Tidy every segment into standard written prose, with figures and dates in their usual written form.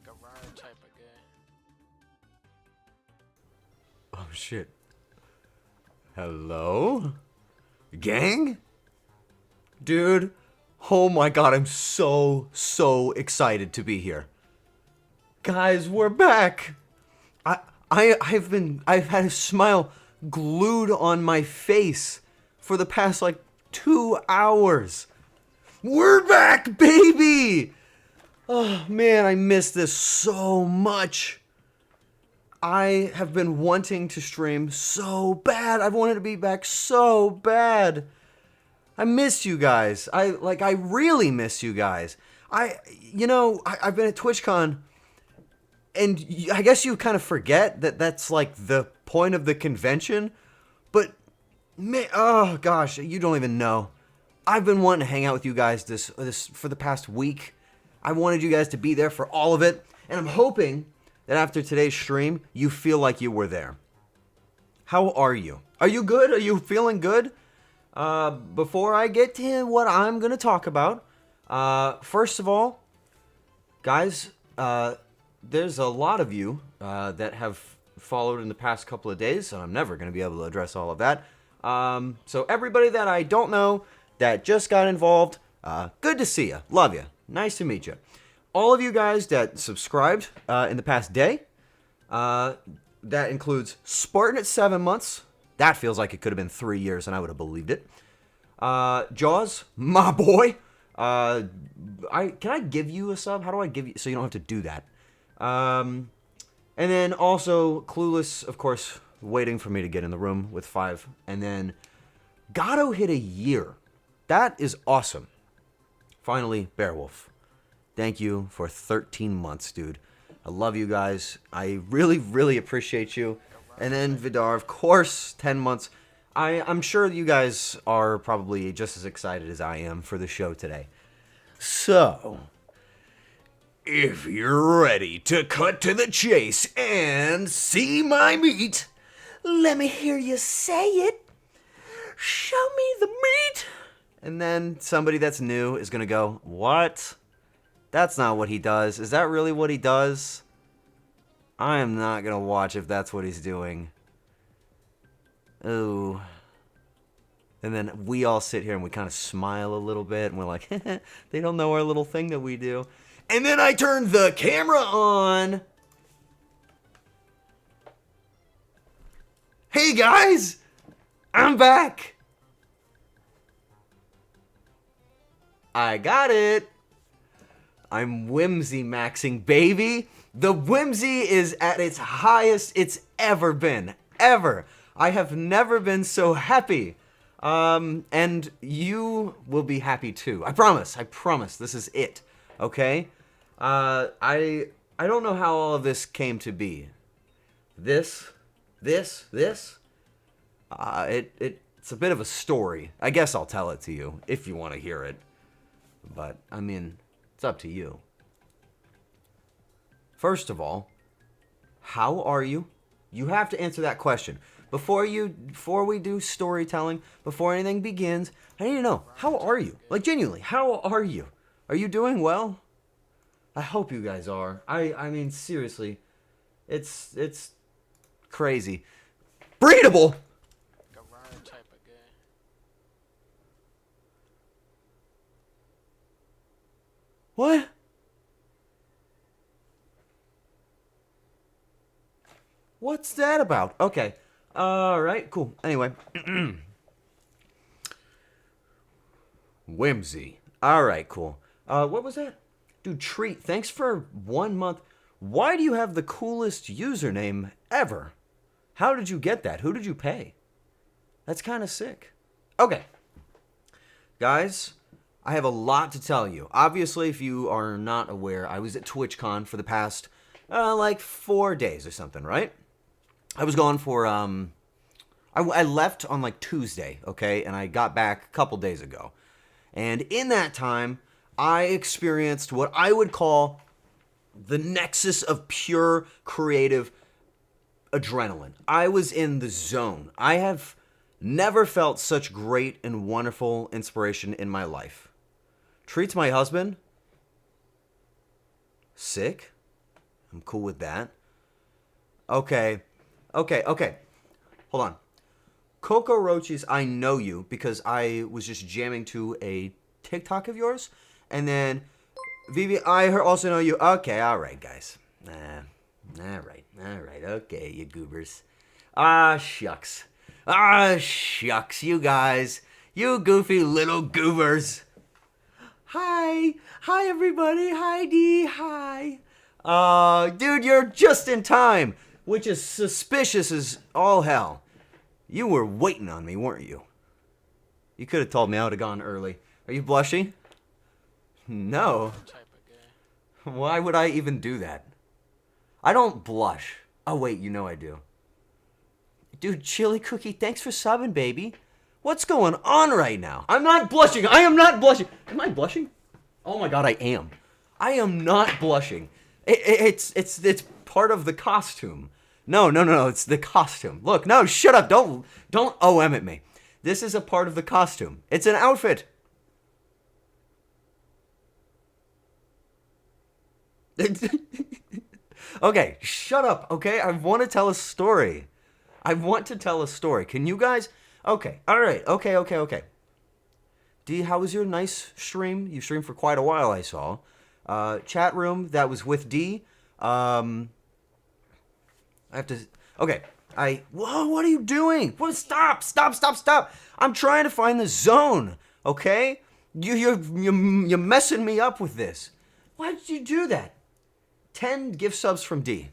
Arar type of guy. Oh shit. Hello? Gang? Dude, oh my god, I'm so excited to be here. Guys, we're back. I've had a smile glued on my face for the past like 2 hours. We're back, baby! Oh man, I miss this so much. I have been wanting to stream so bad. I've wanted to be back so bad. I miss you guys. I really miss you guys. I've been at TwitchCon, and I guess you kind of forget that that's like the point of the convention. But man, oh gosh, you don't even know. I've been wanting to hang out with you guys this for the past week. I wanted you guys to be there for all of it, and I'm hoping that after today's stream, you feel like you were there. How are you? Are you good? Are you feeling good? Before I get to what I'm going to talk about, first of all, guys, there's a lot of you that have followed in the past couple of days, and I'm never going to be able to address all of that. So everybody that I don't know that just got involved, good to see you. Love you. Nice to meet you. All of you guys that subscribed in the past day, that includes Spartan at 7 months. That feels like it could have been 3 years, and I would have believed it. Jaws, my boy. Can I give you a sub? How do I give you so you don't have to do that? And then also Clueless, of course, waiting for me to get in the room with 5. And then Gatto hit a year. That is awesome. Finally, Beowulf. Thank you for 13 months, dude. I love you guys. I really appreciate you. And then Vidar, of course, 10 months. I'm sure you guys are probably just as excited as I am for the show today. So, if you're ready to cut to the chase and see my meat, let me hear you say it. Show me the meat. And then somebody that's new is going to go, what? That's not what he does. Is that really what he does? I am not going to watch if that's what he's doing. Ooh. And then we all sit here and we kind of smile a little bit. And we're like, they don't know our little thing that we do. And then I turn the camera on. Hey guys! I'm back! I got it! I'm whimsy maxing, baby! The whimsy is at its highest it's ever been. Ever. I have never been so happy. And you will be happy too. I promise. This is it. Okay? I don't know how all of this came to be. This. It's a bit of a story. I guess I'll tell it to you if you want to hear it. But, I mean, it's up to you. First of all, how are you? You have to answer that question. Before we do storytelling, before anything begins, I need to know, how are you? Like, genuinely, how are you? Are you doing well? I hope you guys are. I mean, seriously, it's crazy. Breedable! Arar type of guy. What? What's that about? Okay. Alright, cool. Anyway. Whimsy. Alright, cool. What was that? Dude, Treat, thanks for 1 month. Why do you have the coolest username ever? How did you get that? Who did you pay? That's kind of sick. Okay. Guys, I have a lot to tell you. Obviously, if you are not aware, I was at TwitchCon for the past, like 4 days or something, right? I was gone for, I left on like Tuesday, okay? And I got back a couple days ago. And in that time, I experienced what I would call the nexus of pure creative adrenaline. I was in the zone. I have never felt such great and wonderful inspiration in my life. Treats my husband. Sick. I'm cool with that. Okay. Hold on. Coco Roachis, I know you because I was just jamming to a TikTok of yours. And then, Vivi, I also know you. Okay, alright, guys. Alright, okay, you goobers. Shucks, you guys. You goofy little goobers. Hi everybody. Hi, Dee. Hi. Dude, you're just in time, which is suspicious as all hell. You were waiting on me, weren't you? You could have told me I would have gone early. Are you blushing? No. Type of guy. Why would I even do that? I don't blush. Oh, wait, you know I do. Dude, Chili Cookie, thanks for subbing, baby. What's going on right now? I'm not blushing. I am not blushing. Am I blushing? Oh my god, I am. I am not blushing. It's part of the costume. No, it's the costume. Look, no, shut up. Don't OM at me. This is a part of the costume. It's an outfit. Okay, shut up, okay? I want to tell a story. Can you guys? Okay, alright, okay. D, how was your nice stream? You streamed for quite a while, I saw. Chat room, that was with D. I have to... Okay, Whoa, what are you doing? What? Stop! I'm trying to find the zone, okay? You're messing me up with this. Why did you do that? 10 gift subs from D.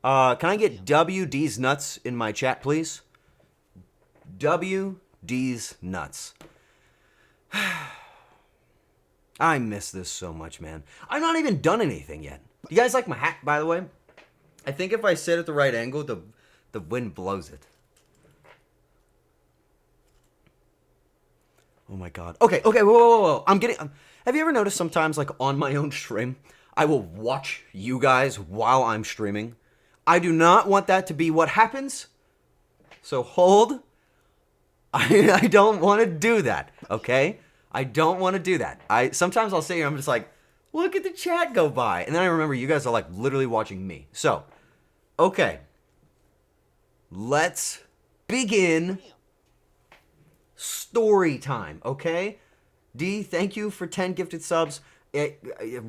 Can I get WD's nuts in my chat, please? WD's nuts. I miss this so much, man. I've not even done anything yet. You guys like my hat, by the way? I think if I sit at the right angle, the wind blows it. Oh my god. Okay, whoa. Have you ever noticed sometimes, like, on my own stream, I will watch you guys while I'm streaming? I do not want that to be what happens. So hold. I don't want to do that, okay? I don't want to do that. Sometimes I'll sit here, I'm just like, look at the chat go by. And then I remember you guys are like literally watching me. So, okay. Let's begin story time, okay? D, thank you for 10 gifted subs. It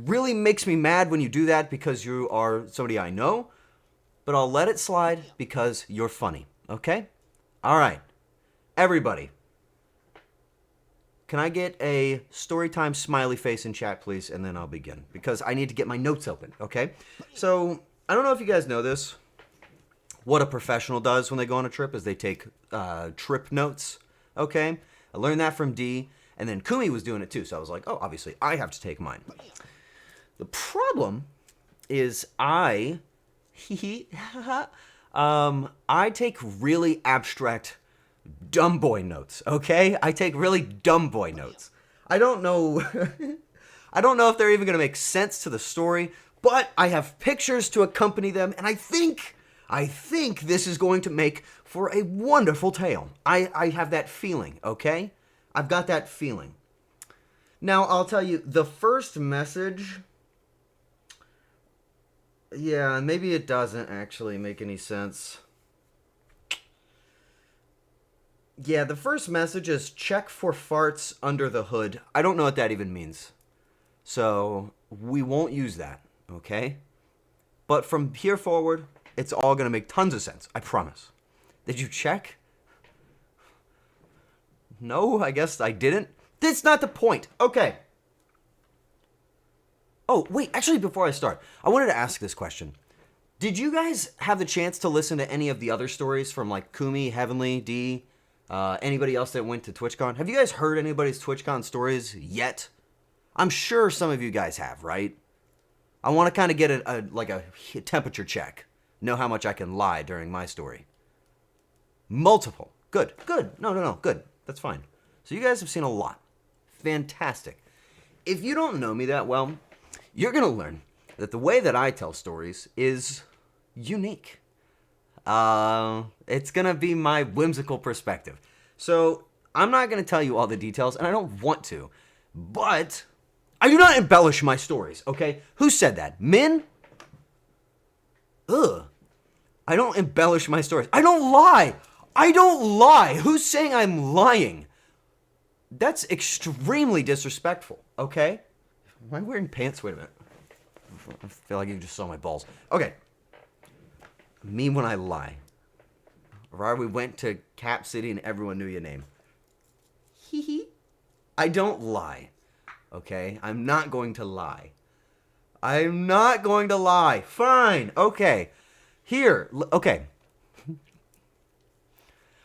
really makes me mad when you do that because you are somebody I know. But I'll let it slide because you're funny, okay? All right. Everybody. Can I get a storytime smiley face in chat, please? And then I'll begin. Because I need to get my notes open, okay? So, I don't know if you guys know this. What a professional does when they go on a trip is they take trip notes, okay? I learned that from D. And then Kumi was doing it too. So I was like, oh, obviously, I have to take mine. The problem is I take really abstract dumb boy notes, okay? I take really dumb boy notes. I don't know if they're even going to make sense to the story, but I have pictures to accompany them, and I think this is going to make for a wonderful tale. I have that feeling, okay? I've got that feeling. Now, I'll tell you, the first message... Yeah, maybe it doesn't actually make any sense. Yeah, the first message is check for farts under the hood. I don't know what that even means. So, we won't use that, okay? But from here forward, it's all going to make tons of sense. I promise. Did you check? No, I guess I didn't. That's not the point. Okay. Oh, wait, actually, before I start, I wanted to ask this question. Did you guys have the chance to listen to any of the other stories from, like, Kumi, Heavenly, D, anybody else that went to TwitchCon? Have you guys heard anybody's TwitchCon stories yet? I'm sure some of you guys have, right? I want to kind of get a temperature check. Know how much I can lie during my story. Multiple. Good. No, good. That's fine. So you guys have seen a lot. Fantastic. If you don't know me that well... You're going to learn that the way that I tell stories is unique. It's going to be my whimsical perspective. So, I'm not going to tell you all the details, and I don't want to. But, I do not embellish my stories, okay? Who said that? Min? Ugh. I don't embellish my stories. I don't lie. I don't lie. Who's saying I'm lying? That's extremely disrespectful, okay? Am I wearing pants? Wait a minute. I feel like you just saw my balls. Okay. Me when I lie. Right, we went to Cap City and everyone knew your name. Hee hee. I don't lie. Okay? I'm not going to lie. I'm not going to lie. Fine. Okay. Here. Okay.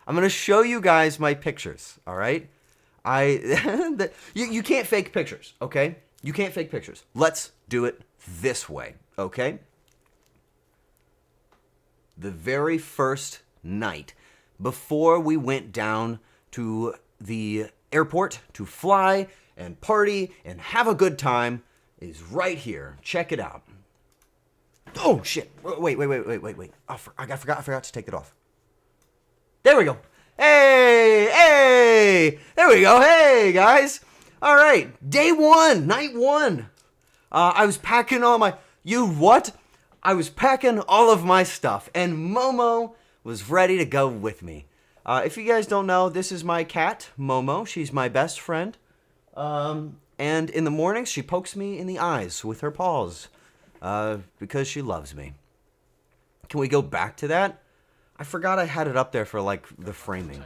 I'm going to show you guys my pictures, all right? You can't fake pictures, okay? You can't fake pictures. Let's do it this way, okay? The very first night before we went down to the airport to fly and party and have a good time is right here. Check it out. Oh, shit. Wait. Oh, I forgot to take it off. There we go. Hey. There we go. Hey, guys. All right. Day one. Night one. I was packing all my... You what? I was packing all of my stuff, and Momo was ready to go with me. If you guys don't know, this is my cat, Momo. She's my best friend. And in the mornings, she pokes me in the eyes with her paws because she loves me. Can we go back to that? I forgot I had it up there for, like, the framing.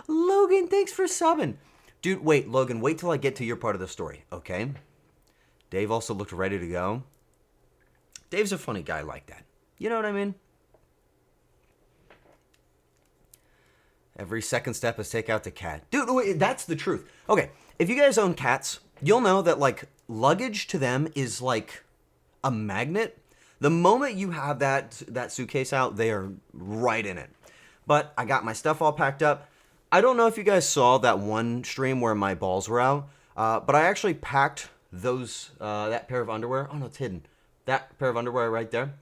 Logan, thanks for subbing. Dude, wait, Logan, wait till I get to your part of the story, okay? Dave also looked ready to go. Dave's a funny guy like that. You know what I mean? Every second step is take out the cat. Dude, wait, that's the truth. Okay, if you guys own cats, you'll know that, like, luggage to them is like a magnet. The moment you have that suitcase out, they are right in it. But I got my stuff all packed up. I don't know if you guys saw that one stream where my balls were out, but I actually packed that pair of underwear. Oh, no, it's hidden. That pair of underwear right there.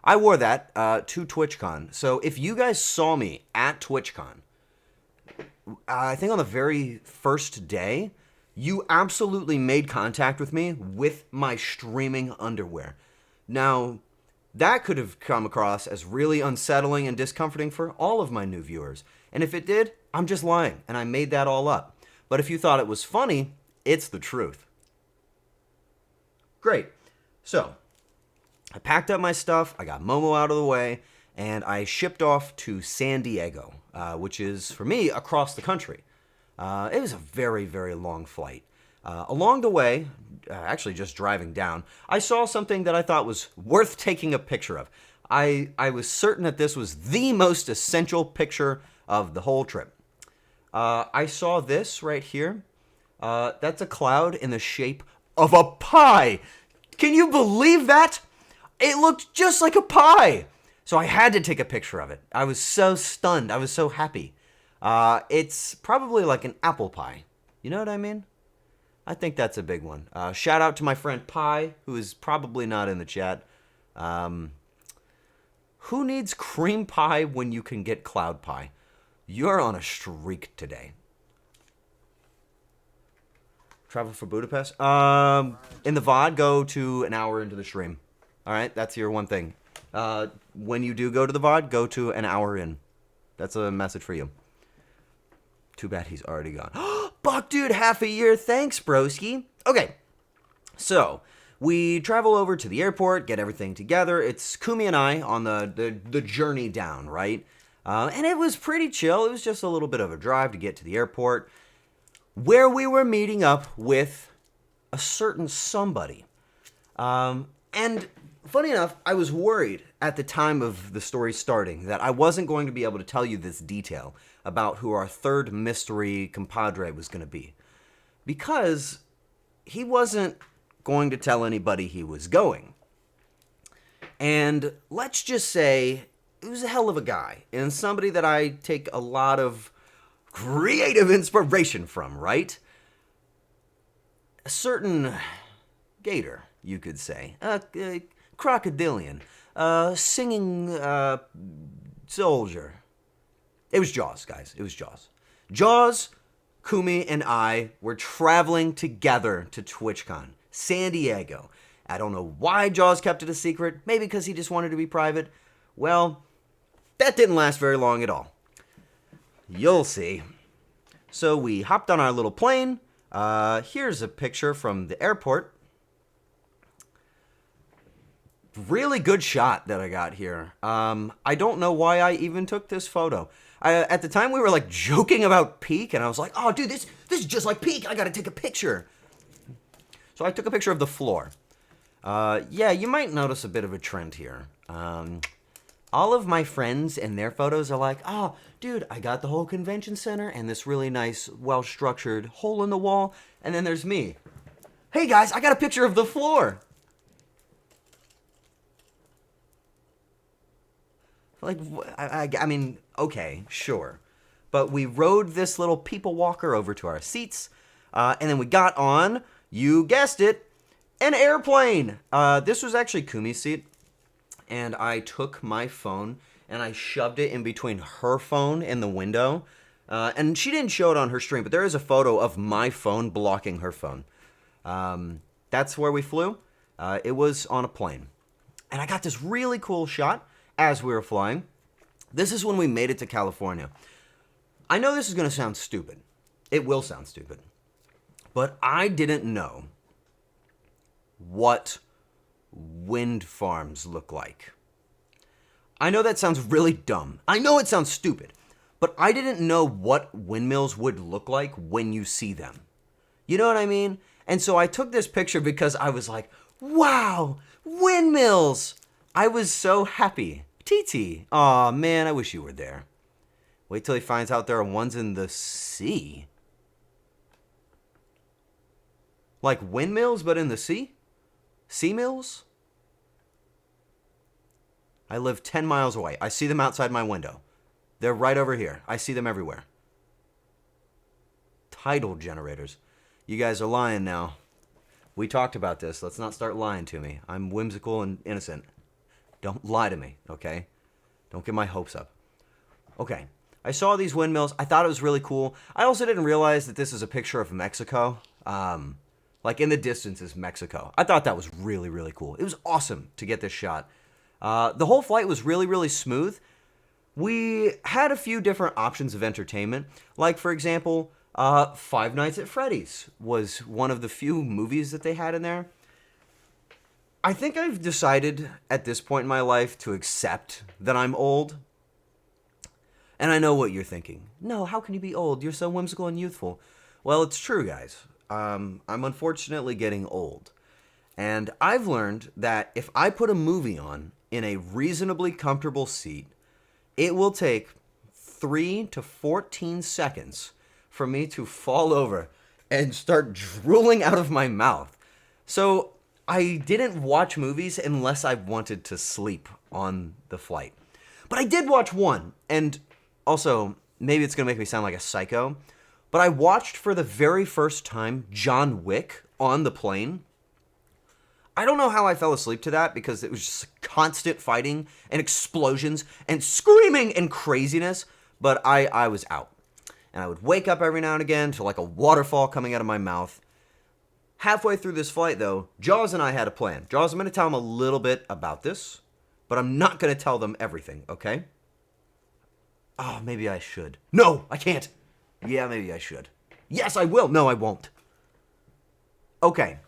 I wore that to TwitchCon. So if you guys saw me at TwitchCon, I think on the very first day, you absolutely made contact with me with my streaming underwear. Now, that could have come across as really unsettling and discomforting for all of my new viewers. And if it did, I'm just lying, and I made that all up. But if you thought it was funny, it's the truth. Great. So, I packed up my stuff, I got Momo out of the way, and I shipped off to San Diego, which is, for me, across the country. It was a very, very long flight. Along the way, actually just driving down, I saw something that I thought was worth taking a picture of. I was certain that this was the most essential picture of the whole trip. I saw this right here. That's a cloud in the shape of a pie. Can you believe that? It looked just like a pie. So I had to take a picture of it. I was so stunned. I was so happy. It's probably like an apple pie. You know what I mean? I think that's a big one. Shout out to my friend Pie, who is probably not in the chat. Who needs cream pie when you can get cloud pie? You're on a streak today. Travel for Budapest? In the VOD, go to an hour into the stream. All right, that's your one thing. When you do go to the VOD, go to an hour in. That's a message for you. Too bad he's already gone. Buck, dude, half a year. Thanks, broski. Okay, so we travel over to the airport, get everything together. It's Kumi and I on the journey down, right? And it was pretty chill. It was just a little bit of a drive to get to the airport, where we were meeting up with a certain somebody. And funny enough, I was worried at the time of the story starting that I wasn't going to be able to tell you this detail about who our third mystery compadre was going to be. Because he wasn't going to tell anybody he was going. And let's just say he was a hell of a guy, and somebody that I take a lot of creative inspiration from, right? A certain gator, you could say. Crocodilian. Singing soldier. It was Jaws, guys. It was Jaws. Jaws, Kumi, and I were traveling together to TwitchCon, San Diego. I don't know why Jaws kept it a secret. Maybe because he just wanted to be private. Well, that didn't last very long at all. You'll see. So we hopped on our little plane. Here's a picture from the airport. Really good shot that I got here. I don't know why I even took this photo. At the time, we were like joking about Peak, and I was like, "Oh, dude, this is just like Peak. I gotta take a picture." So I took a picture of the floor. Yeah, you might notice a bit of a trend here. All of my friends and their photos are like, "Oh, dude, I got the whole convention center and this really nice, well-structured hole in the wall." And then there's me. "Hey guys, I got a picture of the floor." Like, I mean, okay, sure. But we rode this little people walker over to our seats, and then we got on, you guessed it, an airplane. This was actually Kumi's seat, and I took my phone and I shoved it in between her phone and the window. And she didn't show it on her stream, but there is a photo of my phone blocking her phone. That's where we flew. It was on a plane. And I got this really cool shot as we were flying. This is when we made it to California. I know this is going to sound stupid. It will sound stupid. But I didn't know what wind farms look like. I know that sounds really dumb. I know it sounds stupid. But I didn't know what windmills would look like when you see them. You know what I mean? And so I took this picture because I was like, wow, windmills! I was so happy. TT. Aw, man, I wish you were there. Wait till he finds out there are ones in the sea. Like windmills, but in the sea? Sea mills? I live 10 miles away. I see them outside my window. They're right over here. I see them everywhere. Tidal generators. You guys are lying now. We talked about this. Let's not start lying to me. I'm whimsical and innocent. Don't lie to me, okay? Don't get my hopes up. Okay, I saw these windmills. I thought it was really cool. I also didn't realize that this is a picture of Mexico. Like in the distance is Mexico. I thought that was really, really cool. It was awesome to get this shot. The whole flight was really, really smooth. We had a few different options of entertainment. Like, for example, Five Nights at Freddy's was one of the few movies that they had in there. I think I've decided at this point in my life to accept that I'm old. And I know what you're thinking. No, how can you be old? You're so whimsical and youthful. Well, it's true, guys. I'm unfortunately getting old. And I've learned that if I put a movie on in a reasonably comfortable seat, it will take 3 to 14 seconds for me to fall over and start drooling out of my mouth. So I didn't watch movies unless I wanted to sleep on the flight. But I did watch one, and also, maybe it's going to make me sound like a psycho, but I watched for the very first time John Wick on the plane. I don't know how I fell asleep to that because it was just constant fighting and explosions and screaming and craziness, but I was out. And I would wake up every now and again to like a waterfall coming out of my mouth. Halfway through this flight, though, Jaws and I had a plan. Jaws, I'm going to tell them a little bit about this, but I'm not going to tell them everything, okay? Oh, maybe I should. No, I can't. Yeah, maybe I should. Yes, I will. No, I won't. Okay.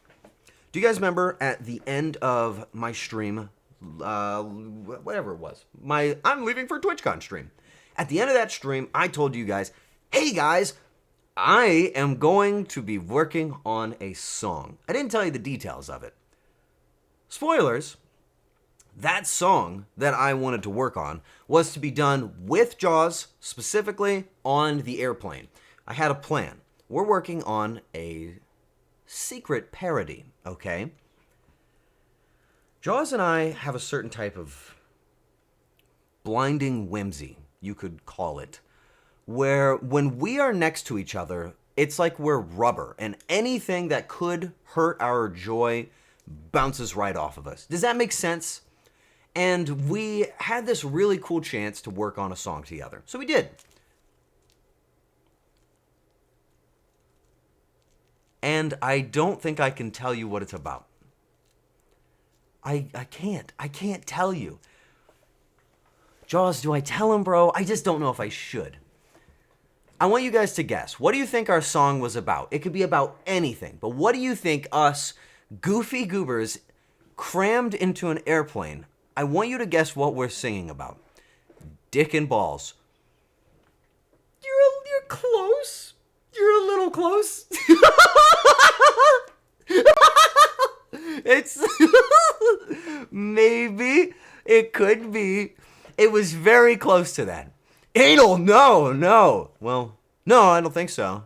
Do you guys remember at the end of my stream, whatever it was, my I'm leaving for TwitchCon stream. At the end of that stream, I told you guys, hey guys, I am going to be working on a song. I didn't tell you the details of it. Spoilers, that song that I wanted to work on was to be done with Jaws, specifically on the airplane. I had a plan. We're working on a secret parody, okay? Jaws and I have a certain type of blinding whimsy, you could call it, where when we are next to each other, it's like we're rubber, and anything that could hurt our joy bounces right off of us. Does that make sense? And we had this really cool chance to work on a song together. So we did. And I don't think I can tell you what it's about. I can't tell you. Jaws, do I tell him, bro? I just don't know if I should. I want you guys to guess. What do you think our song was about? It could be about anything, but what do you think us goofy goobers crammed into an airplane? I want you to guess what we're singing about. Dick and balls. You're close. You're a little close. It's maybe it could be. It was very close to that. Anal, no. Well, no, I don't think so.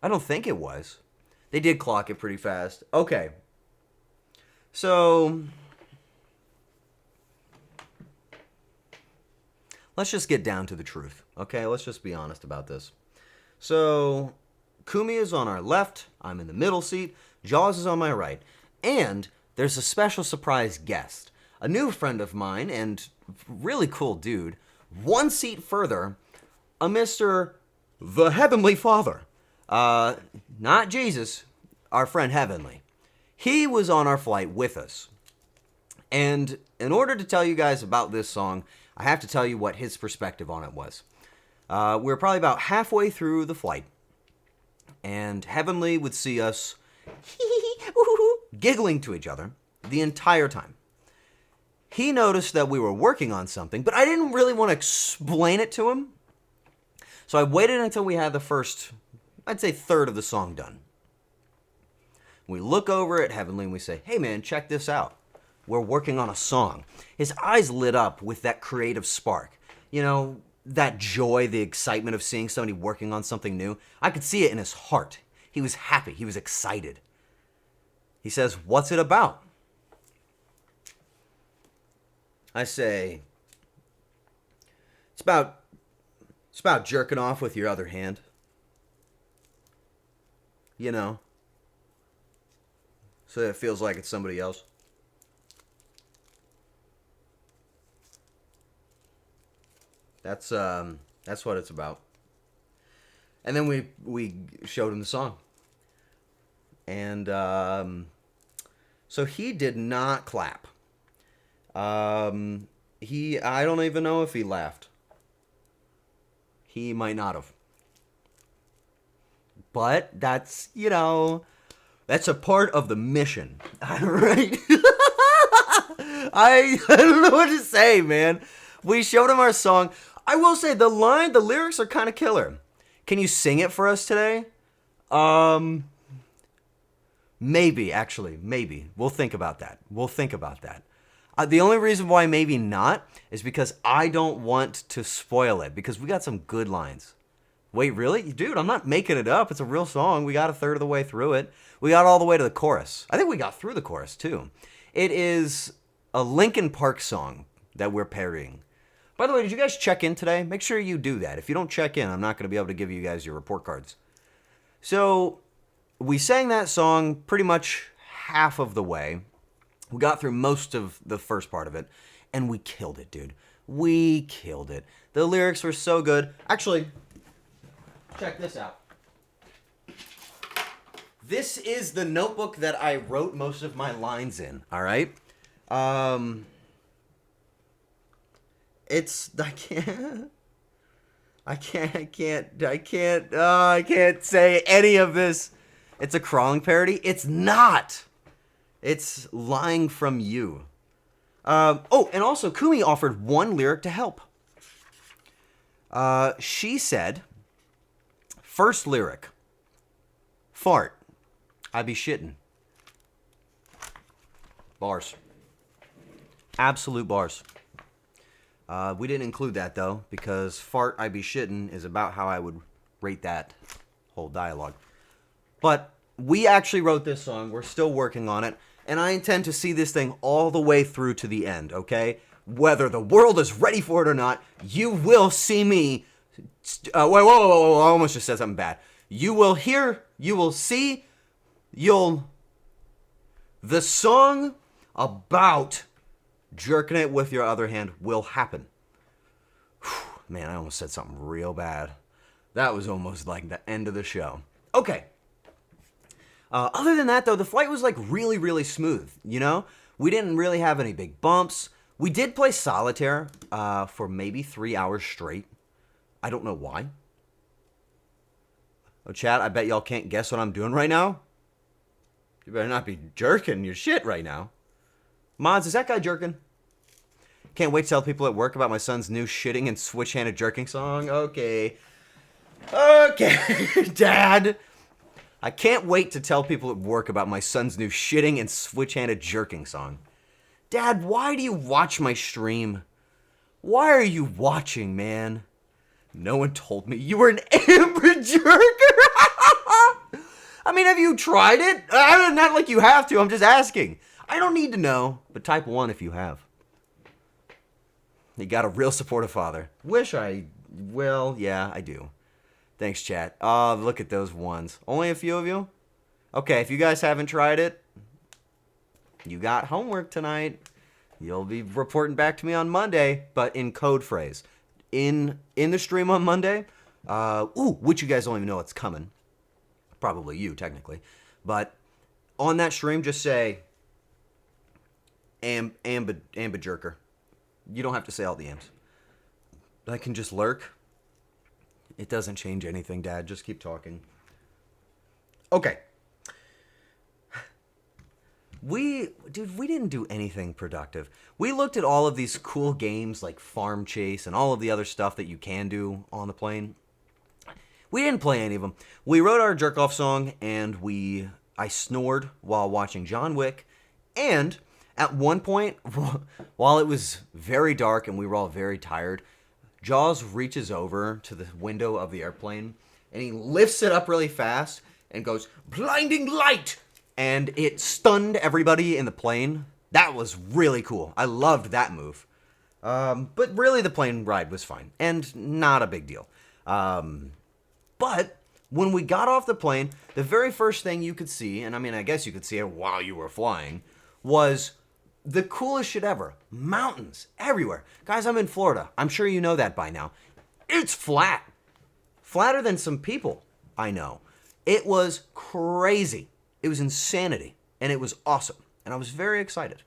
I don't think it was. They did clock it pretty fast. Okay. So let's just get down to the truth. Okay, let's just be honest about this. So Kumi is on our left. I'm in the middle seat. Jaws is on my right. And there's a special surprise guest. A new friend of mine and really cool dude. One seat further, a Mr. the Heavenly Father. Not Jesus, our friend Heavenly. He was on our flight with us. And in order to tell you guys about this song, I have to tell you what his perspective on it was. We were probably about halfway through the flight. And Heavenly would see us giggling to each other the entire time. He noticed that we were working on something, but I didn't really want to explain it to him. So I waited until we had the first, I'd say, third of the song done. We look over at Heavenly and we say, hey man, check this out. We're working on a song. His eyes lit up with that creative spark. You know, that joy, the excitement of seeing somebody working on something new. I could see it in his heart. He was happy. He was excited. He says, what's it about? I say, it's about jerking off with your other hand. You know, so that it feels like it's somebody else. That's what it's about. And then we showed him the song. And so he did not clap. I don't even know if he laughed. He might not have. But that's, you know, that's a part of the mission. Right? I don't know what to say, man. We showed him our song. I will say the lyrics are kind of killer. Can you sing it for us today? Maybe, actually. Maybe. We'll think about that. The only reason why maybe not is because I don't want to spoil it, because we got some good lines. Wait, really? Dude, I'm not making it up. It's a real song. We got a third of the way through it. We got all the way to the chorus. I think we got through the chorus, too. It is a Linkin Park song that we're parodying. By the way, did you guys check in today? Make sure you do that. If you don't check in, I'm not going to be able to give you guys your report cards. So we sang that song pretty much half of the way. We got through most of the first part of it, and we killed it, dude. We killed it. The lyrics were so good. Actually, check this out. This is the notebook that I wrote most of my lines in, all right? I can't say any of this. It's a crawling parody. It's not. It's lying from you. Oh, and also Kumi offered one lyric to help. She said, first lyric, fart, I be shitting. Bars. Absolute bars. We didn't include that, though, because fart, I be shitting is about how I would rate that whole dialogue. But we actually wrote this song. We're still working on it. And I intend to see this thing all the way through to the end, okay? Whether the world is ready for it or not, you will see me... whoa, I almost just said something bad. You will hear, you will see, the song about jerking it with your other hand will happen. Whew, man, I almost said something real bad. That was almost like the end of the show. Okay. Other than that, though, the flight was like really, really smooth, you know? We didn't really have any big bumps. We did play solitaire for maybe 3 hours straight. I don't know why. Oh, chat, I bet y'all can't guess what I'm doing right now. You better not be jerking your shit right now. Mods, is that guy jerking? Can't wait to tell people at work about my son's new shitting and switch-handed jerking song. Okay. Okay, Dad. I can't wait to tell people at work about my son's new shitting and switch-handed jerking song. Dad, why do you watch my stream? Why are you watching, man? No one told me you were an Amber jerker. I mean, have you tried it? Not like you have to. I'm just asking. I don't need to know, but type 1 if you have. You got a real supportive father. Well, yeah, I do. Thanks, chat. Oh, look at those ones. Only a few of you? Okay, if you guys haven't tried it, you got homework tonight. You'll be reporting back to me on Monday, but in code phrase. In the stream on Monday, which you guys don't even know it's coming. Probably you, technically. But on that stream, just say, Amba jerker. You don't have to say all the amps. I can just lurk. It doesn't change anything, Dad. Just keep talking. Okay. We didn't do anything productive. We looked at all of these cool games like Farm Chase and all of the other stuff that you can do on the plane. We didn't play any of them. We wrote our jerk-off song, and I snored while watching John Wick, and at one point, while it was very dark and we were all very tired, Jaws reaches over to the window of the airplane, and he lifts it up really fast and goes, "Blinding light!" And it stunned everybody in the plane. That was really cool. I loved that move. But really, the plane ride was fine, and not a big deal. But when we got off the plane, the very first thing you could see, and I mean, I guess you could see it while you were flying, was the coolest shit ever. Mountains everywhere. Guys, I'm in Florida. I'm sure you know that by now. It's flat. Flatter than some people I know. It was crazy. It was insanity. And it was awesome. And I was very excited.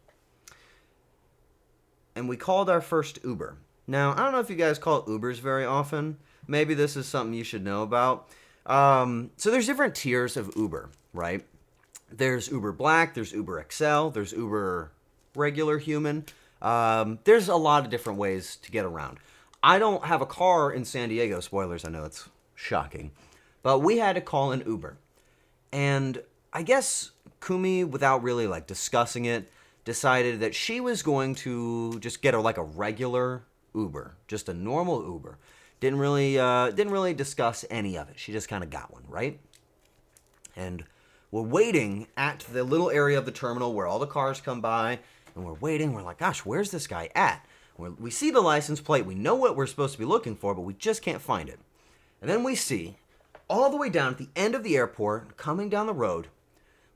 And we called our first Uber. Now, I don't know if you guys call Ubers very often. Maybe this is something you should know about. So there's different tiers of Uber, right? There's Uber Black, there's Uber XL, there's Uber regular human. There's a lot of different ways to get around. I don't have a car in San Diego. Spoilers, I know it's shocking. But we had to call an Uber. And I guess Kumi, without really like discussing it, decided that she was going to just get a regular Uber. Just a normal Uber. Didn't really discuss any of it. She just kind of got one, right? And we're waiting at the little area of the terminal where all the cars come by, and we're waiting. We're like, gosh, where's this guy at? We see the license plate. We know what we're supposed to be looking for, but we just can't find it. And then we see, all the way down at the end of the airport, coming down the road,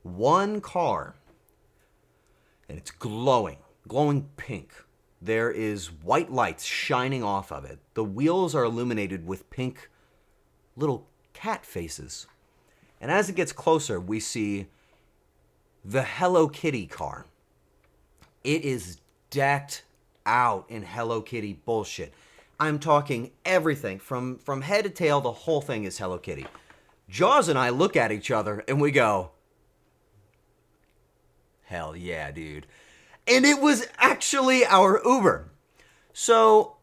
one car, and it's glowing pink. There is white lights shining off of it. The wheels are illuminated with pink little cat faces. And as it gets closer, we see the Hello Kitty car. It is decked out in Hello Kitty bullshit. I'm talking everything from head to tail. The whole thing is Hello Kitty. Jaws and I look at each other and we go, hell yeah, dude. And it was actually our Uber. So,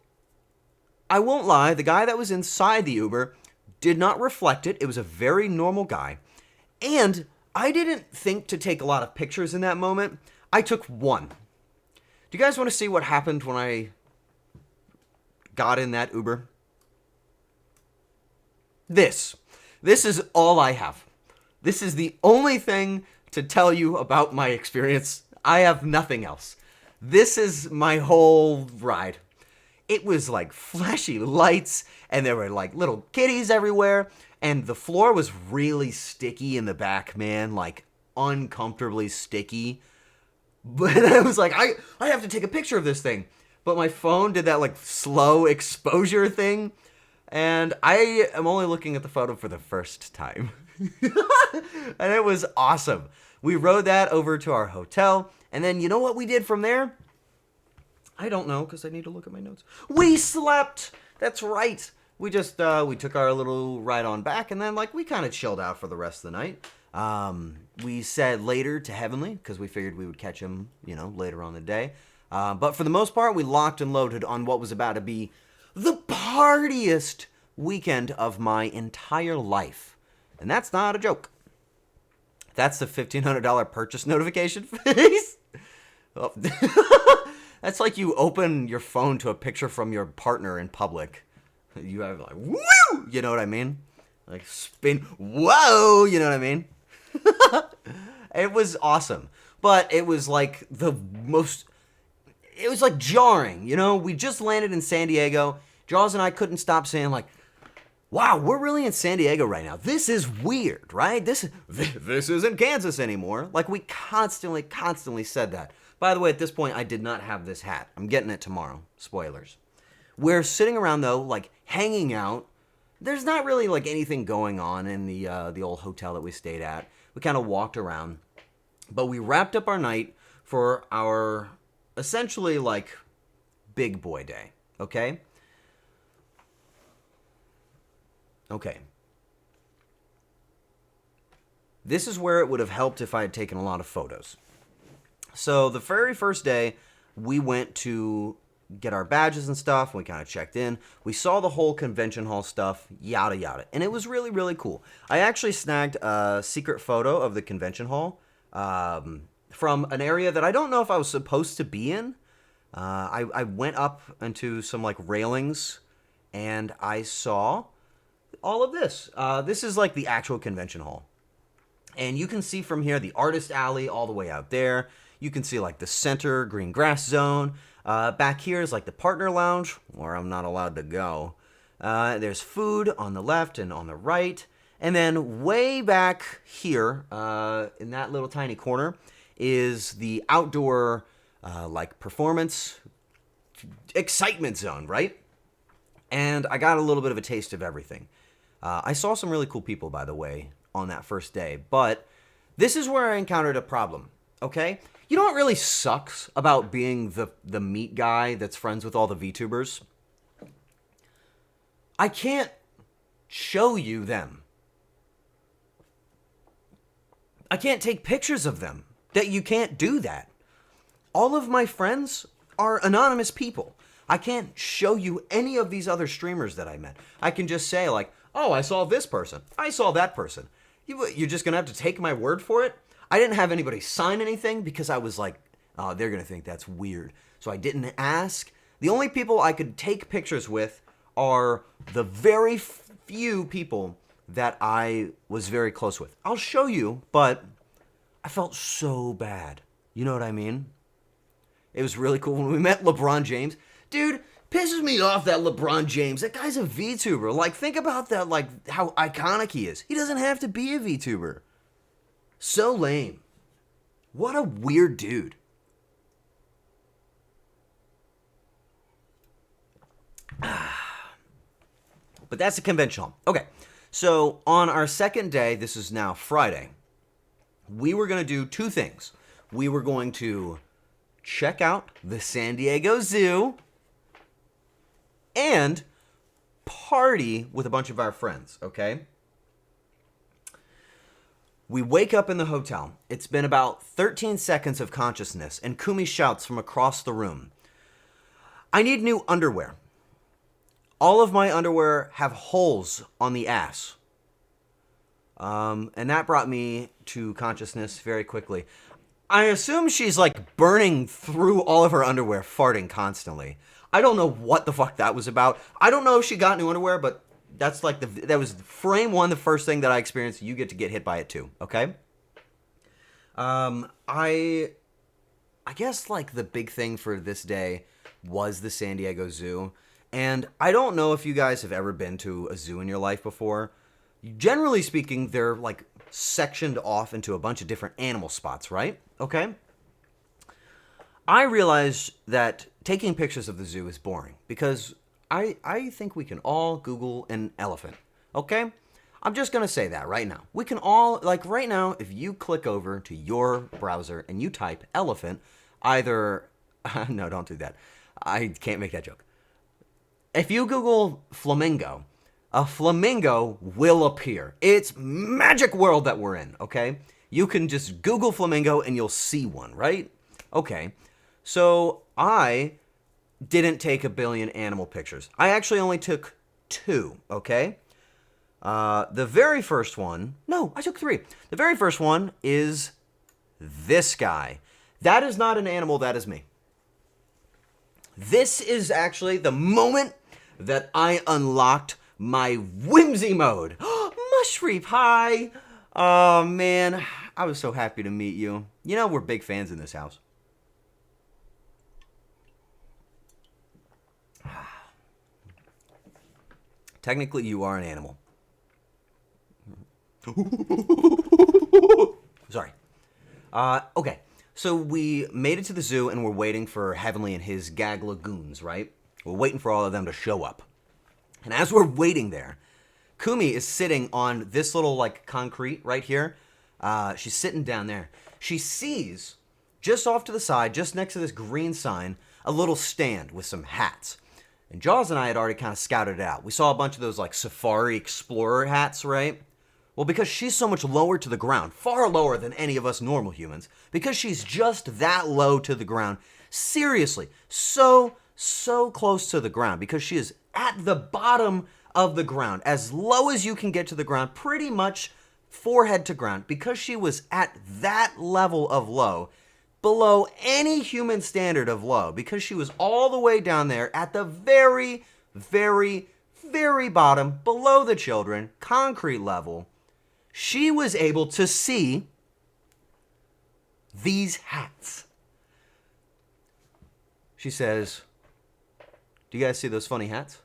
I won't lie, the guy that was inside the Uber did not reflect it. It was a very normal guy. And I didn't think to take a lot of pictures in that moment. I took one. Do you guys want to see what happened when I got in that Uber? This is all I have. This is the only thing to tell you about my experience. I have nothing else. This is my whole ride. It was like flashy lights, and there were like little kitties everywhere, and the floor was really sticky in the back, man, like uncomfortably sticky. But I was like, I have to take a picture of this thing. But my phone did that like slow exposure thing, and I am only looking at the photo for the first time. And it was awesome. We rode that over to our hotel, and then you know what we did from there? I don't know, because I need to look at my notes. We slept! That's right. We just, we took our little ride on back, and then, like, we kind of chilled out for the rest of the night. We said later to Heavenly, because we figured we would catch him, you know, later on in the day. But for the most part, we locked and loaded on what was about to be the partiest weekend of my entire life. And that's not a joke. That's the $1,500 purchase notification face. Oh. That's like you open your phone to a picture from your partner in public. You have like, woo! You know what I mean? Like spin, whoa! You know what I mean? It was awesome. But it was like it was like jarring, you know? We just landed in San Diego. Jaws and I couldn't stop saying like, wow, we're really in San Diego right now. This is weird, right? This isn't Kansas anymore. Like we constantly said that. By the way, at this point, I did not have this hat. I'm getting it tomorrow. Spoilers. We're sitting around, though, like, hanging out. There's not really, like, anything going on in the old hotel that we stayed at. We kind of walked around. But we wrapped up our night for our, essentially, like, big boy day. Okay? Okay. This is where it would have helped if I had taken a lot of photos. So the very first day, we went to get our badges and stuff. We kind of checked in. We saw the whole convention hall stuff, yada, yada. And it was really, really cool. I actually snagged a secret photo of the convention hall from an area that I don't know if I was supposed to be in. I went up into some, like, railings, and I saw all of this. This is, like, the actual convention hall. And you can see from here the artist alley all the way out there. You can see, like, the center green grass zone. Back here is, like, the partner lounge, where I'm not allowed to go. There's food on the left and on the right. And then way back here, in that little tiny corner, is the outdoor, like, performance excitement zone, right? And I got a little bit of a taste of everything. I saw some really cool people, by the way, on that first day. But this is where I encountered a problem, okay? You know what really sucks about being the meat guy that's friends with all the VTubers? I can't show you them. I can't take pictures of them. That you can't do that. All of my friends are anonymous people. I can't show you any of these other streamers that I met. I can just say like, oh, I saw this person. I saw that person. You're just going to have to take my word for it? I didn't have anybody sign anything because I was like, oh, they're going to think that's weird. So I didn't ask. The only people I could take pictures with are the very few people that I was very close with. I'll show you, but I felt so bad. You know what I mean? It was really cool when we met LeBron James. Dude, pisses me off that LeBron James. That guy's a VTuber. Like, think about that, like, how iconic he is. He doesn't have to be a VTuber. So lame. What a weird dude. But that's the convention hall. Okay, so on our second day, this is now Friday, we were going to do two things. We were going to check out the San Diego Zoo and party with a bunch of our friends, okay? We wake up in the hotel. It's been about 13 seconds of consciousness, and Kumi shouts from across the room, I need new underwear. All of my underwear have holes on the ass. And that brought me to consciousness very quickly. I assume she's like burning through all of her underwear, farting constantly. I don't know what the fuck that was about. I don't know if she got new underwear, but that's like that was frame one, the first thing that I experienced. You get to get hit by it too, okay? I guess like the big thing for this day was the San Diego Zoo. And I don't know if you guys have ever been to a zoo in your life before. Generally speaking, they're like sectioned off into a bunch of different animal spots, right? Okay? I realized that taking pictures of the zoo is boring because I think we can all Google an elephant, okay? I'm just going to say that right now. We can all, like right now, if you click over to your browser and you type elephant, either, no, don't do that. I can't make that joke. If you Google flamingo, a flamingo will appear. It's magic world that we're in, okay? You can just Google flamingo and you'll see one, right? Okay, so I didn't take a billion animal pictures. I actually only took 2, okay? The very first one, no, I took 3. The very first one is this guy. That is not an animal, that is me. This is actually the moment that I unlocked my whimsy mode. Mushreep, hi. Oh, man, I was so happy to meet you. You know, we're big fans in this house. Technically, you are an animal. Sorry. Okay. So we made it to the zoo and we're waiting for Heavenly and his gag lagoons, right? We're waiting for all of them to show up. And as we're waiting there, Kumi is sitting on this little like concrete right here. She's sitting down there. She sees just off to the side, just next to this green sign, a little stand with some hats. And Jaws and I had already kind of scouted it out. We saw a bunch of those like Safari Explorer hats, right? Well, because she's so much lower to the ground, far lower than any of us normal humans, because she's just that low to the ground, seriously, so close to the ground, because she is at the bottom of the ground, as low as you can get to the ground, pretty much forehead to ground, because she was at that level of low, below any human standard of low, because she was all the way down there at the very, very, very bottom, below the children, concrete level. She was able to see these hats. She says, "Do you guys see those funny hats?"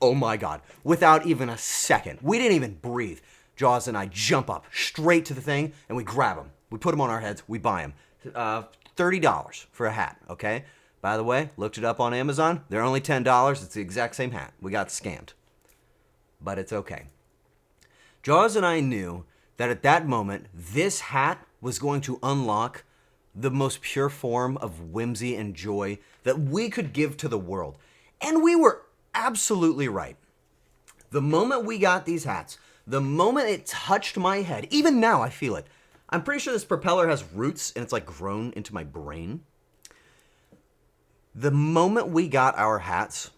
Oh my God. Without even a second. We didn't even breathe. Jaws and I jump up straight to the thing and we grab them. We put them on our heads. We buy them. $30 for a hat, okay? By the way, looked it up on Amazon. They're only $10. It's the exact same hat. We got scammed. But it's okay. Jaws and I knew that at that moment, this hat was going to unlock the most pure form of whimsy and joy that we could give to the world. And we were absolutely right. The moment we got these hats, the moment it touched my head, even now I feel it. I'm pretty sure this propeller has roots and it's like grown into my brain. The moment we got our hats,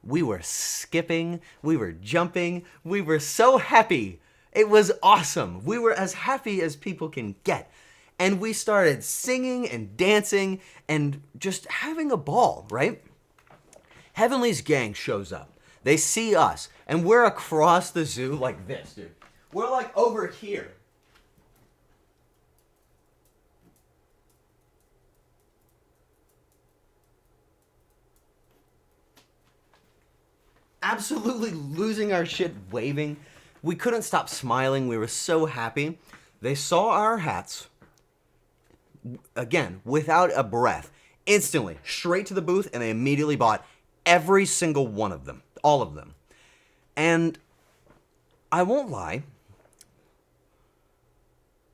we were skipping, we were jumping, we were so happy. It was awesome. We were as happy as people can get. And we started singing and dancing and just having a ball, right? Heavenly's gang shows up. They see us, and we're across the zoo like this, dude. We're like over here. Absolutely losing our shit, waving. We couldn't stop smiling. We were so happy. They saw our hats, again, without a breath, instantly, straight to the booth, and they immediately bought every single one of them, all of them. And I won't lie,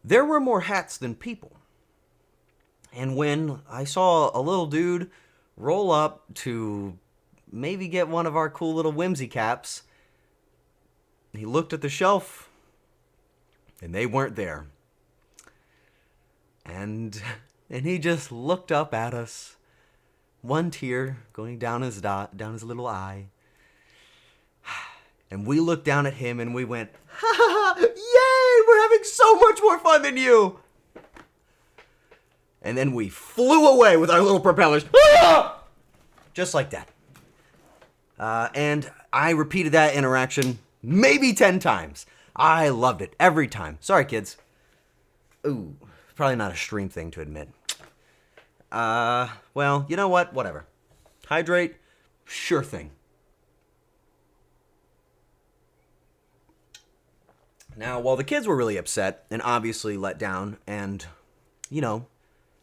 there were more hats than people. And when I saw a little dude roll up to maybe get one of our cool little whimsy caps, he looked at the shelf, and they weren't there. And he just looked up at us, one tear going down his little eye. And we looked down at him and we went, "Ha ha ha! Yay! We're having so much more fun than you!" And then we flew away with our little propellers. Just like that. And I repeated that interaction maybe 10 times. I loved it every time. Sorry, kids. Ooh, probably not a stream thing to admit. Well, you know what? Whatever. Hydrate? Sure thing. Now, while the kids were really upset and obviously let down and,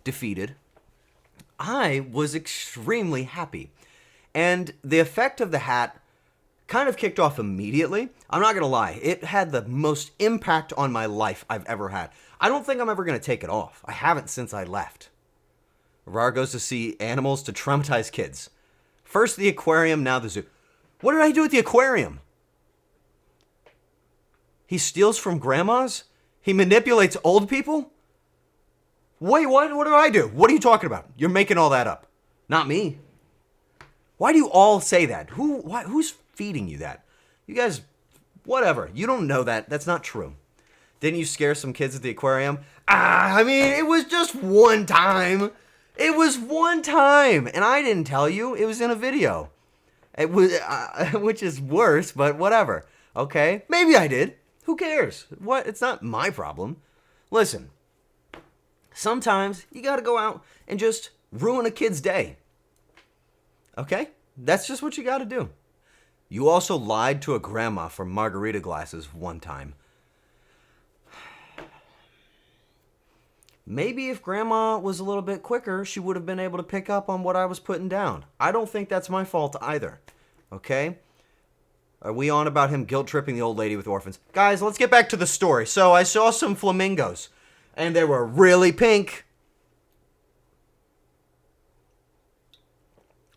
defeated, I was extremely happy. And the effect of the hat kind of kicked off immediately. I'm not going to lie. It had the most impact on my life I've ever had. I don't think I'm ever going to take it off. I haven't since I left. Arar goes to see animals to traumatize kids. First the aquarium, now the zoo. What did I do with the aquarium? He steals from grandmas? He manipulates old people? Wait, what? What do I do? What are you talking about? You're making all that up. Not me. Why do you all say that? Who's feeding you that? You guys, whatever. You don't know that. That's not true. Didn't you scare some kids at the aquarium? I mean, it was just one time. It was one time. And I didn't tell you. It was in a video. It was, which is worse, but whatever. Okay? Maybe I did. Who cares? What? It's not my problem. Listen. Sometimes you gotta go out and just ruin a kid's day. Okay? That's just what you gotta do. You also lied to a grandma for margarita glasses one time. Maybe if grandma was a little bit quicker, she would have been able to pick up on what I was putting down. I don't think that's my fault either. Okay? Are we on about him guilt-tripping the old lady with orphans? Guys, let's get back to the story. So I saw some flamingos, and they were really pink.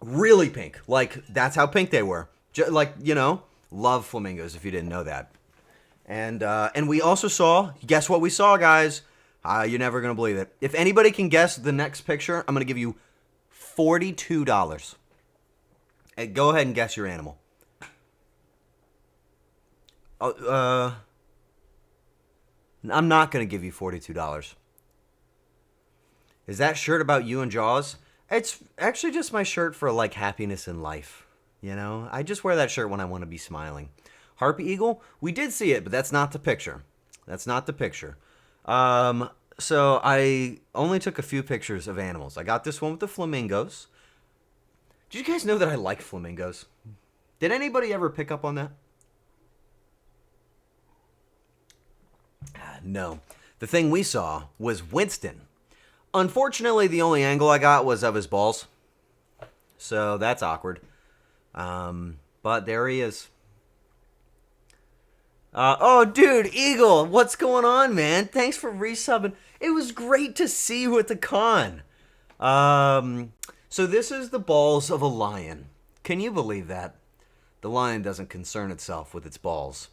Really pink. Like, that's how pink they were. Like, you know, love flamingos if you didn't know that. And we also saw, guess what we saw, guys? You're never going to believe it. If anybody can guess the next picture, I'm going to give you $42. Hey, go ahead and guess your animal. I'm not going to give you $42. Is that shirt about you and Jaws? It's actually just my shirt for, like, happiness in life. You know? I just wear that shirt when I want to be smiling. Harpy Eagle? We did see it, but that's not the picture. That's not the picture. So I only took a few pictures of animals. I got this one with the flamingos. Did you guys know that I like flamingos? Did anybody ever pick up on that? No. The thing we saw was Winston. Unfortunately, the only angle I got was of his balls. So that's awkward. But there he is. Oh, dude, Eagle, what's going on, man? Thanks for resubbing. It was great to see you at the con. So this is the balls of a lion. Can you believe that? The lion doesn't concern itself with its balls.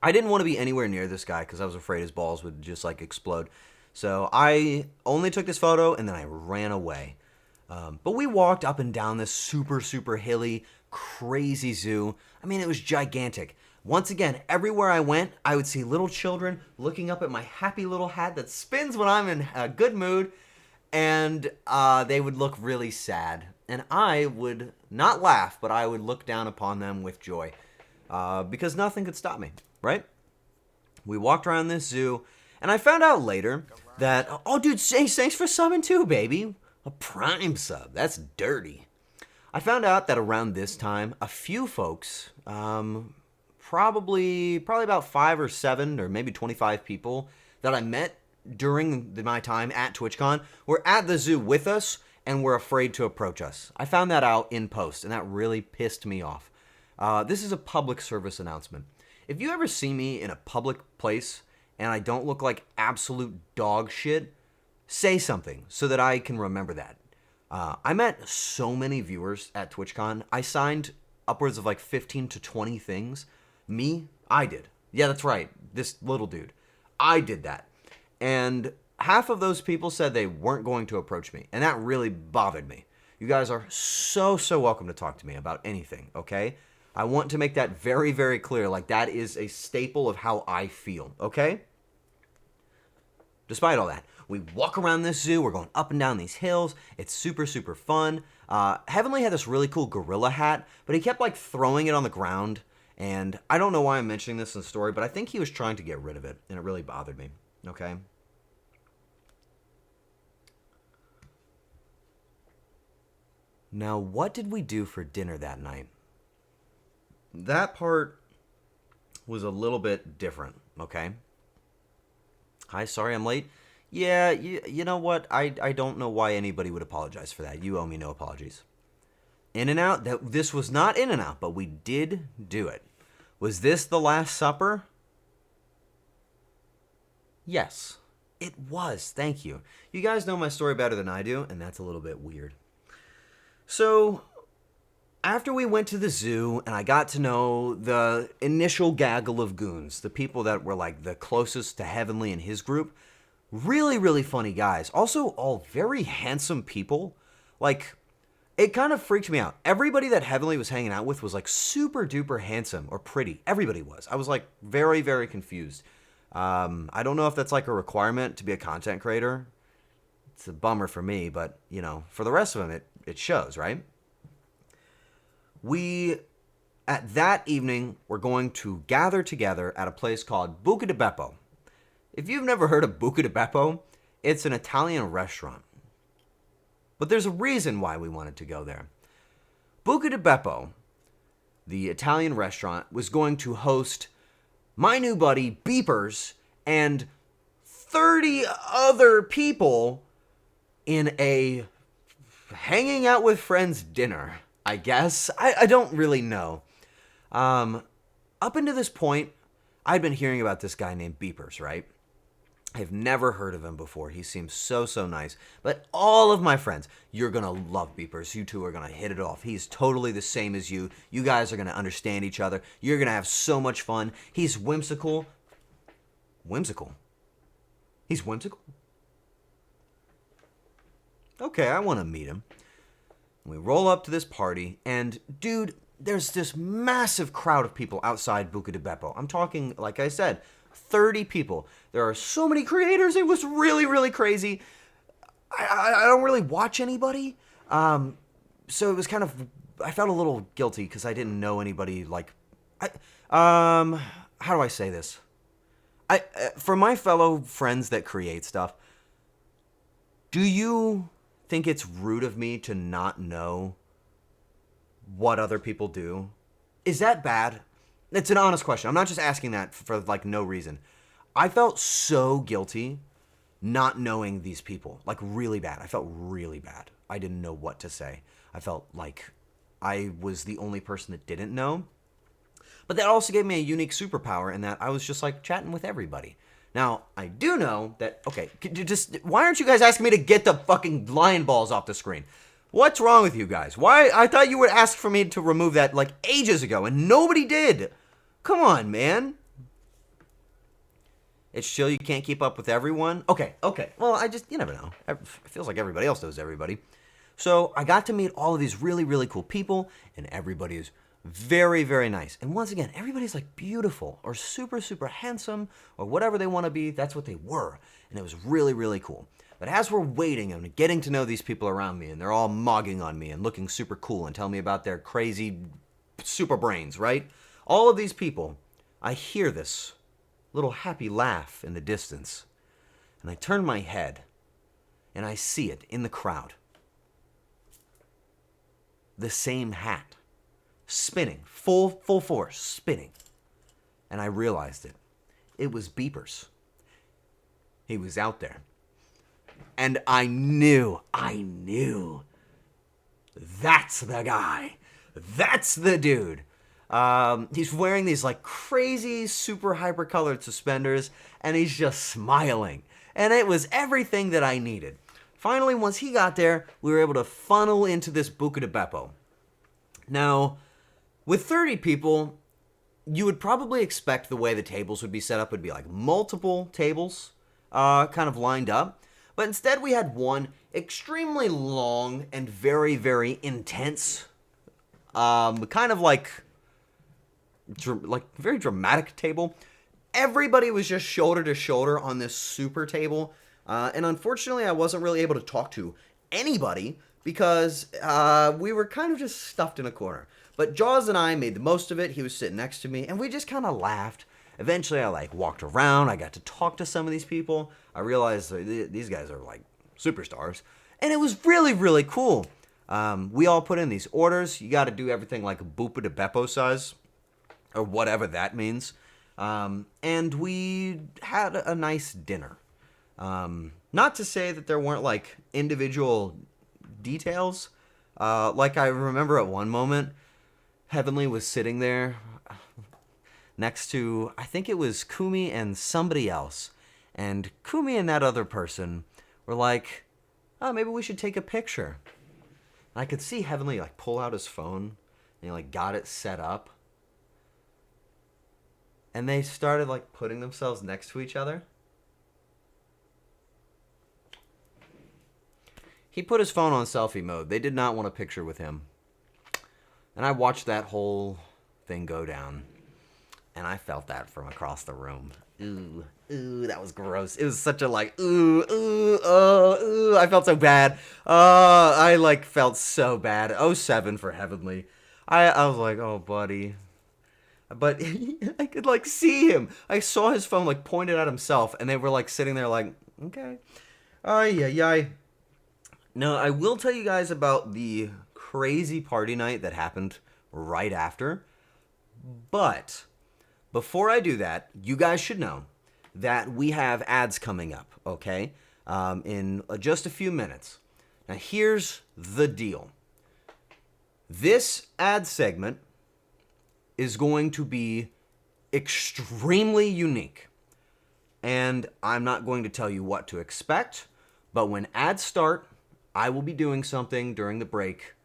I didn't want to be anywhere near this guy because I was afraid his balls would just, like, explode. So I only took this photo and then I ran away. But we walked up and down this super, super hilly, crazy zoo. I mean, it was gigantic. Once again, everywhere I went, I would see little children looking up at my happy little hat that spins when I'm in a good mood, and they would look really sad. And I would not laugh, but I would look down upon them with joy, because nothing could stop me, right? We walked around this zoo, and I found out later that, oh, dude, thanks for subbing too, baby. A Prime sub. That's dirty. I found out that around this time, a few folks, probably about 5 or 7 or maybe 25 people that I met during my time at TwitchCon were at the zoo with us and were afraid to approach us. I found that out in post, and that really pissed me off. This is a public service announcement. If you ever see me in a public place and I don't look like absolute dog shit, say something so that I can remember that. I met so many viewers at TwitchCon. I signed upwards of like 15 to 20 things. Me? I did. Yeah, that's right. This little dude. I did that. And half of those people said they weren't going to approach me. And that really bothered me. You guys are so welcome to talk to me about anything, okay? I want to make that very, very clear. Like, that is a staple of how I feel, okay? Despite all that, we walk around this zoo. We're going up and down these hills. It's super, super fun. Heavenly had this really cool gorilla hat, but he kept, like, throwing it on the ground. And I don't know why I'm mentioning this in the story, but I think he was trying to get rid of it, and it really bothered me, okay? Now, what did we do for dinner that night? That part was a little bit different, okay? Hi, sorry I'm late. Yeah, you know what? I don't know why anybody would apologize for that. You owe me no apologies. In-N-Out? This was not In-N-Out, but we did do it. Was this the Last Supper? Yes, it was. Thank you. You guys know my story better than I do, and that's a little bit weird. So, after we went to the zoo and I got to know the initial gaggle of goons, the people that were like the closest to Heavenly and his group, really, really funny guys. Also, all very handsome people. Like, it kind of freaked me out. Everybody that Heavenly was hanging out with was like super duper handsome or pretty. Everybody was. I was like very, very confused. I don't know if that's like a requirement to be a content creator. It's a bummer for me, but you know, for the rest of them, it shows, right? We, at that evening, were going to gather together at a place called Buca di Beppo. If you've never heard of Buca di Beppo, it's an Italian restaurant. But there's a reason why we wanted to go there. Buca di Beppo, the Italian restaurant, was going to host my new buddy, Beepers, and 30 other people in a hanging out with friends dinner, I guess. I don't really know. Up until this point, I'd been hearing about this guy named Beepers, right? I've never heard of him before. He seems so nice. But all of my friends, you're going to love Beepers. You two are going to hit it off. He's totally the same as you. You guys are going to understand each other. You're going to have so much fun. He's whimsical. Whimsical? He's whimsical? Okay, I want to meet him. We roll up to this party, and dude, there's this massive crowd of people outside Buca di Beppo. I'm talking, like I said, 30 people. There are so many creators. It was really, really crazy. I don't really watch anybody. So it was kind of, I felt a little guilty because I didn't know anybody like, how do I say this? For my fellow friends that create stuff, do you think it's rude of me to not know what other people do? Is that bad? It's an honest question. I'm not just asking that for like no reason. I felt so guilty not knowing these people. Like really bad. I felt really bad. I didn't know what to say. I felt like I was the only person that didn't know. But that also gave me a unique superpower in that I was just like chatting with everybody. Now, I do know that, okay, why aren't you guys asking me to get the fucking lion balls off the screen? What's wrong with you guys? Why? I thought you would ask for me to remove that like ages ago and nobody did. Come on, man. It's chill, you can't keep up with everyone. Okay. Well, you never know. It feels like everybody else knows everybody. So I got to meet all of these really, really cool people, and everybody is very, very nice. And once again, everybody's like beautiful or super, super handsome or whatever they want to be. That's what they were. And it was really, really cool. But as we're waiting and getting to know these people around me, and they're all mogging on me and looking super cool and telling me about their crazy super brains, right? All of these people, I hear this little happy laugh in the distance. And I turn my head and I see it in the crowd. The same hat. Spinning, full force, spinning. And I realized it. It was Beepers. He was out there. And I knew. That's the guy. That's the dude. He's wearing these like crazy, super hyper-colored suspenders, and he's just smiling. And it was everything that I needed. Finally, once he got there, we were able to funnel into this Buca di Beppo. Now, with 30 people, you would probably expect the way the tables would be set up would be like multiple tables kind of lined up. But instead we had one extremely long and very, very intense, kind of like very dramatic table. Everybody was just shoulder to shoulder on this super table. And unfortunately, I wasn't really able to talk to anybody because we were kind of just stuffed in a corner. But Jaws and I made the most of it. He was sitting next to me, and we just kind of laughed. Eventually, I like walked around. I got to talk to some of these people. I realized these guys are like superstars, and it was really, really cool. We all put in these orders. You got to do everything like Buca di Beppo size, or whatever that means. And we had a nice dinner. Not to say that there weren't like individual details Like I remember at one moment, Heavenly was sitting there next to, I think it was Kumi and somebody else. And Kumi and that other person were like, oh, maybe we should take a picture. And I could see Heavenly like pull out his phone and he like got it set up. And they started like putting themselves next to each other. He put his phone on selfie mode. They did not want a picture with him. And I watched that whole thing go down. And I felt that from across the room. Ooh, that was gross. It was such a like, I felt so bad. I like felt so bad. 07 for Heavenly. I was like, oh, buddy. But I could like see him. I saw his phone like pointed at himself. And they were like sitting there like, okay. Yeah. No, I will tell you guys about the crazy party night that happened right after. But before I do that, you guys should know that we have ads coming up, okay? In just a few minutes. Now, here's the deal. This ad segment is going to be extremely unique. And I'm not going to tell you what to expect, but when ads start, I will be doing something during the break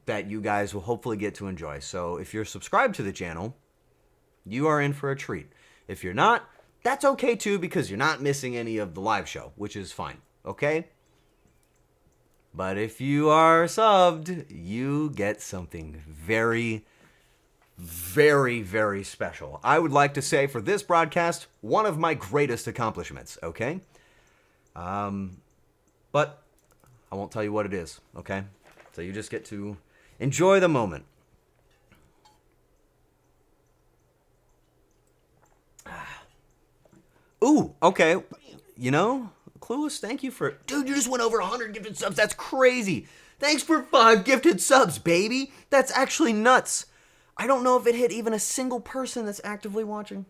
that you guys will hopefully get to enjoy. So if you're subscribed to the channel, you are in for a treat. If you're not, that's okay too, because you're not missing any of the live show, which is fine, okay? But if you are subbed, you get something very, very, very special. I would like to say for this broadcast, one of my greatest accomplishments, okay? But I won't tell you what it is, okay? So you just get to enjoy the moment. Ooh, okay. You know, Clueless, thank you for... Dude, you just went over 100 gifted subs. That's crazy. Thanks for 5 gifted subs, baby. That's actually nuts. I don't know if it hit even a single person that's actively watching.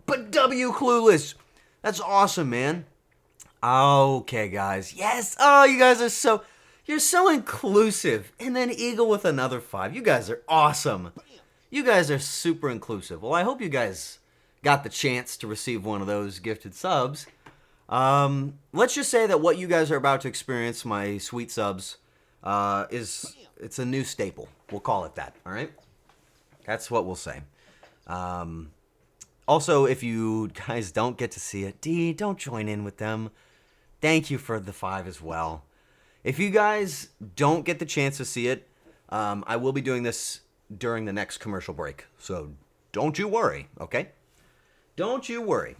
But W, Clueless. That's awesome, man. Okay, guys. Yes. Oh, you guys are so... You're so inclusive. And then Eagle with another 5. You guys are awesome. You guys are super inclusive. Well, I hope you guys got the chance to receive one of those gifted subs. Let's just say that what you guys are about to experience, my sweet subs, it's a new staple. We'll call it that, all right? That's what we'll say. Also, if you guys don't get to see it, don't join in with them. Thank you for the 5 as well. If you guys don't get the chance to see it, I will be doing this during the next commercial break. So don't you worry, okay? Don't you worry.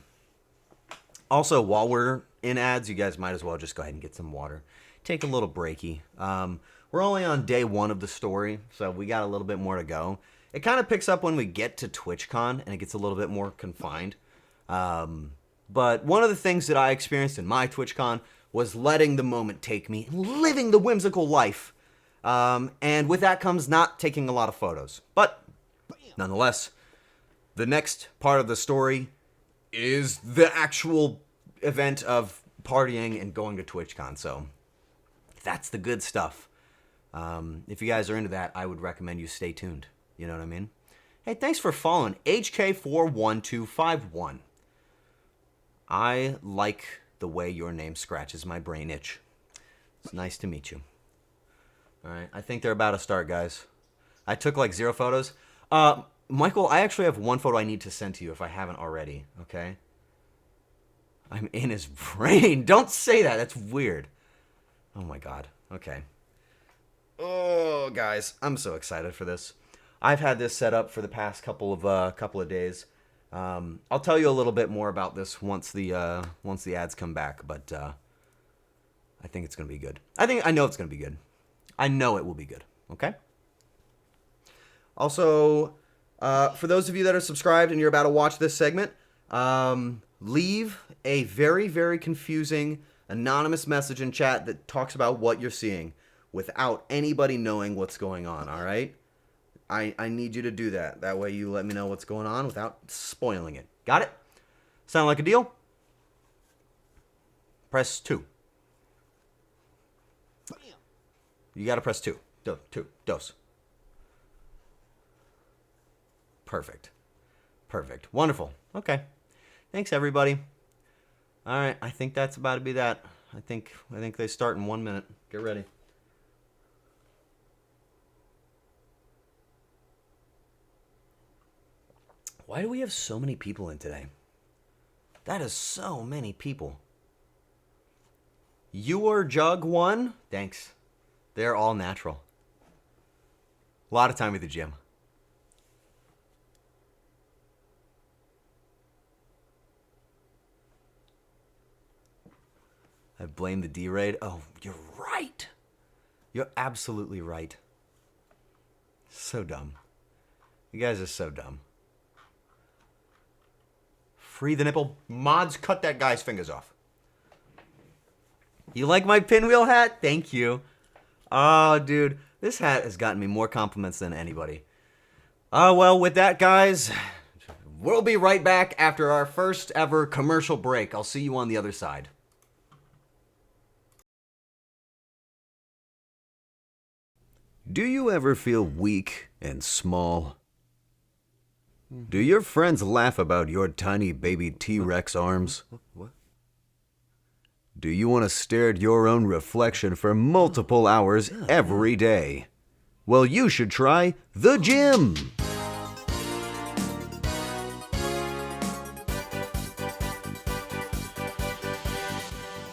Also, while we're in ads, you guys might as well just go ahead and get some water. Take a little breaky. We're only on day 1 of the story, so we got a little bit more to go. It kind of picks up when we get to TwitchCon, and it gets a little bit more confined. But one of the things that I experienced in my TwitchCon was letting the moment take me, living the whimsical life. And with that comes not taking a lot of photos. But nonetheless, the next part of the story is the actual event of partying and going to TwitchCon. So that's the good stuff. If you guys are into that, I would recommend you stay tuned. You know what I mean? Hey, thanks for following HK41251. I like the way your name scratches my brain itch. It's nice to meet you. All right, I think they're about to start, guys. I took like 0 photos. Michael, I actually have 1 photo I need to send to you if I haven't already, okay? I'm in his brain. Don't say that. That's weird. Oh, my God. Okay. Oh, guys, I'm so excited for this. I've had this set up for the past couple of days. I'll tell you a little bit more about this once the ads come back, but I think it's gonna be good. I know it's gonna be good. I know it will be good. Okay. Also, for those of you that are subscribed and you're about to watch this segment, leave a very, very confusing anonymous message in chat that talks about what you're seeing without anybody knowing what's going on. All right. I need you to do that. That way you let me know what's going on without spoiling it. Got it? Sound like a deal? Press 2. You got to press 2. Two. Dose. Perfect. Wonderful. Okay. Thanks, everybody. All right. I think that's about to be that. I think they start in 1 minute. Get ready. Why do we have so many people in today? That is so many people. Your Jug 1? Thanks. They're all natural. A lot of time at the gym. I blame the D-Raid. Oh, you're right. You're absolutely right. So dumb. You guys are so dumb. Free the nipple. Mods, cut that guy's fingers off. You like my pinwheel hat? Thank you. Oh, dude. This hat has gotten me more compliments than anybody. Well, with that, guys, we'll be right back after our first ever commercial break. I'll see you on the other side. Do you ever feel weak and small? Do your friends laugh about your tiny baby T-Rex arms? What? Do you want to stare at your own reflection for multiple hours every day? Well, you should try the gym.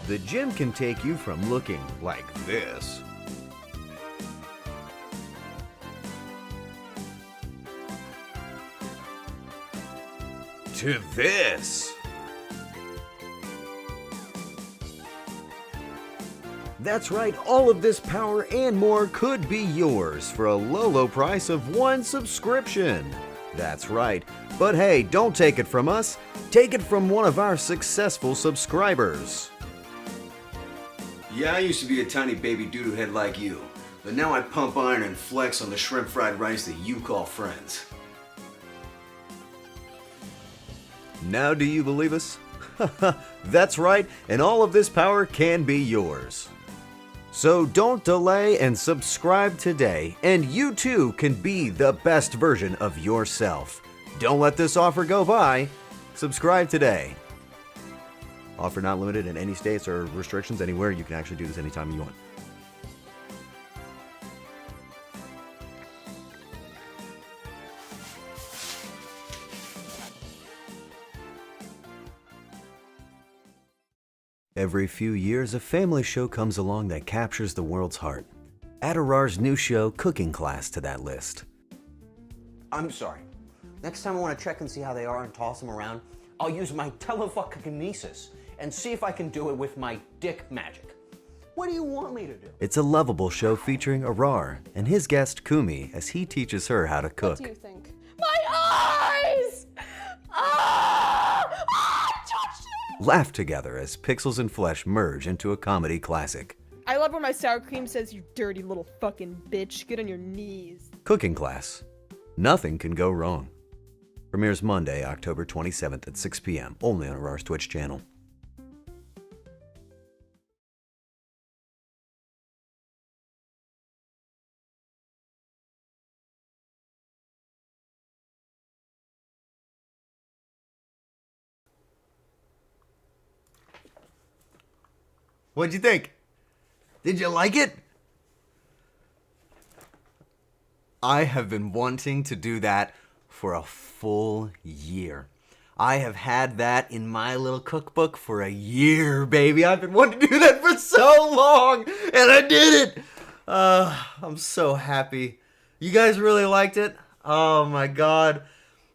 The gym can take you from looking like this to this. That's right, all of this power and more could be yours for a low price of one subscription. That's right, but hey, don't take it from us, take it from one of our successful subscribers. Yeah, I used to be a tiny baby doo-doo head like you, but now I pump iron and flex on the shrimp fried rice that you call friends. Now do you believe us? That's right, and all of this power can be yours. So don't delay and subscribe today, and you too can be the best version of yourself. Don't let this offer go by. Subscribe today. Offer not limited in any states or restrictions anywhere. You can actually do this anytime you want. Every few years, a family show comes along that captures the world's heart. Add Arar's new show, Cooking Class, to that list. I'm sorry. Next time I want to check and see how they are and toss them around, I'll use my telefuckinesis and see if I can do it with my dick magic. What do you want me to do? It's a lovable show featuring Arar and his guest Kumi as he teaches her how to cook. What do you think? My eyes! Laugh together as Pixels and Flesh merge into a comedy classic. I love when my sour cream says, "You dirty little fucking bitch, get on your knees." Cooking Class. Nothing can go wrong. Premieres Monday, October 27th at 6 p.m. only on Arar's Twitch channel. What'd you think? Did you like it? I have been wanting to do that for a full year. I have had that in my little cookbook for a year, baby. I've been wanting to do that for so long, and I did it. I'm so happy. You guys really liked it? Oh my God.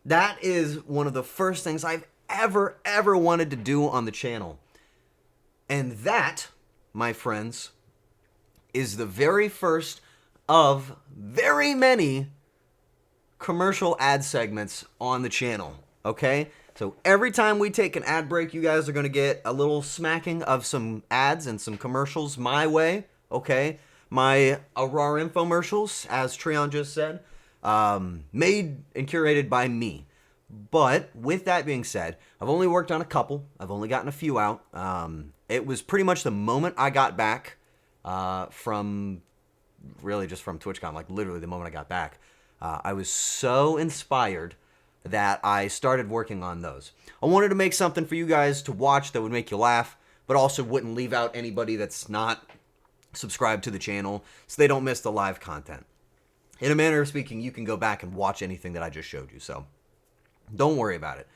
That is one of the first things I've ever wanted to do on the channel. And that, my friends, is the very first of very many commercial ad segments on the channel, okay? So every time we take an ad break, you guys are going to get a little smacking of some ads and some commercials my way, okay? My Arar infomercials, as Treon just said, made and curated by me. But with that being said, I've only worked on a couple. I've only gotten a few out. It was pretty much the moment I got back from really just from TwitchCon, like literally the moment I got back. I was so inspired that I started working on those. I wanted to make something for you guys to watch that would make you laugh, but also wouldn't leave out anybody that's not subscribed to the channel so they don't miss the live content. In a manner of speaking, you can go back and watch anything that I just showed you, so don't worry about it.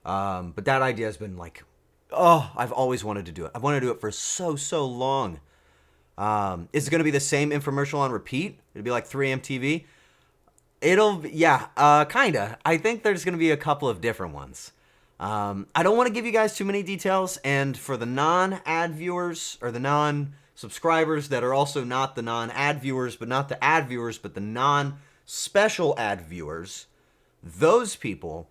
But that idea has been like, oh, I've always wanted to do it. I've wanted to do it for so long. Is it going to be the same infomercial on repeat? It'll be like 3am TV? Yeah, kinda. I think there's going to be a couple of different ones. I don't want to give you guys too many details, and for the non-ad viewers, or the non-subscribers that are also not the non-ad viewers, but not the ad viewers, but the non-special ad viewers, those people,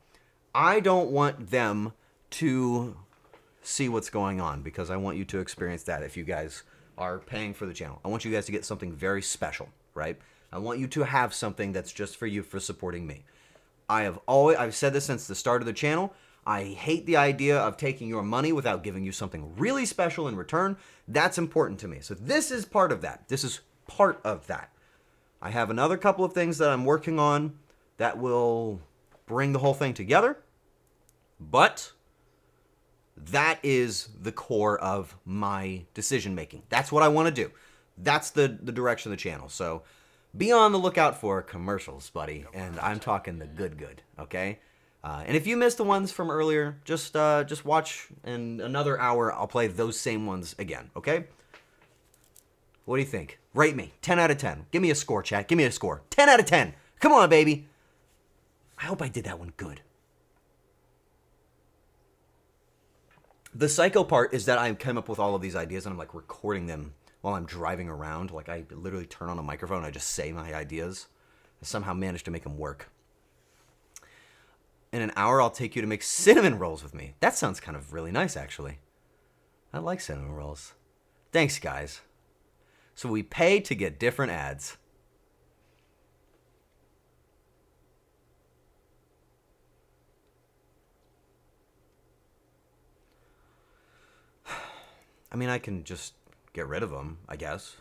I don't want them to see what's going on, because I want you to experience that if you guys are paying for the channel. I want you guys to get something very special, right? I want you to have something that's just for you for supporting me. I've said this since the start of the channel. I hate the idea of taking your money without giving you something really special in return. That's important to me. So this is part of that. This is part of that. I have another couple of things that I'm working on that will bring the whole thing together. But that is the core of my decision making. That's what I want to do. That's the direction of the channel. So be on the lookout for commercials, buddy. And I'm talking the good, okay? And if you missed the ones from earlier, just watch in another hour. I'll play those same ones again, okay? What do you think? Rate me. 10 out of 10. Give me a score, chat. Give me a score. 10 out of 10. Come on, baby. I hope I did that one good. The psycho part is that I came up with all of these ideas and I'm like recording them while I'm driving around. Like I literally turn on a microphone and I just say my ideas. I somehow managed to make them work. In an hour, I'll take you to make cinnamon rolls with me. That sounds kind of really nice, actually. I like cinnamon rolls. Thanks, guys. So we pay to get different ads. I mean, I can just get rid of them, I guess.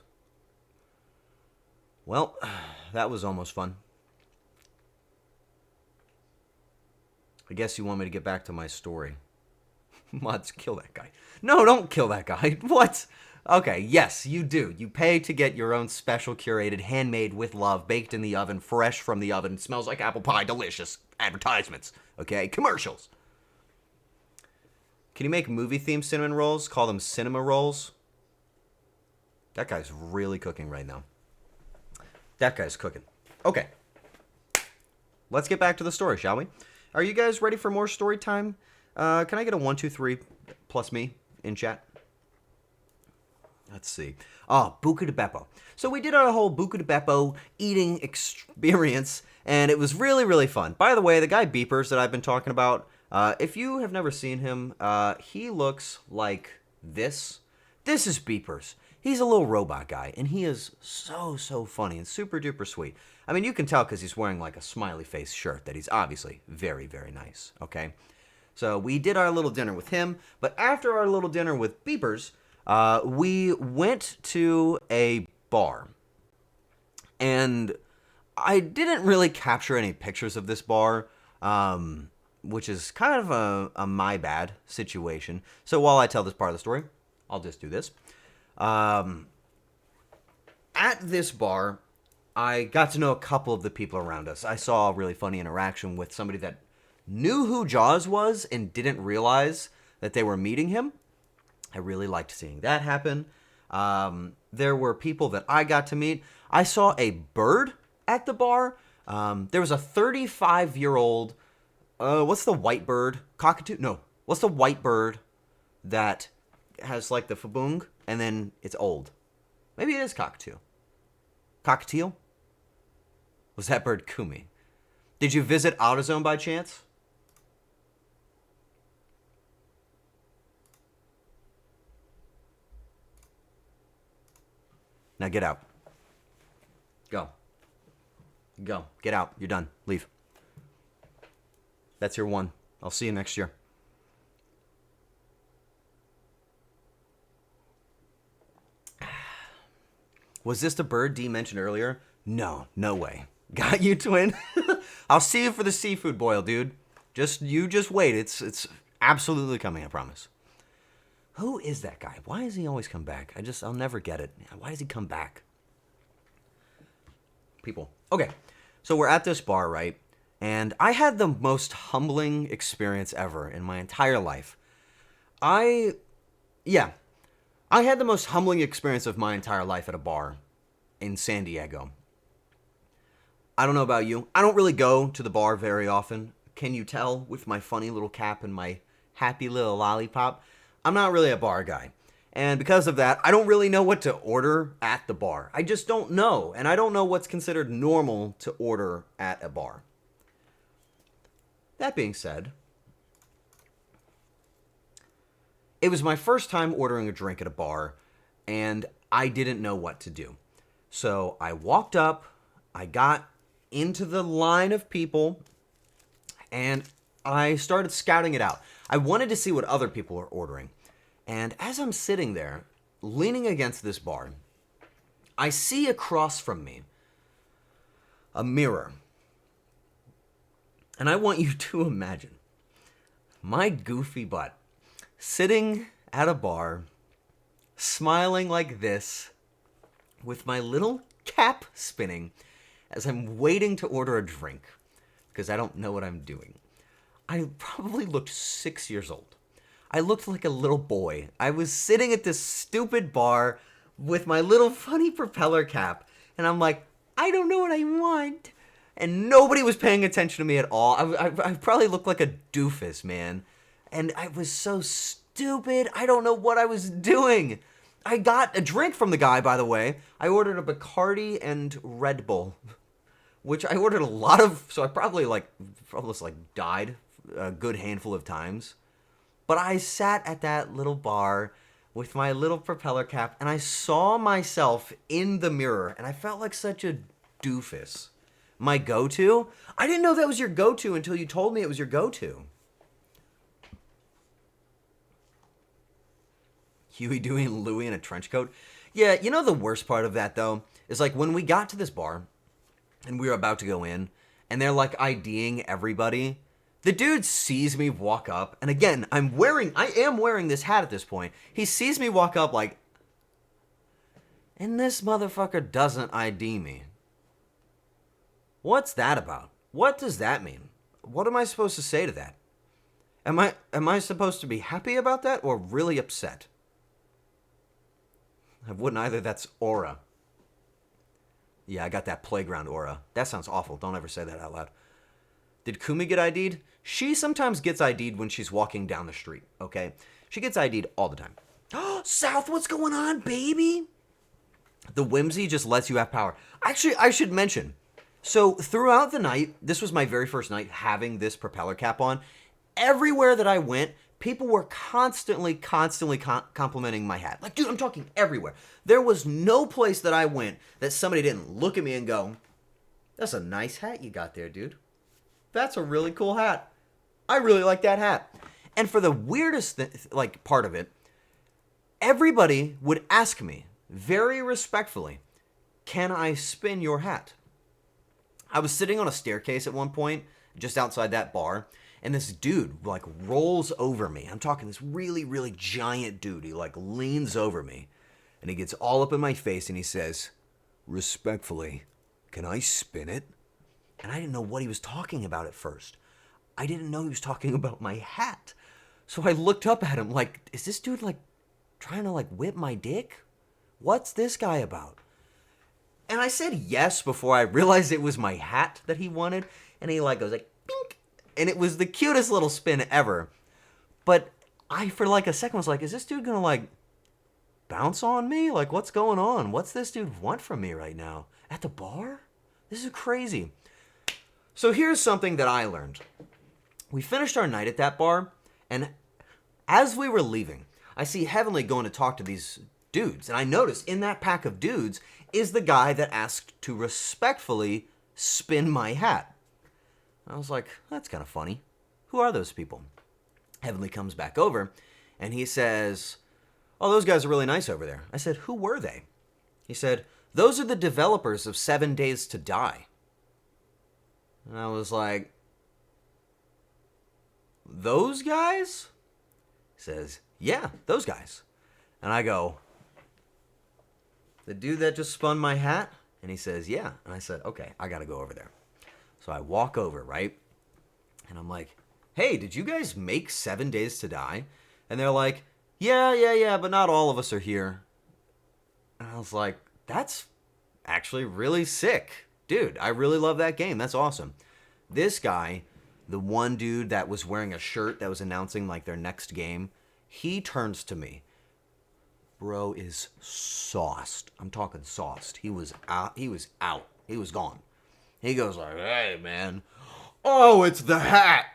Well, that was almost fun. I guess you want me to get back to my story. Mods, kill that guy. No, don't kill that guy. What? Okay, yes, you do. You pay to get your own special curated, handmade with love, baked in the oven, fresh from the oven, smells like apple pie, delicious advertisements. Okay, commercials. Can you make movie-themed cinnamon rolls? Call them cinema rolls? That guy's really cooking right now. That guy's cooking. Okay. Let's get back to the story, shall we? Are you guys ready for more story time? Can I get a 1, 2, 3 plus me in chat? Let's see. Oh, Buca de Beppo. So we did our whole Buca de Beppo eating experience, and it was really, really fun. By the way, the guy Beepers that I've been talking about, if you have never seen him, he looks like this. This is Beepers. He's a little robot guy, and he is so funny and super duper sweet. I mean, you can tell because he's wearing like a smiley face shirt that he's obviously very, very nice, okay? So we did our little dinner with him, but after our little dinner with Beepers, we went to a bar. And I didn't really capture any pictures of this bar, which is kind of a my bad situation. So while I tell this part of the story, I'll just do this. At this bar, I got to know a couple of the people around us. I saw a really funny interaction with somebody that knew who Jaws was and didn't realize that they were meeting him. I really liked seeing that happen. There were people that I got to meet. I saw a bird at the bar. There was a 35-year-old, what's the white bird? Cockatoo? No. What's the white bird that has like the fabung and then it's old? Maybe it is cockatoo. Cockatiel? Was that bird Kumi? Did you visit AutoZone by chance? Now get out. Go. Go. Get out. You're done. Leave. That's your one. I'll see you next year. Was this the bird D mentioned earlier? No, no way. Got you, twin. I'll see you for the seafood boil, dude. Just wait. It's absolutely coming, I promise. Who is that guy? Why does he always come back? I'll never get it. Why does he come back? People. Okay, so we're at this bar, right? And I had the most humbling experience ever in my entire life. I had the most humbling experience of my entire life at a bar in San Diego. I don't know about you. I don't really go to the bar very often. Can you tell with my funny little cap and my happy little lollipop? I'm not really a bar guy. And because of that, I don't really know what to order at the bar. I just don't know. And I don't know what's considered normal to order at a bar. That being said, it was my first time ordering a drink at a bar, and I didn't know what to do. So I walked up, I got into the line of people, and I started scouting it out. I wanted to see what other people were ordering. And as I'm sitting there, leaning against this bar, I see across from me a mirror. And I want you to imagine my goofy butt sitting at a bar, smiling like this, with my little cap spinning as I'm waiting to order a drink, because I don't know what I'm doing. I probably looked 6 years old. I looked like a little boy. I was sitting at this stupid bar with my little funny propeller cap, and I'm like, I don't know what I want. And nobody was paying attention to me at all. I probably looked like a doofus, man. And I was so stupid. I don't know what I was doing. I got a drink from the guy, by the way. I ordered a Bacardi and Red Bull, which I ordered a lot of, so I probably almost died a good handful of times. But I sat at that little bar with my little propeller cap, and I saw myself in the mirror, and I felt like such a doofus. My go-to? I didn't know that was your go-to until you told me it was your go-to. Huey, Dewey, and Louie in a trench coat. Yeah, you know the worst part of that, though, is like when we got to this bar, and we were about to go in, and they're like IDing everybody. The dude sees me walk up, and again, I am wearing this hat at this point. He sees me walk up like, and this motherfucker doesn't ID me. What's that about? What does that mean? What am I supposed to say to that? Am I supposed to be happy about that or really upset? I wouldn't either. That's aura. Yeah, I got that playground aura. That sounds awful. Don't ever say that out loud. Did Kumi get ID'd? She sometimes gets ID'd when she's walking down the street, okay? She gets ID'd all the time. Oh, South, what's going on, baby? The whimsy just lets you have power. Actually, I should mention, so throughout the night, this was my very first night having this propeller cap on. Everywhere that I went, people were constantly complimenting my hat. Like, dude, I'm talking everywhere. There was no place that I went that somebody didn't look at me and go, that's a nice hat you got there, dude. That's a really cool hat. I really like that hat. And for the weirdest part of it, everybody would ask me very respectfully, can I spin your hat? I was sitting on a staircase at one point, just outside that bar, and this dude rolls over me. I'm talking this really, really giant dude. He leans over me, and he gets all up in my face, and he says, respectfully, can I spin it? And I didn't know what he was talking about at first. I didn't know he was talking about my hat. So I looked up at him like, is this dude trying to whip my dick? What's this guy about? And I said yes before I realized it was my hat that he wanted. And he goes pink. And it was the cutest little spin ever. But I, for a second, was like, is this dude gonna bounce on me? What's going on? What's this dude want from me right now? At the bar? This is crazy. So here's something that I learned. We finished our night at that bar, and as we were leaving, I see Heavenly going to talk to these dudes, and I noticed in that pack of dudes is the guy that asked to respectfully spin my hat. I was like, that's kind of funny. Who are those people? Heavenly comes back over, and he says, oh, those guys are really nice over there. I said, who were they? He said, those are the developers of 7 Days to Die. And I was like, those guys? He says, yeah, those guys. And I go, the dude that just spun my hat? And he says, yeah. And I said, okay, I got to go over there. So I walk over, right? And I'm like, hey, did you guys make 7 Days to Die? And they're like, yeah, but not all of us are here. And I was like, that's actually really sick. Dude, I really love that game. That's awesome. This guy, the one dude that was wearing a shirt that was announcing like their next game, he turns to me. Bro is sauced. I'm talking sauced. He was out. He was out. He was gone. He goes like, hey, man. Oh, it's the hat.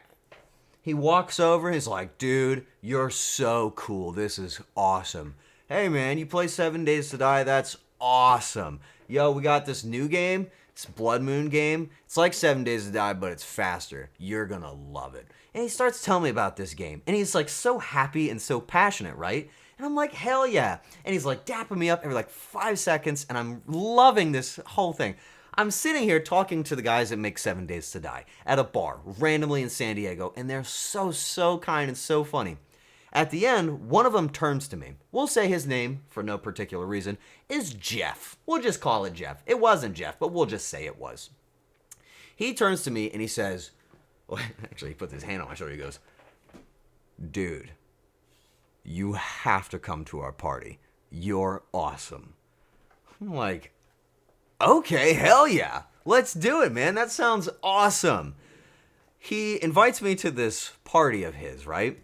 He walks over. He's like, dude, you're so cool. This is awesome. Hey, man, you play 7 Days to Die? That's awesome. Yo, we got this new game. It's Blood Moon game. It's like 7 Days to Die, but it's faster. You're going to love it. And he starts telling me about this game. And he's like so happy and so passionate, right? And I'm like, hell yeah. And he's like dapping me up every like 5 seconds. And I'm loving this whole thing. I'm sitting here talking to the guys that make 7 Days to Die at a bar randomly in San Diego. And they're so kind and so funny. At the end, one of them turns to me. We'll say his name, for no particular reason, is Jeff. We'll just call it Jeff. It wasn't Jeff, but we'll just say it was. He turns to me and he says, well, actually, he puts his hand on my shoulder. He goes, dude, you have to come to our party. You're awesome. I'm like, okay, hell yeah. Let's do it, man. That sounds awesome. He invites me to this party of his, right?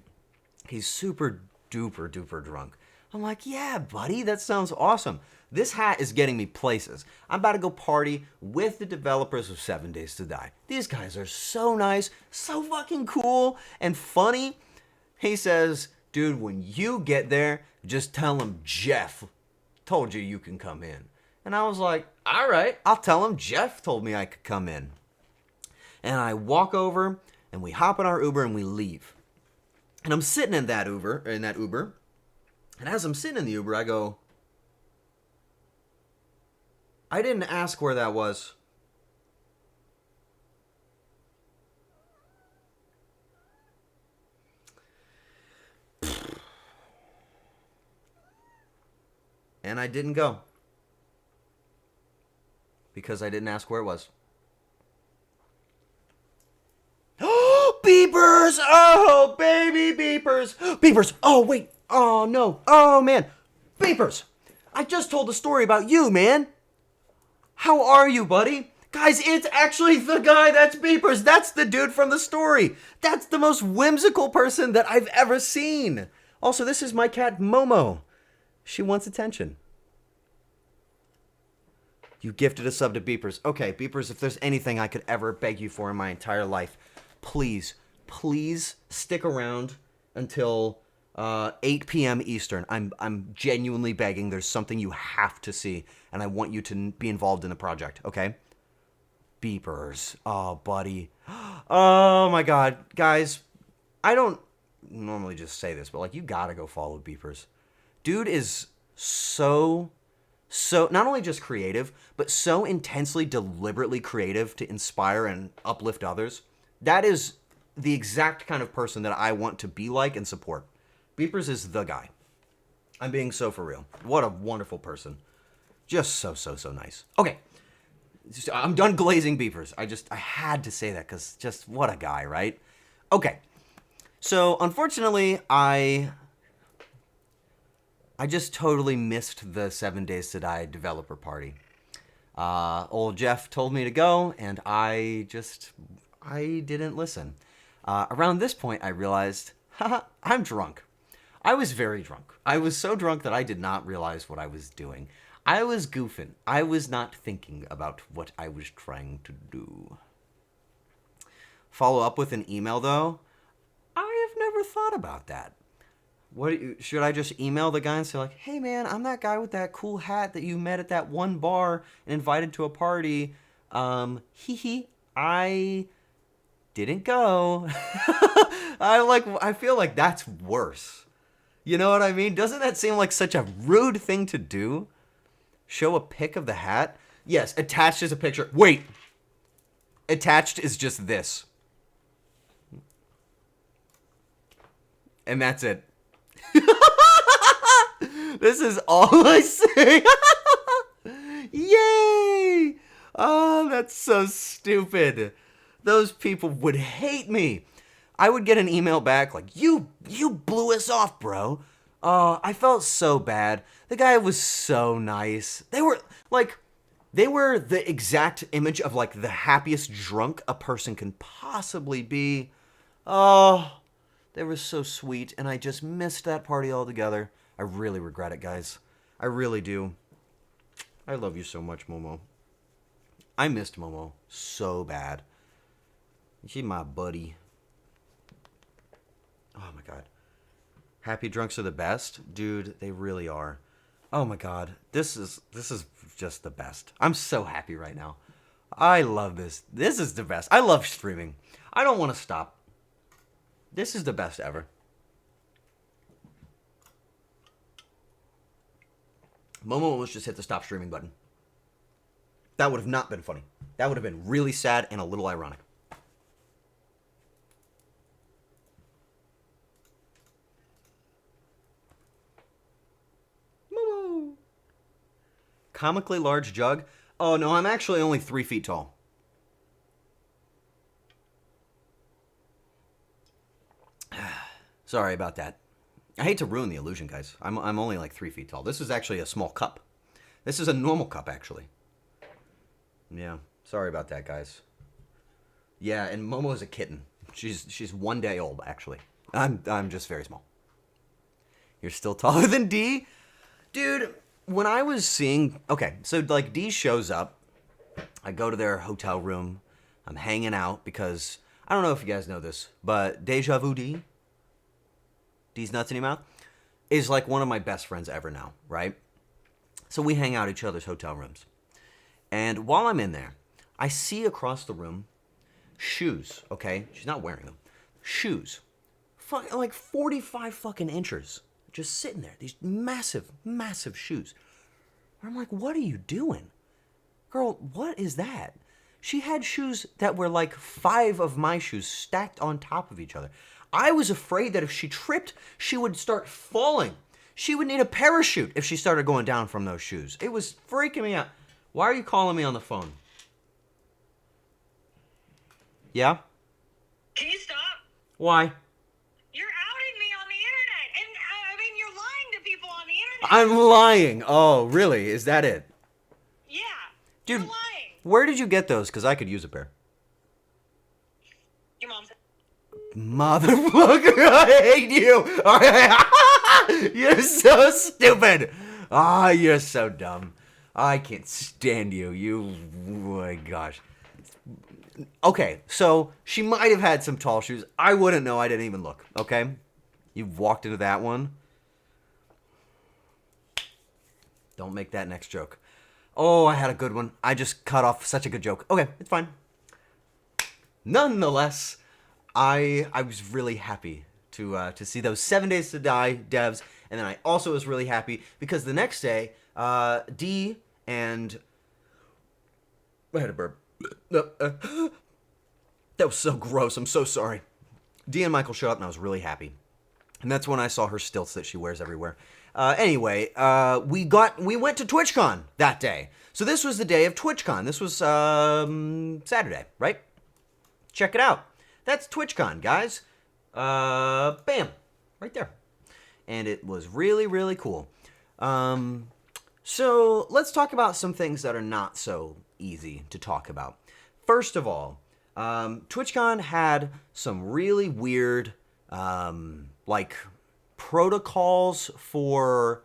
He's super duper drunk. I'm like, yeah, buddy, that sounds awesome. This hat is getting me places. I'm about to go party with the developers of 7 Days to Die. These guys are so nice, so fucking cool and funny. He says, dude, when you get there, just tell him Jeff told you you can come in. And I was like, all right, I'll tell him Jeff told me I could come in. And I walk over and we hop in our Uber and we leave. And I'm sitting in that Uber, and as I'm sitting in the Uber, I go, I didn't ask where that was. And I didn't go. Because I didn't ask where it was. Beepers! Oh, baby beepers! Beepers! Oh, wait. Oh, no. Oh, man. Beepers! I just told a story about you, man. How are you, buddy? Guys, it's actually the guy that's Beepers. That's the dude from the story. That's the most whimsical person that I've ever seen. Also, this is my cat, Momo. She wants attention. You gifted a sub to Beepers. Okay, Beepers, if there's anything I could ever beg you for in my entire life, please stick around until 8 p.m. Eastern. I'm genuinely begging. There's something you have to see, and I want you to be involved in the project, okay? Beepers. Oh, buddy. Oh, my God. Guys, I don't normally just say this, but, like, you gotta go follow Beepers. Dude is so not only just creative, but so intensely, deliberately creative to inspire and uplift others. That is the exact kind of person that I want to be like and support. Beepers is the guy. I'm being so for real. What a wonderful person. Just so nice. Okay. I'm done glazing Beepers. I had to say that because just what a guy, right? Okay. So, unfortunately, I just totally missed the 7 Days to Die developer party. Old Jeff told me to go, and I didn't listen. Around this point, I realized, haha, I'm drunk. I was very drunk. I was so drunk that I did not realize what I was doing. I was goofing. I was not thinking about what I was trying to do. Follow up with an email, though? I have never thought about that. Should I just email the guy and say, like, hey, man, I'm that guy with that cool hat that you met at that one bar and invited to a party. I didn't go. I feel like that's worse. You know what I mean? Doesn't that seem like such a rude thing to do? Show a pic of the hat? Yes, attached is a picture. Wait. Attached is just this. And that's it. This is all I say. Yay! Oh, that's so stupid. Those people would hate me. I would get an email back like, you blew us off, bro. I felt so bad. The guy was so nice. They were the exact image of like the happiest drunk a person can possibly be. Oh, they were so sweet, and I just missed that party altogether. I really regret it, guys. I really do. I love you so much, Momo. I missed Momo so bad. She's my buddy. Oh my god. Happy drunks are the best? Dude, they really are. Oh my god. This is just the best. I'm so happy right now. I love this. This is the best. I love streaming. I don't want to stop. This is the best ever. Momo almost just hit the stop streaming button. That would have not been funny. That would have been really sad and a little ironic. Momo. Comically large jug? Oh no, I'm actually only 3 feet tall. Sorry about that. I hate to ruin the illusion, guys. I'm only like 3 feet tall. This is actually a small cup. This is a normal cup, actually. Yeah, sorry about that, guys. Yeah, and Momo is a kitten. She's 1 day old, actually. I'm just very small. You're still taller than D? Dude, when I was seeing... Okay, so like D shows up. I go to their hotel room. I'm hanging out because... I don't know if you guys know this, but Deja Vu D... D's nuts in your mouth, is like one of my best friends ever now, right? So we hang out at each other's hotel rooms. And while I'm in there, I see across the room shoes, okay? She's not wearing them. Shoes. Like 45 fucking inches. Just sitting there. These massive, massive shoes. I'm like, what are you doing? Girl, what is that? She had shoes that were like 5 of my shoes stacked on top of each other. I was afraid that if she tripped, she would start falling. She would need a parachute if she started going down from those shoes. It was freaking me out. Why are you calling me on the phone? Yeah? Can you stop? Why? You're outing me on the internet. And, I mean, you're lying to people on the internet. I'm lying. Oh, really? Is that it? Yeah. Dude, You're lying. where did you get those? Because I could use a pair. Your mom said. Motherfucker, I hate you. You're so stupid. Ah, you're so dumb. I can't stand you. You, oh my gosh. Okay, so she might have had some tall shoes. I wouldn't know. I didn't even look, okay? You walked into that one. Don't make that next joke. Oh, I had a good one. I just cut off such a good joke. Okay, it's fine. Nonetheless, I was really happy to see those 7 Days to Die devs, and then I also was really happy because the next day, D and I had a burp. That was so gross. I'm so sorry. D and Michael showed up, and I was really happy, and that's when I saw her stilts that she wears everywhere. Anyway, we went to TwitchCon that day. So this was the day of TwitchCon. This was Saturday, right? Check it out. That's TwitchCon, guys. Bam. Right there. And it was really, really cool. So let's talk about some things that are not so easy to talk about. First of all, TwitchCon had some really weird, like, protocols for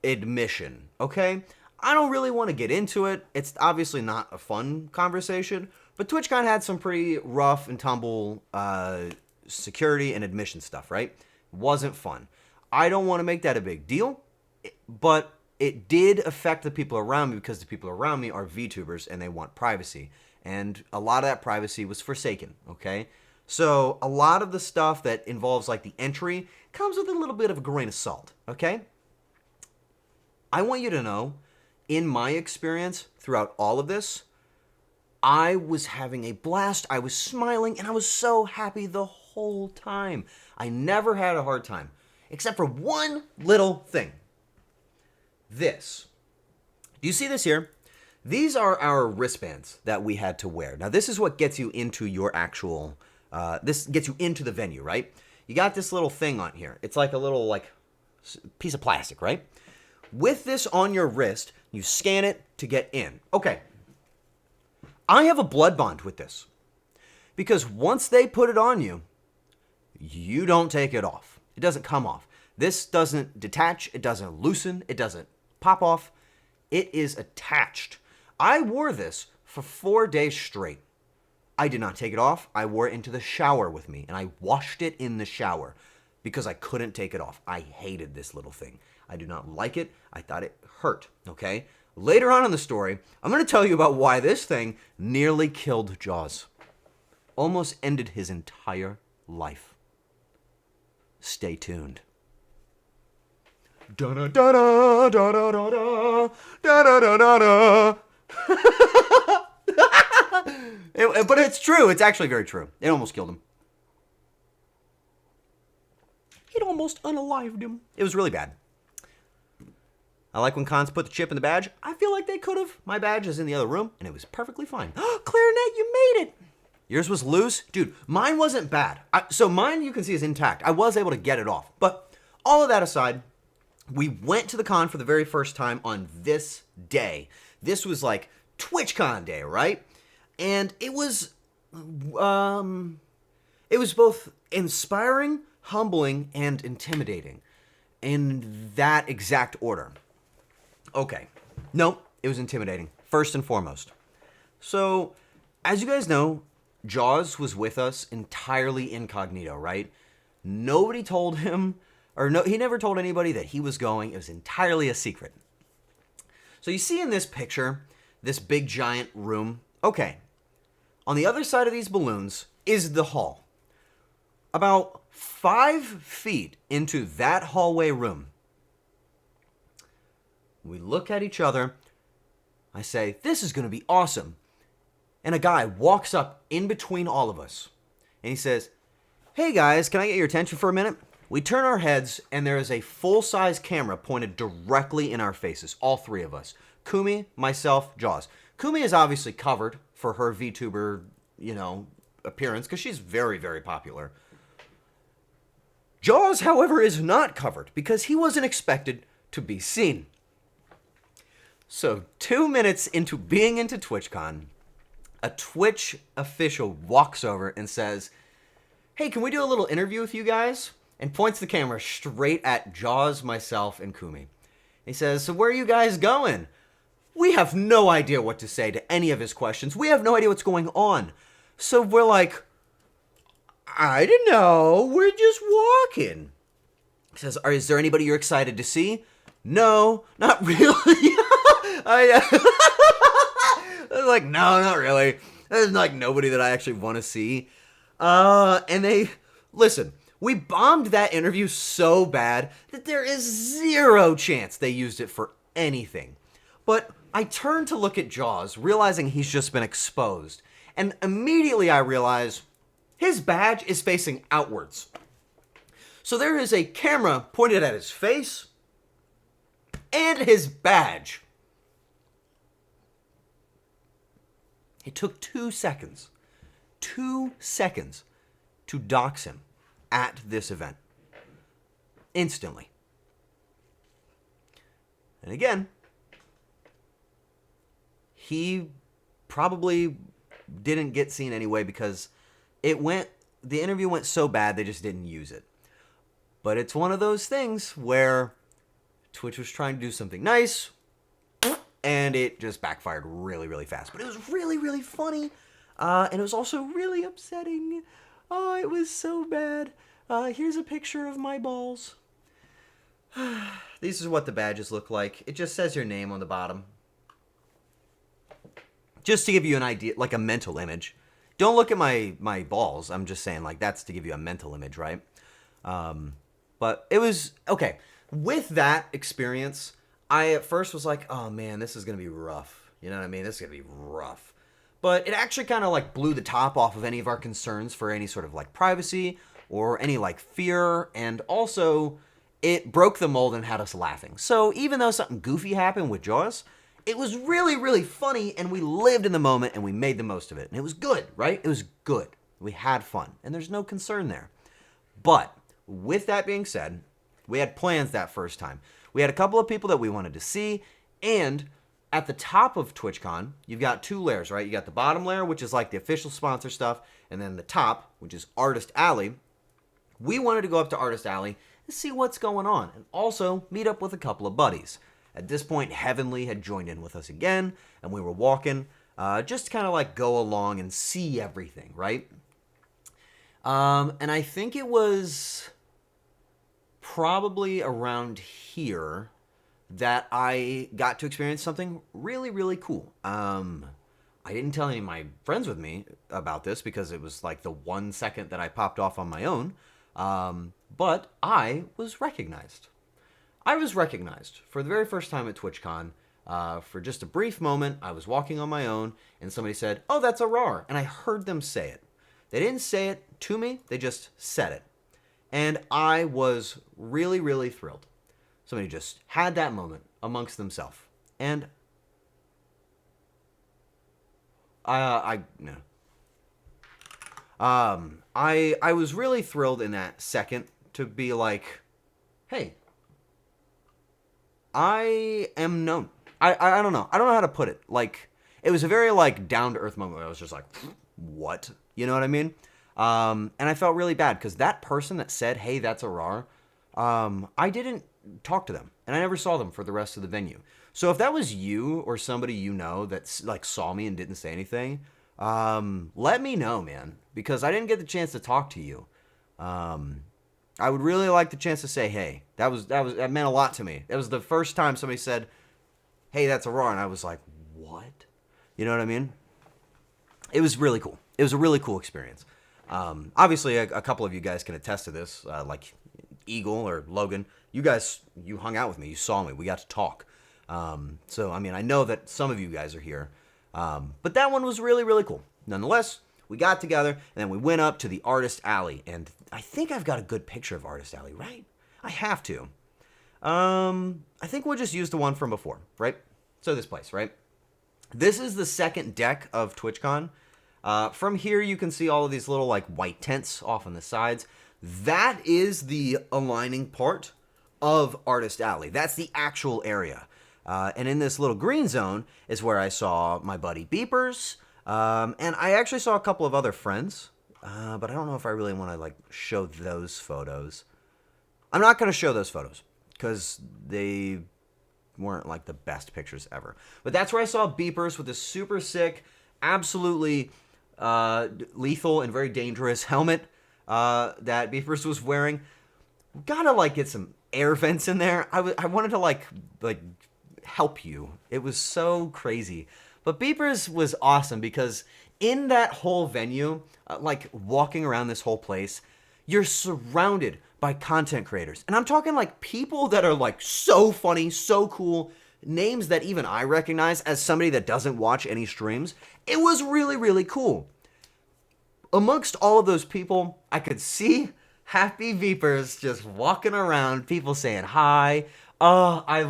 admission, okay? I don't really want to get into it. It's obviously not a fun conversation, but TwitchCon had some pretty rough and tumble security and admission stuff, right? Wasn't fun. I don't want to make that a big deal, but it did affect the people around me because the people around me are VTubers and they want privacy. And a lot of that privacy was forsaken, okay? So a lot of the stuff that involves like the entry comes with a little bit of a grain of salt, okay? I want you to know, in my experience throughout all of this, I was having a blast. I was smiling, and I was so happy the whole time. I never had a hard time, except for one little thing. This. Do you see this here? These are our wristbands that we had to wear. Now, this is what gets you into your actual, this gets you into the venue, right? You got this little thing on here. It's like a little, like, piece of plastic, right? With this on your wrist, you scan it to get in. Okay. I have a blood bond with this. Because once they put it on you, you don't take it off. It doesn't come off. This doesn't detach. It doesn't loosen. It doesn't pop off. It is attached. I wore this for 4 days straight. I did not take it off. I wore it into the shower with me, and I washed it in the shower because I couldn't take it off. I hated this little thing. I do not like it. I thought it hurt, okay? Later on in the story, I'm going to tell you about why this thing nearly killed Jaws. Almost ended his entire life. Stay tuned. Da da da da da da da da da da da. But it's true. It's actually very true. It almost killed him. It almost unalived him. It was really bad. I like when cons put the chip in the badge. I feel like they could have. My badge is in the other room, and it was perfectly fine. Clarinet, you made it. Yours was loose? Dude, mine wasn't bad. So mine, you can see, is intact. I was able to get it off. But all of that aside, we went to the con for the very first time on this day. This was like TwitchCon day, right? And it was both inspiring, humbling, and intimidating in that exact order. Okay. Nope, it was intimidating, first and foremost. So, as you guys know, Jaws was with us entirely incognito, right? Nobody told him, he never told anybody that he was going. It was entirely a secret. So you see in this picture, this big giant room. Okay. On the other side of these balloons is the hall. About 5 feet into that hallway room, we look at each other. I say, this is going to be awesome. And a guy walks up in between all of us. And he says, hey guys, can I get your attention for a minute? We turn our heads, and there is a full-size camera pointed directly in our faces, all 3 of us. Kumi, myself, Jaws. Kumi is obviously covered for her VTuber, appearance, because she's very, very popular. Jaws, however, is not covered, because he wasn't expected to be seen. So, 2 minutes into being into TwitchCon, a Twitch official walks over and says, hey, can we do a little interview with you guys? And points the camera straight at Jaws, myself, and Kumi. He says, so where are you guys going? We have no idea what to say to any of his questions. We have no idea what's going on. So we're like, I don't know. We're just walking. He says, is there anybody you're excited to see? No, not really. I was like, no, not really. There's like nobody that I actually want to see. And they, listen, we bombed that interview so bad that there is 0 chance they used it for anything. But I turned to look at Jaws, realizing he's just been exposed. And immediately I realize his badge is facing outwards. So there is a camera pointed at his face and his badge. It took 2 seconds. 2 seconds to dox him at this event. Instantly. And again, he probably didn't get seen anyway because the interview went so bad they just didn't use it. But it's one of those things where Twitch was trying to do something nice and it just backfired really, really fast. But it was really, really funny. And it was also really upsetting. Oh, it was so bad. Here's a picture of my balls. These is what the badges look like. It just says your name on the bottom. Just to give you an idea, like a mental image. Don't look at my balls. I'm just saying, like, that's to give you a mental image, right? But it was, okay. With that experience, I at first was like, oh man, this is going to be rough. You know what I mean? This is going to be rough. But it actually kind of like blew the top off of any of our concerns for any sort of like privacy or any like fear. And also it broke the mold and had us laughing. So even though something goofy happened with Jaws, it was really, really funny, and we lived in the moment and we made the most of it. And it was good, right? It was good. We had fun, and there's no concern there. But with that being said, we had plans that first time. We had a couple of people that we wanted to see, and at the top of TwitchCon, you've got two layers, right? You got the bottom layer, which is like the official sponsor stuff, and then the top, which is Artist Alley. We wanted to go up to Artist Alley and see what's going on, and also meet up with a couple of buddies. At this point, Heavenly had joined in with us again, and we were walking, just to kind of like go along and see everything, right? And I think it was probably around here that I got to experience something really, really cool. I didn't tell any of my friends with me about this because it was like the 1 second that I popped off on my own. But I was recognized. I was recognized for the very first time at TwitchCon. For just a brief moment, I was walking on my own, and somebody said, "Oh, that's Arar," and I heard them say it. They didn't say it to me, they just said it. And I was really, really thrilled. Somebody just had that moment amongst themselves. And I was really thrilled in that second to be like, hey, I am known. I don't know. I don't know how to put it. Like, it was a very, like, down-to-earth moment where I was just like, what? You know what I mean? And I felt really bad because that person that said, hey, that's Arar, I didn't talk to them. And I never saw them for the rest of the venue. So if that was you or somebody you know that, like, saw me and didn't say anything, let me know, man. Because I didn't get the chance to talk to you. I would really like the chance to say, hey, that meant a lot to me. It was the first time somebody said, hey, that's Arar, and I was like, what? You know what I mean? It was really cool. It was a really cool experience. Obviously, a couple of you guys can attest to this, like Eagle or Logan. You guys, you hung out with me. You saw me. We got to talk. So, I mean, I know that some of you guys are here. But that one was really, really cool. Nonetheless, we got together, and then we went up to the Artist Alley. And I think I've got a good picture of Artist Alley, right? I have to. I think we'll just use the one from before, right? So this place, right? This is the second deck of TwitchCon. From here, you can see all of these little, like, white tents off on the sides. That is the aligning part of Artist Alley. That's the actual area. And in this little green zone is where I saw my buddy Beepers. And I actually saw a couple of other friends. But I don't know if I really want to, like, show those photos. I'm not going to show those photos because they weren't, like, the best pictures ever. But that's where I saw Beepers with this super sick, absolutely lethal and very dangerous helmet that Beepers was wearing. Gotta, like, get some air vents in there. I wanted to, like help you. It was so crazy. But Beepers was awesome because in that whole venue, like, walking around this whole place, you're surrounded by content creators. And I'm talking, like, people that are, like, so funny, so cool, names that even I recognize as somebody that doesn't watch any streams. It was really, really cool. Amongst all of those people, I could see happy Beepers just walking around, people saying hi. Oh, it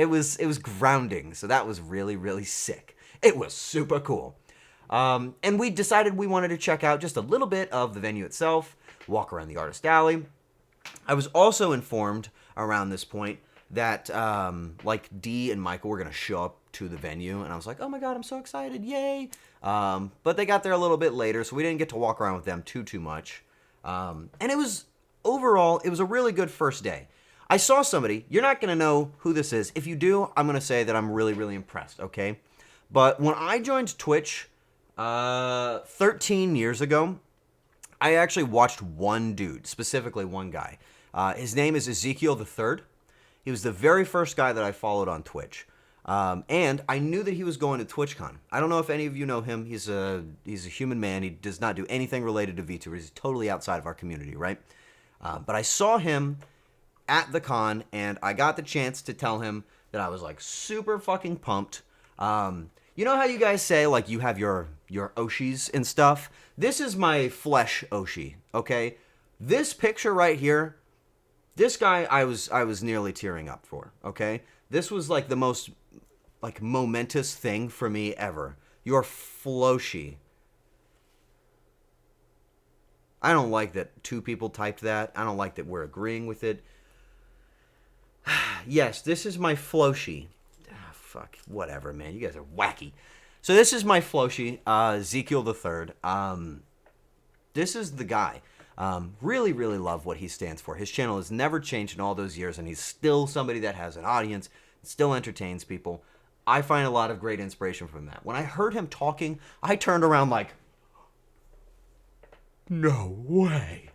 was grounding. So that was really, really sick. It was super cool. And we decided we wanted to check out just a little bit of the venue itself, walk around the Artist Alley. I was also informed around this point that, like, Dee and Michael were going to show up to the venue, and I was like, oh my god, I'm so excited, yay! But they got there a little bit later, so we didn't get to walk around with them too much. And it was, overall, it was a really good first day. I saw somebody, you're not going to know who this is. If you do, I'm going to say that I'm really, really impressed, okay? But when I joined Twitch 13 years ago, I actually watched one dude, specifically one guy. His name is Ezekiel III. He was the very first guy that I followed on Twitch. And I knew that he was going to TwitchCon. I don't know if any of you know him. He's a human man. He does not do anything related to VTubers. He's totally outside of our community, right? But I saw him at the con, and I got the chance to tell him that I was like super fucking pumped. You know how you guys say like you have your Oshis and stuff? This is my flesh Oshi, okay? This picture right here, this guy I was nearly tearing up for, okay? This was like the most like momentous thing for me ever. Your Floshi. I don't like that 2 people typed that. I don't like that we're agreeing with it. Yes, this is my Floshi. Fuck, whatever, man. You guys are wacky. So this is my Floshi, Ezekiel the Third. This is the guy. Really, really love what he stands for. His channel has never changed in all those years, and he's still somebody that has an audience, still entertains people. I find a lot of great inspiration from that. When I heard him talking, I turned around like, no way.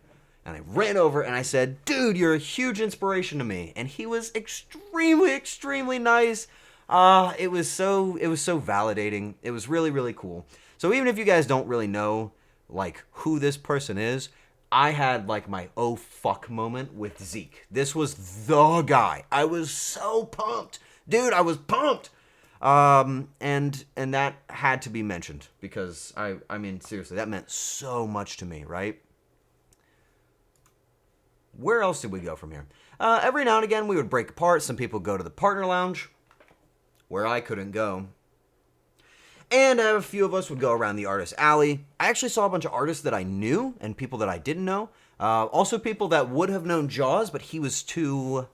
And I ran over and I said, dude, you're a huge inspiration to me. And he was extremely, extremely nice. It was so validating. It was really, really cool. So even if you guys don't really know like who this person is, I had like my oh fuck moment with Zeke. This was the guy. I was so pumped. Dude, I was pumped. And that had to be mentioned because I mean, seriously, that meant so much to me, right? Where else did we go from here? Every now and again, we would break apart. Some people go to the partner lounge, where I couldn't go. And a few of us would go around the artist alley. I actually saw a bunch of artists that I knew and people that I didn't know. Also people that would have known Jaws, but he was too...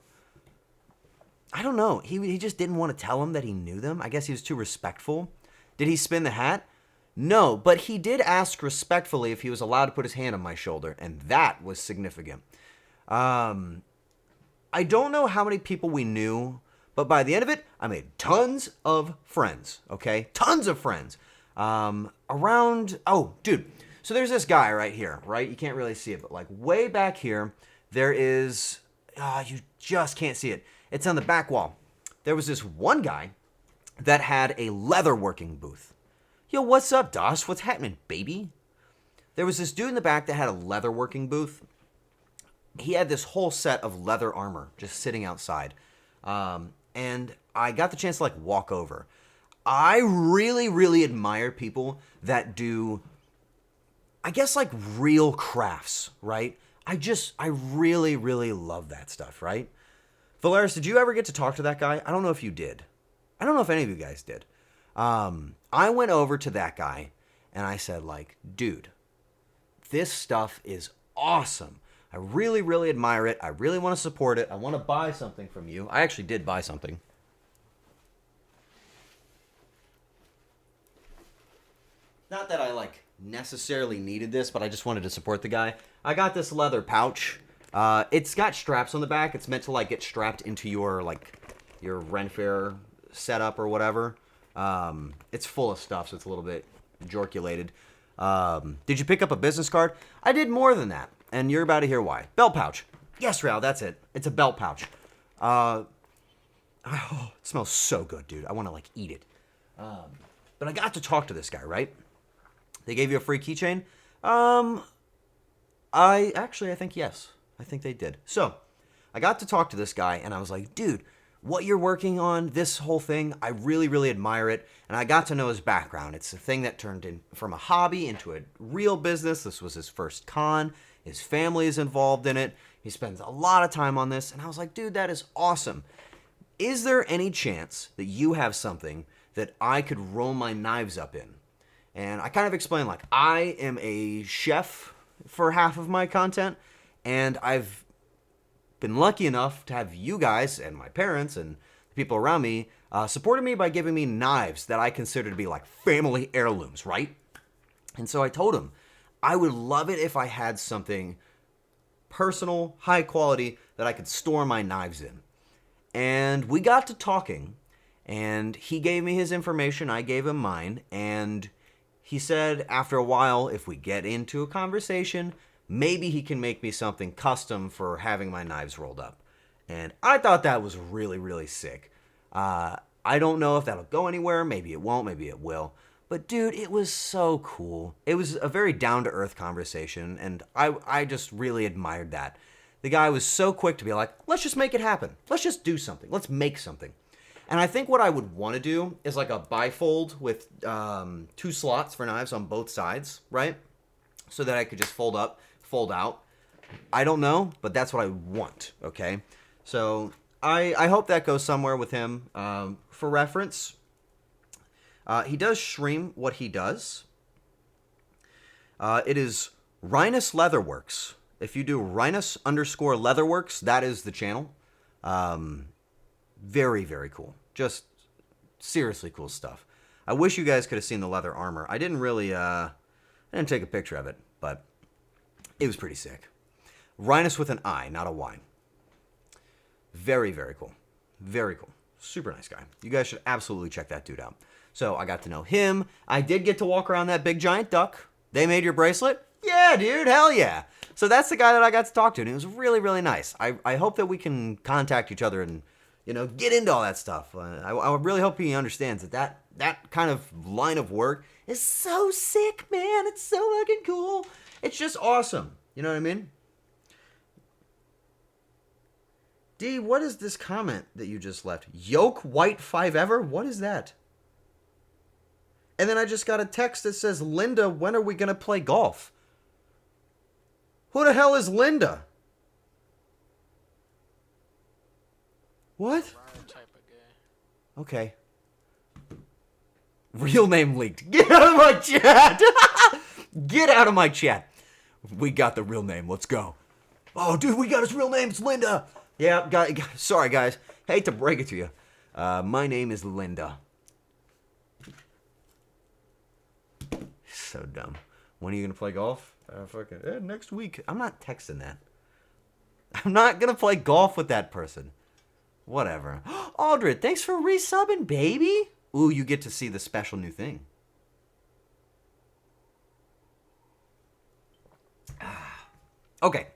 I don't know. He just didn't want to tell them that he knew them. I guess he was too respectful. Did he spin the hat? No, but he did ask respectfully if he was allowed to put his hand on my shoulder, and that was significant. I don't know how many people we knew, but by the end of it, I made tons of friends, okay? Tons of friends. Oh, dude. So there's this guy right here, right? You can't really see it, but like way back here, there is, you just can't see it. It's on the back wall. There was this one guy that had a leatherworking booth. Yo, what's up, Doss? What's happening, baby? There was this dude in the back that had a leatherworking booth. He had this whole set of leather armor just sitting outside. And I got the chance to like walk over. I really, really admire people that do, I guess, like real crafts, right? I really, really love that stuff, right? Valeris, did you ever get to talk to that guy? I don't know if you did. I don't know if any of you guys did. I went over to that guy and I said like, dude, this stuff is awesome. I really, really admire it. I really want to support it. I want to buy something from you. I actually did buy something. Not that I like necessarily needed this, but I just wanted to support the guy. I got this leather pouch. It's got straps on the back. It's meant to like get strapped into your like your Ren Fair setup or whatever. It's full of stuff, so it's a little bit jorculated. Did you pick up a business card? I did more than that, and you're about to hear why. Belt pouch. Yes, Raul, that's it. It's a belt pouch. Oh, it smells so good, dude. I want to like eat it. But I got to talk to this guy, right? They gave you a free keychain? I think yes. I think they did. So, I got to talk to this guy, and I was like, dude, what you're working on, this whole thing, I really, really admire it. And I got to know his background. It's a thing that turned in from a hobby into a real business. This was his first con. His family is involved in it. He spends a lot of time on this. And I was like, dude, that is awesome. Is there any chance that you have something that I could roll my knives up in? And I kind of explained, like, I am a chef for half of my content, and I've been lucky enough to have you guys and my parents and the people around me supported me by giving me knives that I consider to be like family heirlooms, right? And so I told him, I would love it if I had something personal, high quality, that I could store my knives in. And we got to talking, and he gave me his information, I gave him mine, and he said after a while, if we get into a conversation, maybe he can make me something custom for having my knives rolled up. And I thought that was really, really sick. I don't know if that'll go anywhere. Maybe it won't. Maybe it will. But dude, it was so cool. It was a very down-to-earth conversation, and I just really admired that. The guy was so quick to be like, let's just make it happen. Let's just do something. Let's make something. And I think what I would want to do is like a bifold with 2 slots for knives on both sides, right? So that I could just fold up, fold out. I don't know, but that's what I want, okay? So I hope that goes somewhere with him. For reference, he does stream what he does. It is Rhinus Leatherworks. If you do Rhinus_Leatherworks, that is the channel. Very, very cool. Just seriously cool stuff. I wish you guys could have seen the leather armor. I didn't really, I didn't take a picture of it, but it was pretty sick. Rhinus with an I, not a Y. Very, very cool. Very cool. Super nice guy. You guys should absolutely check that dude out. So I got to know him. I did get to walk around that big giant duck. They made your bracelet? Yeah, dude. Hell yeah. So that's the guy that I got to talk to, and it was really, really nice. I hope that we can contact each other and, you know, get into all that stuff. I really hope he understands that kind of line of work is so sick, man. It's so fucking cool. It's just awesome. You know what I mean? D, what is this comment that you just left? Yoke white 5 ever? What is that? And then I just got a text that says, Linda, when are we going to play golf? Who the hell is Linda? What? Type of guy. Okay. Real name leaked. Get out of my chat! Get out of my chat. We got the real name. Let's go. Oh, dude, we got his real name. It's Linda. Yeah, sorry, guys. Hate to break it to you. My name is Linda. So dumb. When are you going to play golf? Next week. I'm not texting that. I'm not going to play golf with that person. Whatever. Aldred, thanks for resubbing, baby. Ooh, you get to see the special new thing. Okay.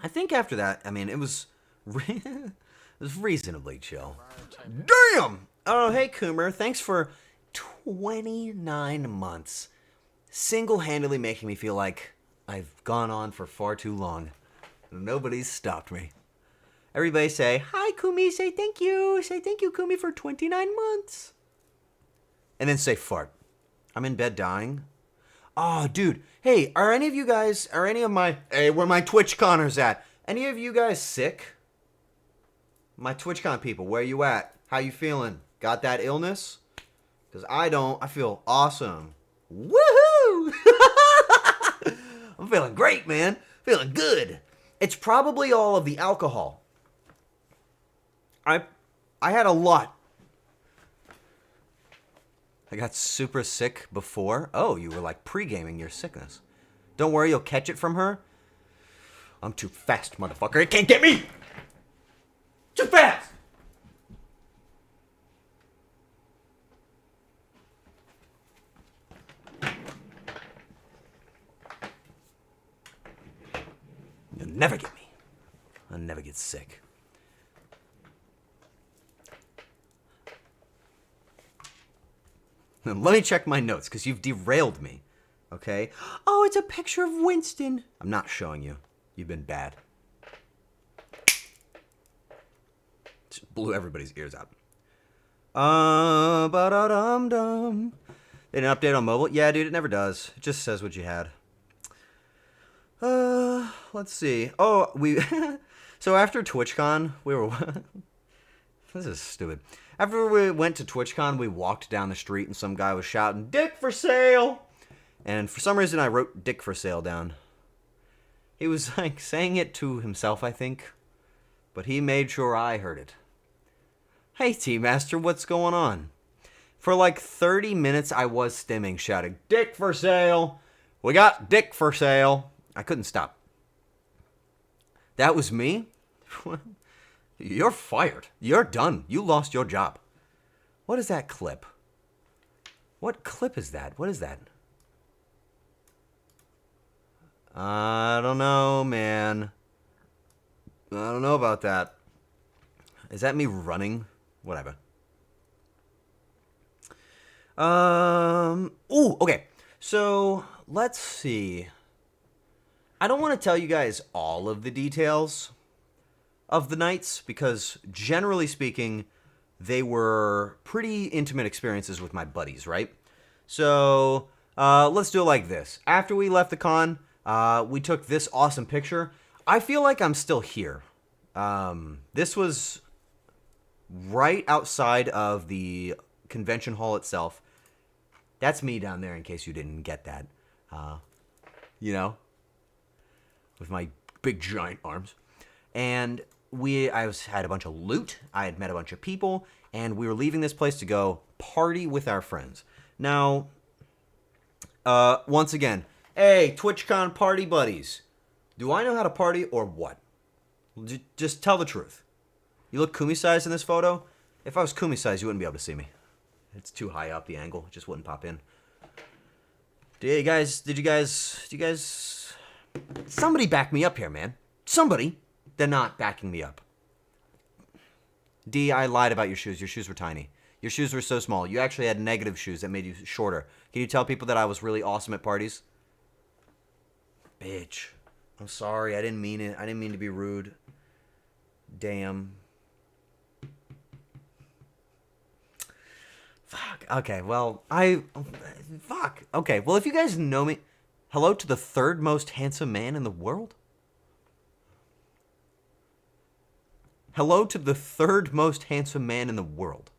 I think after that, I mean, it was reasonably chill. Damn! Oh, hey, Coomer. Thanks for 29 months. Single-handedly making me feel like I've gone on for far too long. Nobody's stopped me. Everybody say, hi, Kumi. Say thank you. Say thank you, Kumi, for 29 months. And then say fart. I'm in bed dying. Oh, dude. Hey, are any of you guys, hey, where my TwitchConners at? Any of you guys sick? My TwitchCon people, where you at? How you feeling? Got that illness? Because I don't. I feel awesome. Woohoo! I'm feeling great, man. Feeling good. It's probably all of the alcohol. I had a lot. I got super sick before. Oh, you were like pre-gaming your sickness. Don't worry, you'll catch it from her. I'm too fast, motherfucker. It can't get me! Too fast! You'll never get me. I'll never get sick. Let me check my notes, because you've derailed me. Okay? Oh, it's a picture of Winston. I'm not showing you. You've been bad. Just blew everybody's ears out. Ba-da-dum-dum. They didn't update on mobile? Yeah, dude, it never does. It just says what you had. Let's see. Oh, so after TwitchCon, we were... This is stupid. After we went to TwitchCon, we walked down the street and some guy was shouting, "Dick for sale!" And for some reason, I wrote "Dick for sale" down. He was like saying it to himself, I think, but he made sure I heard it. Hey, T-Master, what's going on? For like 30 minutes, I was stimming, shouting, "Dick for sale! We got dick for sale!" I couldn't stop. That was me? You're fired. You're done. You lost your job. What is that clip? What clip is that? What is that? I don't know, man. I don't know about that. Is that me running? Whatever. Ooh, okay. So, let's see. I don't want to tell you guys all of the details of the nights, because generally speaking, they were pretty intimate experiences with my buddies, right? So let's do it like this. After we left the con, we took this awesome picture. I feel like I'm still here. This was right outside of the convention hall itself. That's me down there in case you didn't get that. You know, with my big giant arms. And had a bunch of loot. I had met a bunch of people, and we were leaving this place to go party with our friends. Now, once again, hey, TwitchCon party buddies. Do I know how to party or what? Just tell the truth. You look Kumi-sized in this photo. If I was Kumi-sized, you wouldn't be able to see me. It's too high up, the angle. It just wouldn't pop in. Did you guys... Somebody back me up here, man. Somebody. They're not backing me up. D, I lied about your shoes. Your shoes were tiny. Your shoes were so small. You actually had negative shoes that made you shorter. Can you tell people that I was really awesome at parties? Bitch. I'm sorry. I didn't mean it. I didn't mean to be rude. Damn. Fuck. Okay, well, Fuck. Okay, well, if you guys know me... Hello to the third most handsome man in the world? Hello to the third most handsome man in the world.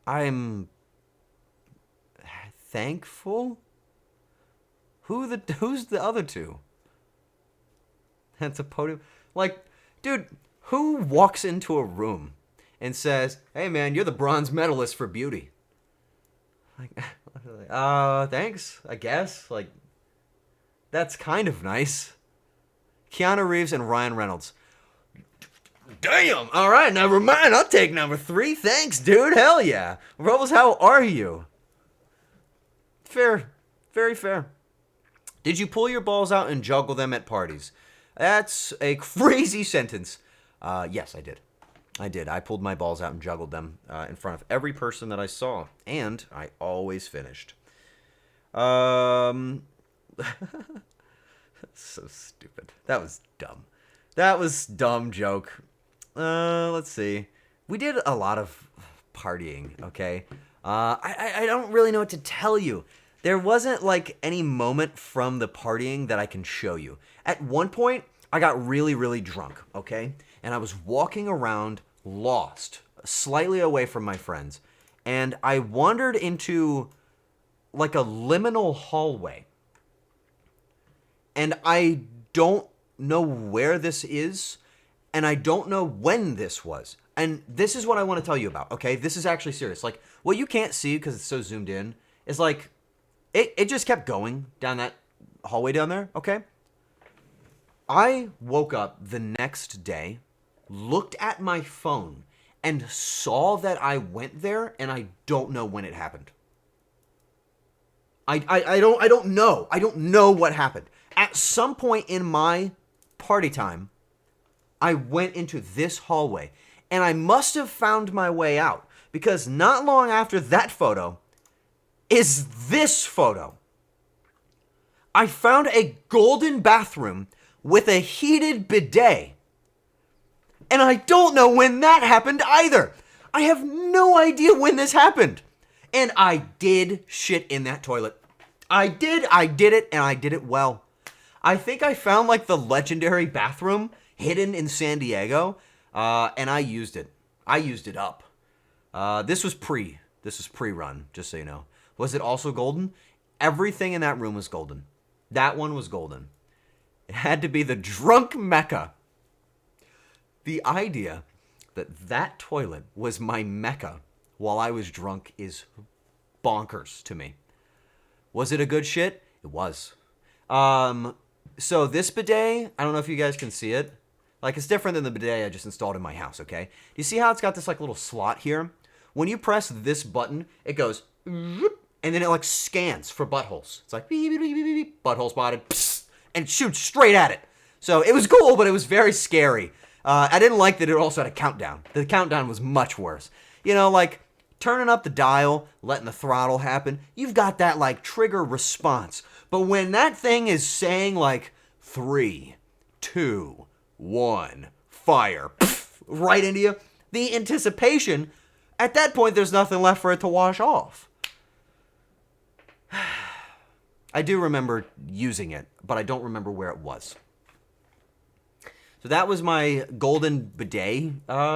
I'm... thankful? Who's the other two? That's a podium. Like, dude, who walks into a room and says, "Hey man, you're the bronze medalist for beauty"? Like, thanks, I guess. Like, that's kind of nice. Keanu Reeves and Ryan Reynolds. Damn! Alright, never mind. I'll take number 3. Thanks, dude. Hell yeah. Rebels, how are you? Fair. Very fair. Did you pull your balls out and juggle them at parties? That's a crazy sentence. Yes, I did. I pulled my balls out and juggled them in front of every person that I saw. And I always finished. That's so stupid. That was dumb. That was dumb joke. Let's see. We did a lot of partying, okay? I don't really know what to tell you. There wasn't, like, any moment from the partying that I can show you. At one point, I got really, really drunk, okay? And I was walking around lost, slightly away from my friends. And I wandered into, like, a liminal hallway. And I don't know where this is, and I don't know when this was. And this is what I want to tell you about, okay? This is actually serious. Like, what you can't see because it's so zoomed in is, like, it just kept going down that hallway down there, okay? I woke up the next day, looked at my phone, and saw that I went there, and I don't know when it happened. I don't know. I don't know what happened. At some point in my party time, I went into this hallway, and I must have found my way out, because not long after that photo is this photo. I found a golden bathroom with a heated bidet, and I don't know when that happened either. I have no idea when this happened, and I did shit in that toilet. I did it, and I did it well. I think I found, like, the legendary bathroom hidden in San Diego, and I used it. I used it up. This was pre-run, just so you know. Was it also golden? Everything in that room was golden. That one was golden. It had to be the drunk mecca. The idea that that toilet was my mecca while I was drunk is bonkers to me. Was it a good shit? It was. So this bidet, I don't know if you guys can see it. Like, it's different than the bidet I just installed in my house, okay? Do you see how it's got this, like, little slot here? When you press this button, it goes, and then it, like, scans for buttholes. It's like, beep, beep, beep, beep, beep, butthole spotted, psst, and shoots straight at it. So it was cool, but it was very scary. I didn't like that it also had a countdown. The countdown was much worse. You know, like, turning up the dial, letting the throttle happen, you've got that, like, trigger response. But when that thing is saying, like, 3, 2, 1, fire, pff, right into you. The anticipation, at that point, there's nothing left for it to wash off. I do remember using it, but I don't remember where it was. So that was my golden bidet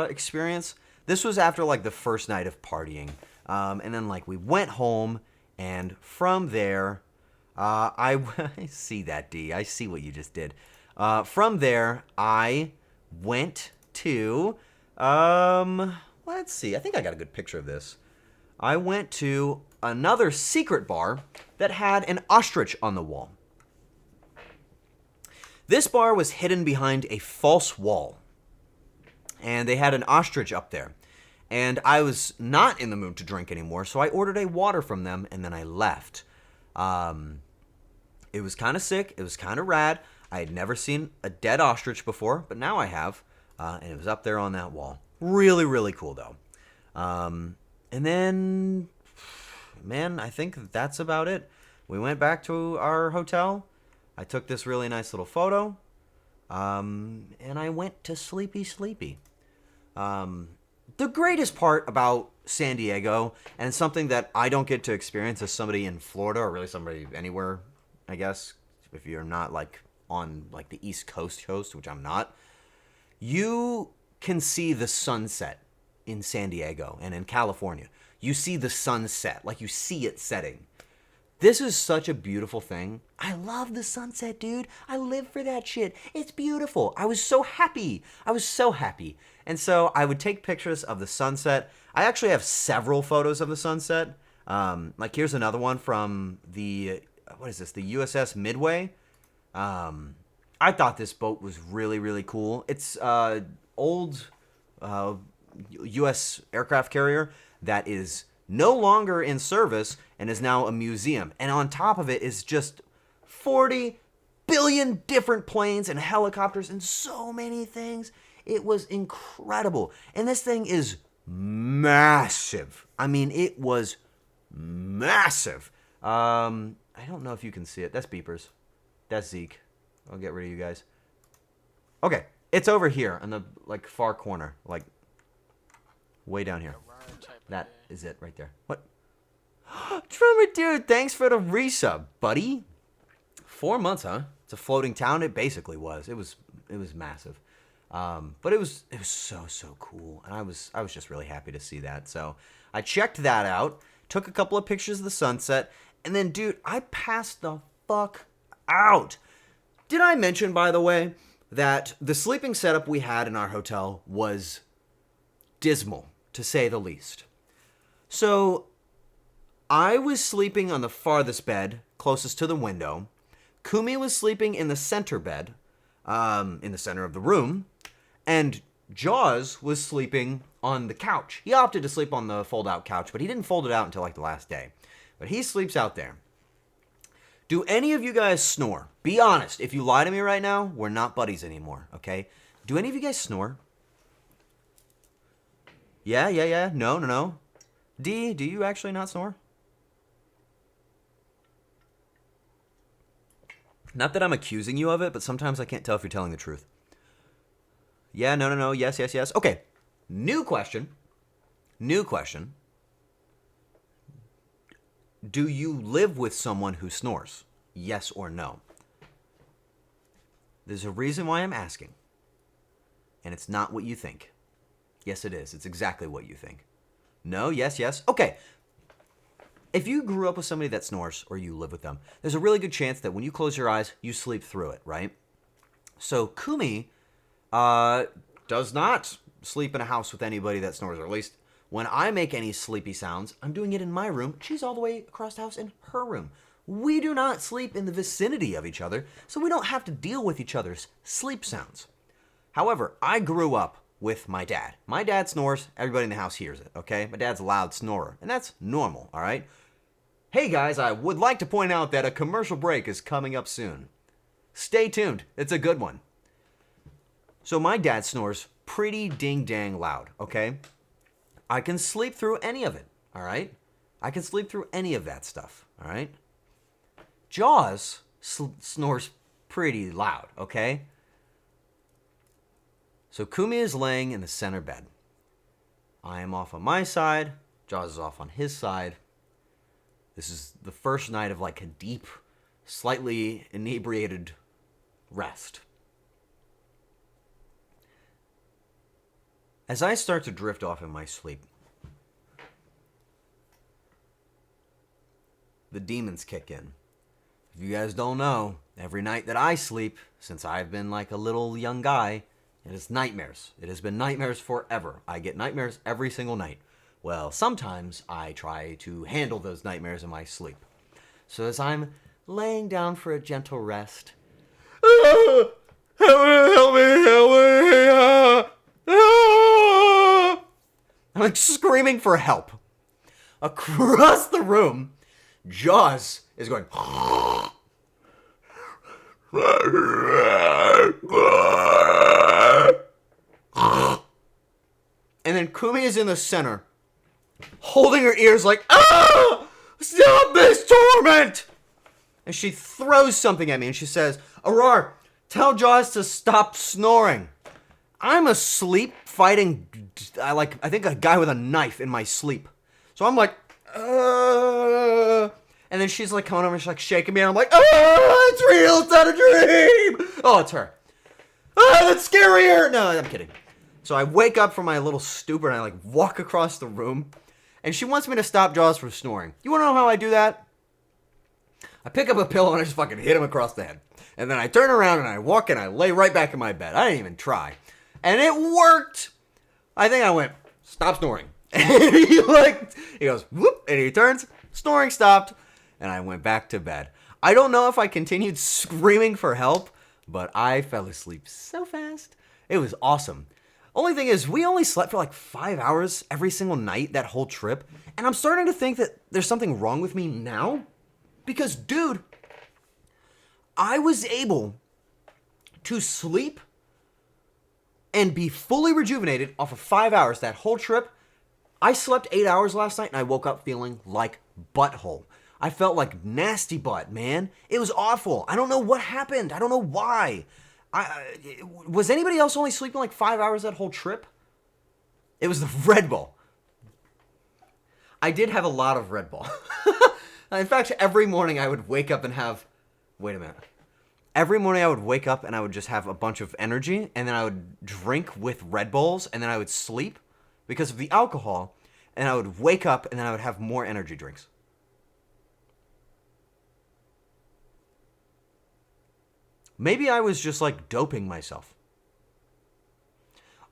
experience. This was after like the first night of partying. And then like we went home, and from there, I see that, D. I see what you just did. From there, I went to, let's see. I think I got a good picture of this. I went to another secret bar that had an ostrich on the wall. This bar was hidden behind a false wall, and they had an ostrich up there. And I was not in the mood to drink anymore, so I ordered a water from them, and then I left. It was kind of sick. It was kind of rad. I had never seen a dead ostrich before, but now I have, and it was up there on that wall. Really, really cool, though. And then, man, I think that's about it. We went back to our hotel. I took this really nice little photo, and I went to sleepy. The greatest part about San Diego, and something that I don't get to experience as somebody in Florida, or really somebody anywhere, I guess, if you're not like on like the East Coast, which I'm not, you can see the sunset in San Diego and in California. You see the sunset, like you see it setting. This is such a beautiful thing. I love the sunset, dude. I live for that shit. It's beautiful. I was so happy. And so I would take pictures of the sunset. I actually have several photos of the sunset. Like here's another one from the, what is this? The USS Midway. I thought this boat was really, really cool. It's old U.S. aircraft carrier that is no longer in service and is now a museum. And on top of it is just 40 billion different planes and helicopters and so many things. It was incredible. And this thing is massive. I mean, it was massive. I don't know if you can see it. That's Beepers. That's Zeke. I'll get rid of you guys. Okay. It's over here in the like far corner. Like way down here. That is it right there. What? Drummer dude, thanks for the resub, buddy. 4 months, huh? It's a floating town. It basically was. It was massive. But it was so cool, and I was just really happy to see that. So I checked that out, took a couple of pictures of the sunset, and then, dude, I passed the fuck out. Did I mention, by the way, that the sleeping setup we had in our hotel was dismal, to say the least? So I was sleeping on the farthest bed, closest to the window. Kumi was sleeping in the center bed, in the center of the room, and Jaws was sleeping on the couch. He opted to sleep on the fold-out couch, but he didn't fold it out until like the last day. But he sleeps out there. Do any of you guys snore? Be honest. If you lie to me right now, we're not buddies anymore, okay? Do any of you guys snore? Yeah. No. D, do you actually not snore? Not that I'm accusing you of it, but sometimes I can't tell if you're telling the truth. Yeah, no. Yes. Okay. New question. Do you live with someone who snores? Yes or no? There's a reason why I'm asking. And it's not what you think. Yes, it is. It's exactly what you think. No, yes. Okay. If you grew up with somebody that snores, or you live with them, there's a really good chance that when you close your eyes, you sleep through it, right? So Kumi does not sleep in a house with anybody that snores, or at least when I make any sleepy sounds, I'm doing it in my room. She's all the way across the house in her room. We do not sleep in the vicinity of each other, so we don't have to deal with each other's sleep sounds. However, I grew up with my dad. My dad snores, everybody in the house hears it, okay? My dad's a loud snorer, and that's normal, all right? Hey guys, I would like to point out that a commercial break is coming up soon. Stay tuned, it's a good one. So my dad snores pretty ding-dang loud, okay? I can sleep through any of it, all right? I can sleep through any of that stuff, all right? Jaws snores pretty loud, okay? So Kumi is laying in the center bed. I am off on my side. Jaws is off on his side. This is the first night of like a deep, slightly inebriated rest. As I start to drift off in my sleep, the demons kick in. If you guys don't know, every night that I sleep, since I've been like a little young guy, it is nightmares. It has been nightmares forever. I get nightmares every single night. Well, sometimes I try to handle those nightmares in my sleep. So as I'm laying down for a gentle rest, help me, I'm like screaming for help. Across the room, Jaws is going. And then Kumi is in the center, holding her ears like, ah! Stop this torment! And she throws something at me and she says, Arar, tell Jaws to stop snoring. I'm asleep fighting, I think a guy with a knife in my sleep. So I'm like, and then she's like coming over and she's like shaking me and I'm like, it's real, it's not a dream. Oh, it's her. That's scarier. No, I'm kidding. So I wake up from my little stupor and I like walk across the room and she wants me to stop Jaws from snoring. You want to know how I do that? I pick up a pillow and I just fucking hit him across the head. And then I turn around and I walk and I lay right back in my bed. I didn't even try. And it worked. I think I went, stop snoring. And he goes, whoop, and he turns, snoring stopped, and I went back to bed. I don't know if I continued screaming for help, but I fell asleep so fast. It was awesome. Only thing is, we only slept for like 5 hours every single night that whole trip, and I'm starting to think that there's something wrong with me now. Because, dude, I was able to sleep and be fully rejuvenated off of 5 hours that whole trip. I slept 8 hours last night and I woke up feeling like butthole. I felt like nasty butt, man. It was awful. I don't know what happened. I don't know why. Was anybody else only sleeping like 5 hours that whole trip? It was the Red Bull. I did have a lot of Red Bull. In fact, every morning I would wake up and have... Wait a minute. Every morning I would wake up and I would just have a bunch of energy, and then I would drink with Red Bulls, and then I would sleep because of the alcohol, and I would wake up and then I would have more energy drinks. Maybe I was just like doping myself.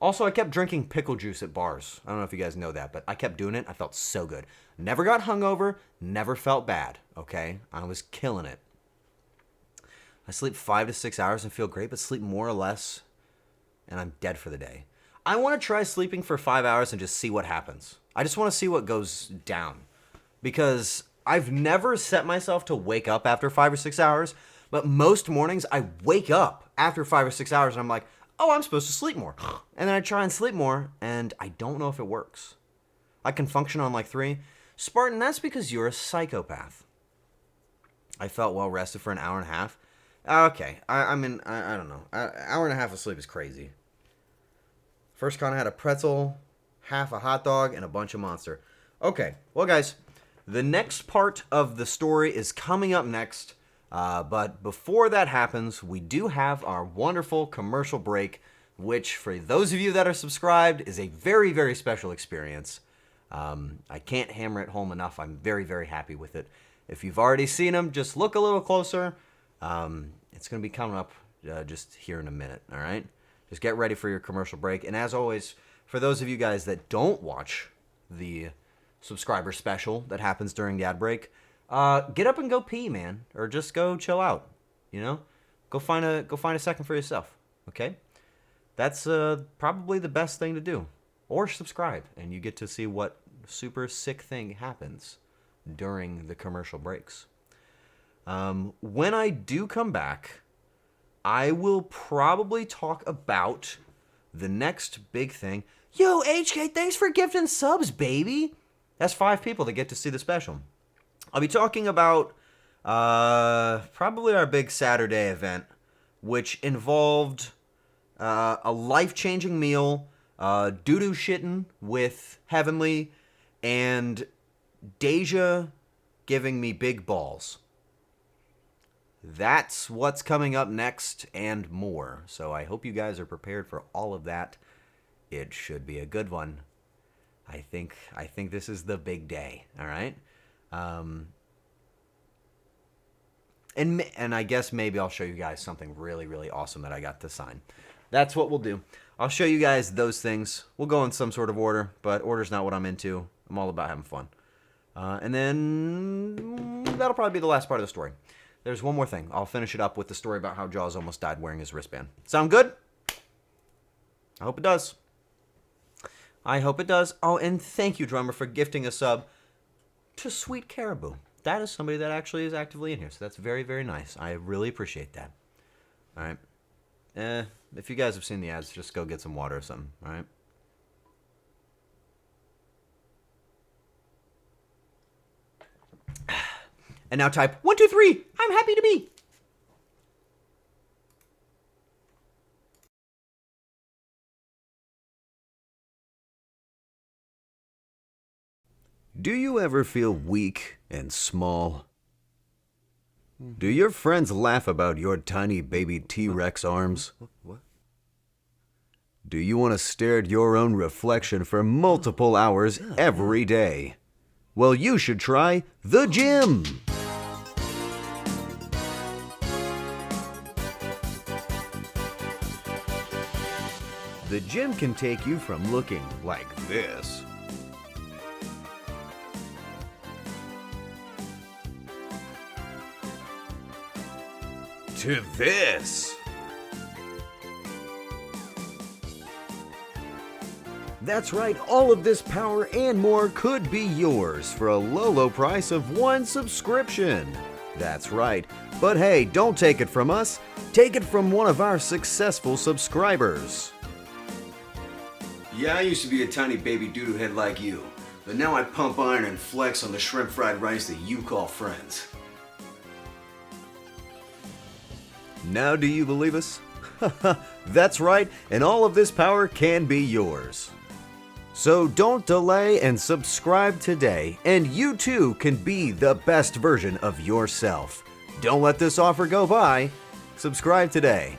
Also, I kept drinking pickle juice at bars. I don't know if you guys know that, but I kept doing it. I felt so good. Never got hungover, never felt bad, okay? I was killing it. I sleep 5 to 6 hours and feel great, but sleep more or less, and I'm dead for the day. I want to try sleeping for 5 hours and just see what happens. I just want to see what goes down. Because I've never set myself to wake up after 5 or 6 hours, but most mornings I wake up after 5 or 6 hours and I'm like, oh, I'm supposed to sleep more. And then I try and sleep more, and I don't know if it works. I can function on like 3. Spartan, that's because you're a psychopath. I felt well rested for an hour and a half. Okay, I mean, I don't know. An hour and a half of sleep is crazy. First con I had a pretzel, half a hot dog, and a bunch of Monster. Okay, well guys, the next part of the story is coming up next. But before that happens, we do have our wonderful commercial break, which for those of you that are subscribed is a very, very special experience. I can't hammer it home enough. I'm very, very happy with it. If you've already seen them, just look a little closer. It's going to be coming up just here in a minute, all right? Just get ready for your commercial break. And as always, for those of you guys that don't watch the subscriber special that happens during the ad break, get up and go pee, man, or just go chill out. You know, go find a second for yourself. Okay, that's probably the best thing to do. Or subscribe, and you get to see what super sick thing happens during the commercial breaks. When I do come back, I will probably talk about the next big thing. Yo, HK, thanks for gifting subs, baby. That's 5 people that get to see the special. I'll be talking about probably our big Saturday event, which involved a life-changing meal, doo-doo shitting with Heavenly, and Deja giving me big balls. That's what's coming up next and more. So I hope you guys are prepared for all of that. It should be a good one. I think this is the big day, all right? And I guess maybe I'll show you guys something really, really awesome that I got to sign. That's what we'll do. I'll show you guys those things. We'll go in some sort of order, but order's not what I'm into. I'm all about having fun. And then that'll probably be the last part of the story. There's one more thing. I'll finish it up with the story about how Jaws almost died wearing his wristband. Sound good? I hope it does. I hope it does. Oh, and thank you, Drummer, for gifting a sub to Sweet Caribou. That is somebody that actually is actively in here, so that's very, very nice. I really appreciate that. All right. If you guys have seen the ads, just go get some water or something, all right? And now type 1, 2, 3. I'm happy to be. Do you ever feel weak and small? Do your friends laugh about your tiny baby T-Rex arms? What? Do you want to stare at your own reflection for multiple hours every day? Well, you should try the gym. The gym can take you from looking like this to this. That's right, all of this power and more could be yours for a low price of one subscription. That's right, but hey, don't take it from us, take it from one of our successful subscribers. Yeah, I used to be a tiny baby doo-doo head like you, but now I pump iron and flex on the shrimp fried rice that you call friends. Now do you believe us? That's right, and all of this power can be yours. So don't delay and subscribe today, and you too can be the best version of yourself. Don't let this offer go by. Subscribe today.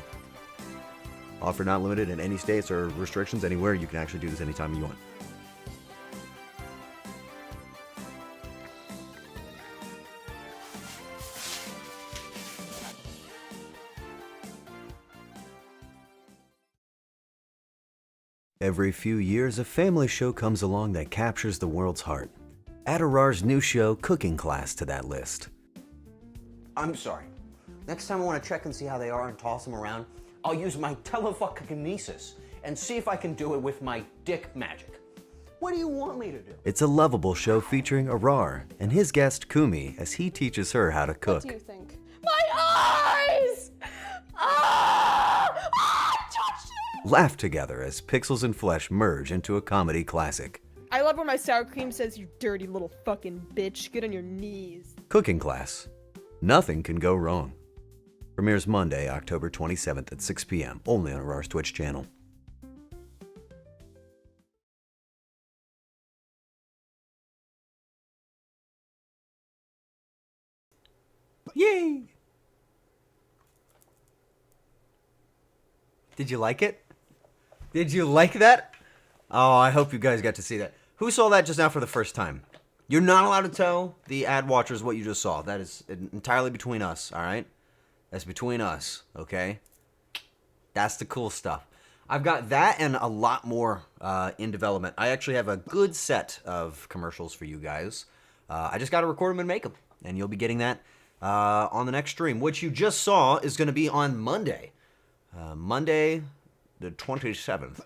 Offer not limited in any states or restrictions anywhere. You can actually do this anytime you want. Every few years, a family show comes along that captures the world's heart. Add Arar's new show, Cooking Class, to that list. I'm sorry. Next time I want to check and see how they are and toss them around, I'll use my telekinesis and see if I can do it with my dick magic. What do you want me to do? It's a lovable show featuring Arar and his guest Kumi as he teaches her how to cook. What do you think? My eyes! Touched it! Laugh together as Pixels and Flesh merge into a comedy classic. I love when my sour cream says, "You dirty little fucking bitch, get on your knees." Cooking Class. Nothing can go wrong. Premieres Monday, October 27th at 6 p.m. only on Arar's Twitch channel. Yay! Did you like it? Did you like that? Oh, I hope you guys got to see that. Who saw that just now for the first time? You're not allowed to tell the ad watchers what you just saw. That is entirely between us, all right? That's between us, okay? That's the cool stuff. I've got that and a lot more in development. I actually have a good set of commercials for you guys. I just got to record them and make them. And you'll be getting that on the next stream, which you just saw is going to be on Monday. Monday the 27th.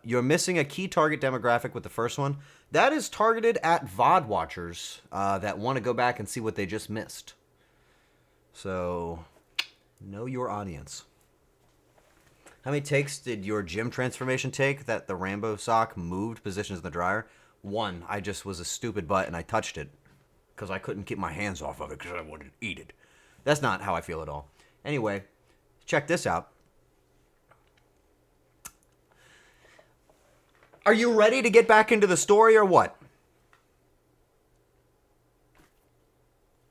You're missing a key target demographic with the first one. That is targeted at VOD watchers that want to go back and see what they just missed. So, know your audience. How many takes did your gym transformation take that the Rambo sock moved positions in the dryer? 1. I just was a stupid butt and I touched it because I couldn't keep my hands off of it because I wanted to eat it. That's not how I feel at all. Anyway, check this out. Are you ready to get back into the story or what?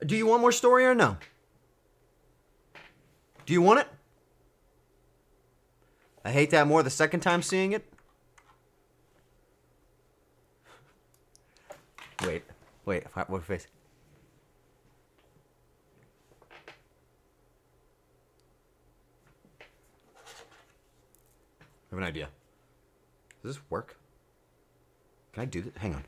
Do you want more story or no? Do you want it? I hate that more the second time seeing it. Wait. What face? I have an idea. Does this work? Can I do this? Hang on.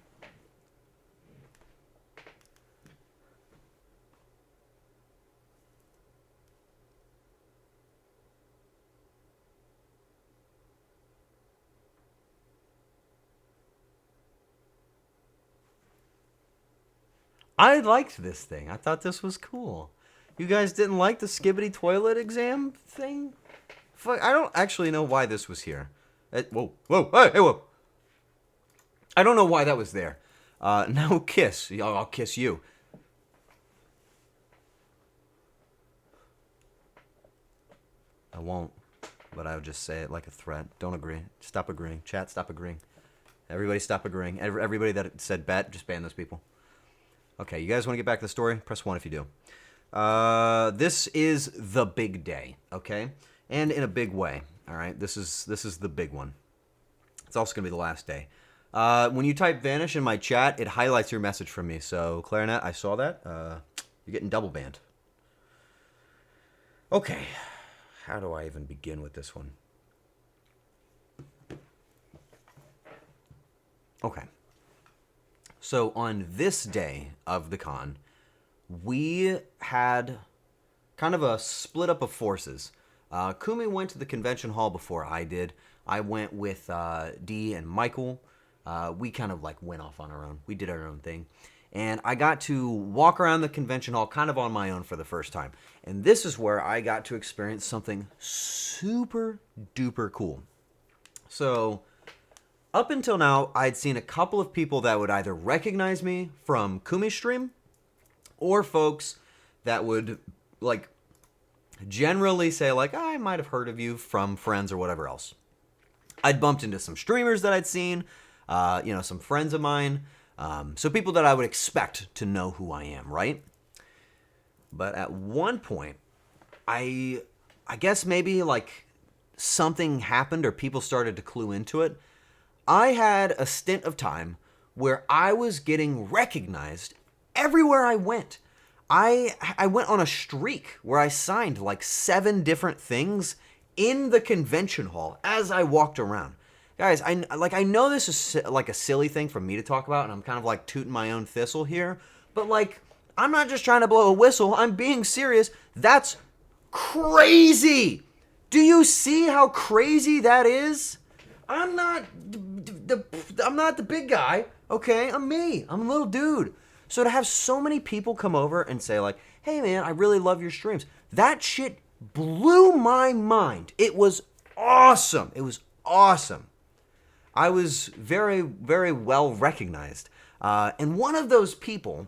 I liked this thing. I thought this was cool. You guys didn't like the skibbity toilet exam thing? Fuck, I don't actually know why this was here. Whoa, hey, whoa. I don't know why that was there. Now kiss. I'll kiss you. I won't, but I would just say it like a threat. Don't agree. Stop agreeing. Chat, stop agreeing. Everybody stop agreeing. Everybody that said bet, just ban those people. Okay, you guys want to get back to the story? Press 1 if you do. This is the big day, okay? And in a big way, all right? This is the big one. It's also going to be the last day. When you type vanish in my chat, it highlights your message from me. So, Clarinet, I saw that. You're getting double banned. Okay. How do I even begin with this one? Okay. So on this day of the con, we had kind of a split up of forces. Kumi went to the convention hall before I did. I went with Dee and Michael. We kind of like went off on our own. We did our own thing. And I got to walk around the convention hall kind of on my own for the first time. And this is where I got to experience something super duper cool. So up until now, I'd seen a couple of people that would either recognize me from Kumi's stream or folks that would like generally say like, I might have heard of you from friends or whatever else. I'd bumped into some streamers that I'd seen, some friends of mine, so people that I would expect to know who I am, right? But at one point, I guess maybe like something happened or people started to clue into it. I had a stint of time where I was getting recognized everywhere I went. I went on a streak where I signed like 7 different things in the convention hall as I walked around. Guys, I know this is like a silly thing for me to talk about, and I'm kind of like tooting my own thistle here, but like, I'm not just trying to blow a whistle, I'm being serious. That's crazy! Do you see how crazy that is? I'm not the big guy, okay? I'm me. I'm a little dude. So to have so many people come over and say like, hey man, I really love your streams. That shit blew my mind. It was awesome. It was awesome. I was very, very well recognized. And one of those people,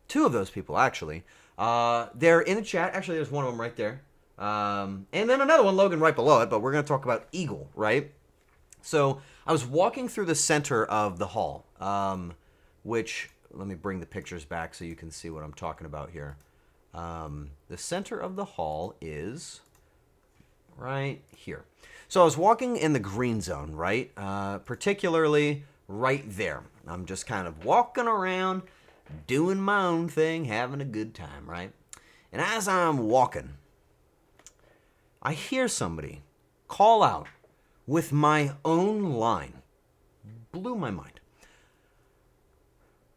2 of those people actually, they're in the chat. Actually, there's one of them right there. And then another one, Logan, right below it. But we're going to talk about Eagle, right? So I was walking through the center of the hall, which, let me bring the pictures back so you can see what I'm talking about here. The center of the hall is right here. So I was walking in the green zone, right? Particularly right there. I'm just kind of walking around, doing my own thing, having a good time, right? And as I'm walking, I hear somebody call out with my own line. Blew my mind.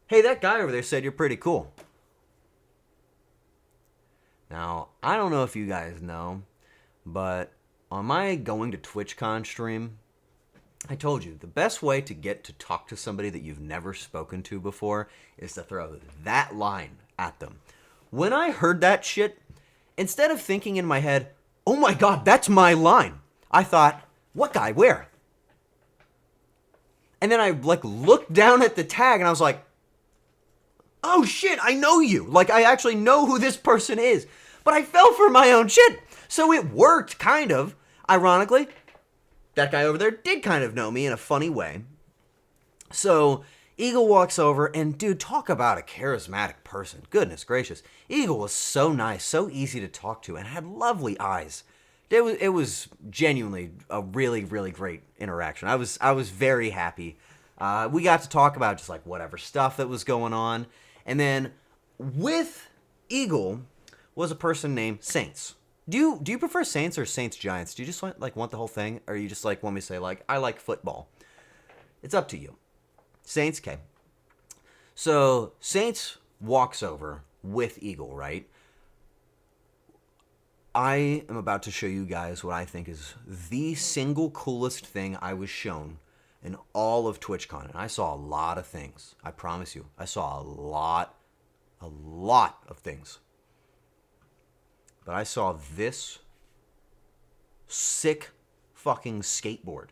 Hey, that guy over there said you're pretty cool. Now, I don't know if you guys know, but on my going to TwitchCon stream, I told you, the best way to get to talk to somebody that you've never spoken to before is to throw that line at them. When I heard that shit, instead of thinking in my head, oh my god, that's my line, I thought, what guy, where? And then I like looked down at the tag and I was like, oh shit, I know you. Like I actually know who this person is. But I fell for my own shit. So it worked, kind of. Ironically, that guy over there did kind of know me in a funny way. So Eagle walks over, and dude, talk about a charismatic person. Goodness gracious. Eagle was so nice, so easy to talk to, and had lovely eyes. It was genuinely a really, really great interaction. I was very happy. We got to talk about just like whatever stuff that was going on. And then with Eagle was a person named Saints. Do you prefer Saints or Saints Giants? Do you just want the whole thing, or you just like want me to say like I like football? It's up to you. Saints, okay. So Saints walks over with Eagle, right? I am about to show you guys what I think is the single coolest thing I was shown in all of TwitchCon. And I saw a lot of things. I promise you. I saw a lot of things. But I saw this sick fucking skateboard.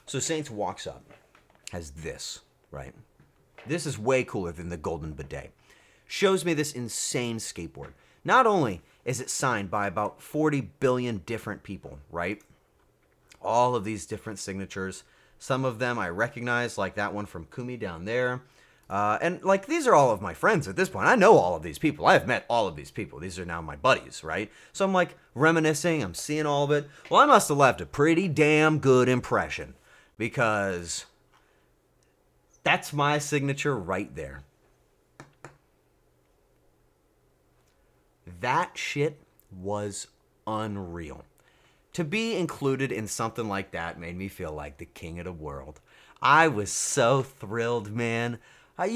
So Saints walks up, has this, right? This is way cooler than the Golden Bidet. Shows me this insane skateboard. Not only is it signed by about 40 billion different people, right? All of these different signatures. Some of them I recognize, like that one from Kumi down there. And like these are all of my friends at this point. I know all of these people. I have met all of these people. These are now my buddies, right? So I'm like reminiscing. I'm seeing all of it. Well, I must have left a pretty damn good impression because that's my signature right there. That shit was unreal. To be included in something like that made me feel like the king of the world. I was so thrilled, man. What do